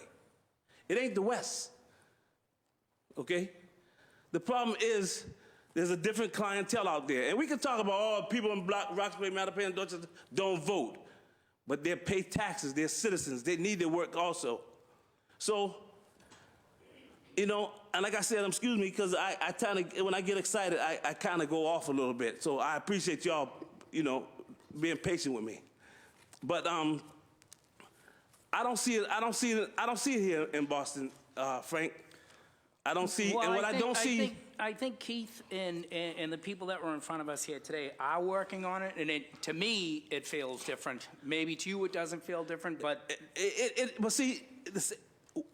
It ain't the West. Okay? The problem is there's a different clientele out there. And we can talk about, people in Roxbury, Mattapan, Dorchester don't vote. But they pay taxes. They're citizens. They need their work also. So, and like I said, excuse me, because when I get excited, I kind of go off a little bit. So I appreciate y'all, being patient with me. But I don't see it here in Boston, Frank. I don't see, Well, and what I don't see. I think Keith and the people that were in front of us here today are working on it, and to me, it feels different. Maybe to you, it doesn't feel different, but But see,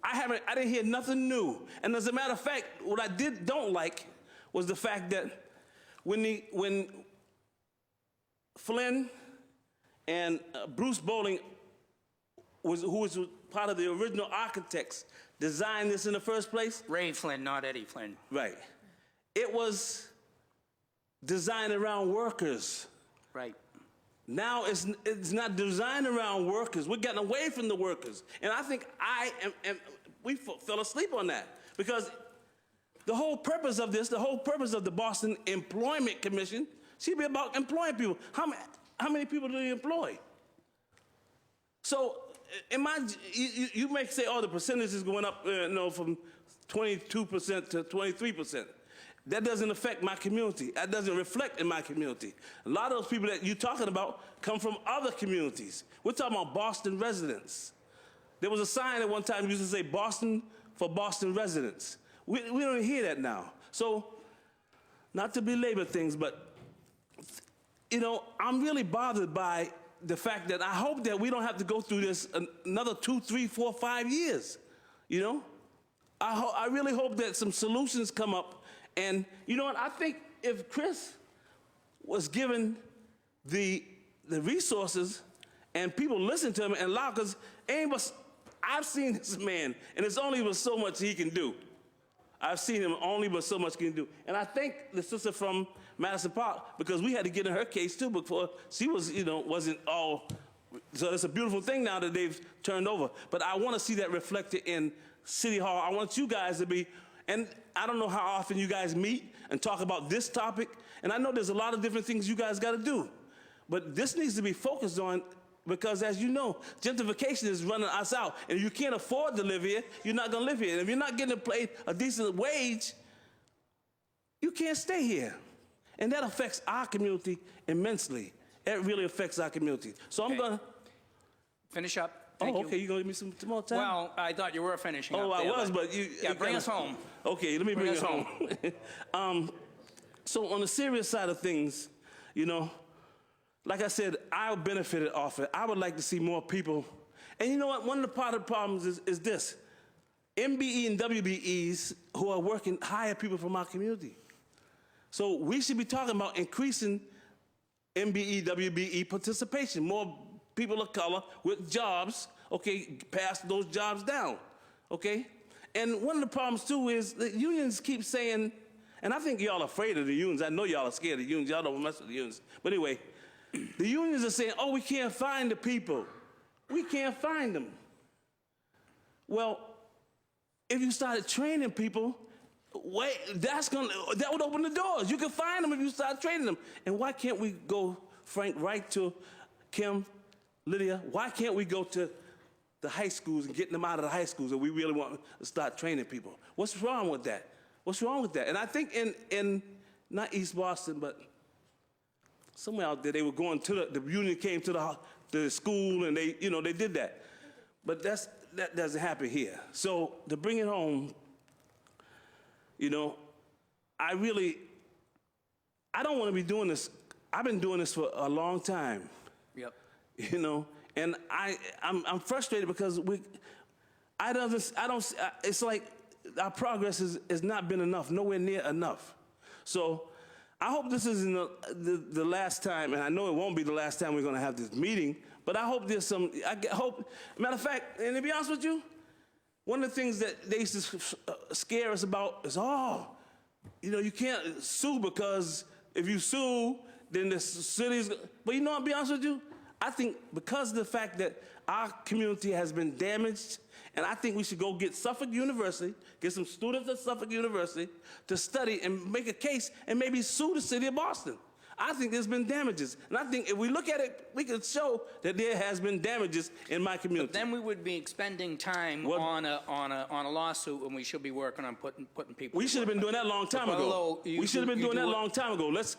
I didn't hear nothing new. And as a matter of fact, what I don't like was the fact that when Flynn and Bruce Bowling, who was part of the original architects, designed this in the first place. Ray Flynn, not Eddie Flynn. Right. It was designed around workers. Right. Now it's not designed around workers. We're getting away from the workers. And I think we fell asleep on that. Because the whole purpose of this, the whole purpose of the Boston Employment Commission should be about employing people. How many people do they employ? So you may say, the percentage is going up from 22% to 23%. That doesn't affect my community. That doesn't reflect in my community. A lot of those people that you're talking about come from other communities. We're talking about Boston residents. There was a sign at one time that used to say Boston for Boston residents. We don't hear that now. So, not to belabor things, but, I'm really bothered by the fact that I hope that we don't have to go through this another 2, 3, 4, 5 years. I really hope that some solutions come up. And you know what? I think if Chris was given the resources and people listen to him and allow, because I've seen this man, and it's only but so much he can do. I've seen him only but so much he can do. And I thank the sister from Madison Park, because we had to get in her case too before she was, wasn't all. So it's a beautiful thing now that they've turned over. But I want to see that reflected in City Hall. I want you guys to be. And I don't know how often you guys meet and talk about this topic. And I know there's a lot of different things you guys got to do. But this needs to be focused on, because as you know, gentrification is running us out. And if you can't afford to live here, you're not going to live here. And if you're not getting paid a decent wage, you can't stay here. And that affects our community immensely. It really affects our community. So I'm going to Finish up. Thank you. okay. You going to give me some more time? Well, I thought you were finishing up I there, was, but you... Yeah, bring us home. Okay, let me bring us home. So on the serious side of things, like I said, I benefited off it. I would like to see more people, And you know what? One of the part of the problems is this. MBE and WBEs who are working hire people from our community. So we should be talking about increasing MBE, WBE participation, more people of color with jobs, okay, pass those jobs down, okay? And one of the problems too is the unions keep saying, and I think y'all are afraid of the unions. I know y'all are scared of the unions. Y'all don't mess with the unions. But anyway, the unions are saying, oh, we can't find the people. We can't find them. Well, if you started training people, that would open the doors. You can find them if you start training them. And why can't we go, Frank, right to Kim, Lydia? Why can't we go to the high schools and get them out of the high schools if we really want to start training people? What's wrong with that? What's wrong with that? And I think in not East Boston, but somewhere out there, they were going to the union came to the school and they did that. But that doesn't happen here. So to bring it home, I don't want to be doing this. I've been doing this for a long time. Yep. And I'm frustrated because it's like our progress has not been enough, nowhere near enough. So I hope this isn't the last time, and I know it won't be the last time we're going to have this meeting, but I hope matter of fact, and to be honest with you, one of the things that they used to scare us about is, you can't sue because if you sue, then the city's, but I'll be honest with you, I think because of the fact that our community has been damaged, and I think we should go get Suffolk University, get some students at Suffolk University to study and make a case and maybe sue the city of Boston. I think there's been damages. And I think if we look at it, we can show that there has been damages in my community. But then we would be expending time on a lawsuit when we should be working on putting people. We should have been doing that a long time ago. We should have been doing that a long time ago. Let's,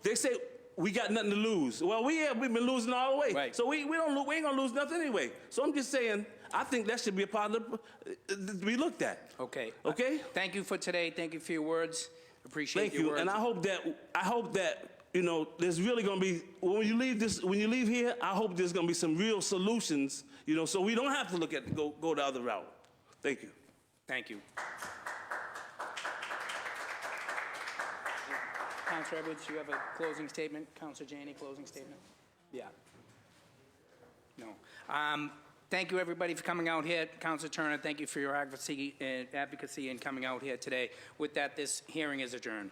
they say we got nothing to lose. Well, we've been losing all the way. Right. So we ain't gonna lose nothing anyway. So I'm just saying, I think that should be a part of to be looked at. Okay. Okay? Thank you for today. Thank you for your words. Appreciate Thank your you. words. And I hope that there's really going to be, when you leave here, I hope there's going to be some real solutions, so we don't have to go the other route. Thank you. Thank you. Councilor Edwards, you have a closing statement? Councilor Janey, closing statement? Yeah. No. Thank you, everybody, for coming out here. Councilor Turner, thank you for your advocacy and coming out here today. With that, this hearing is adjourned.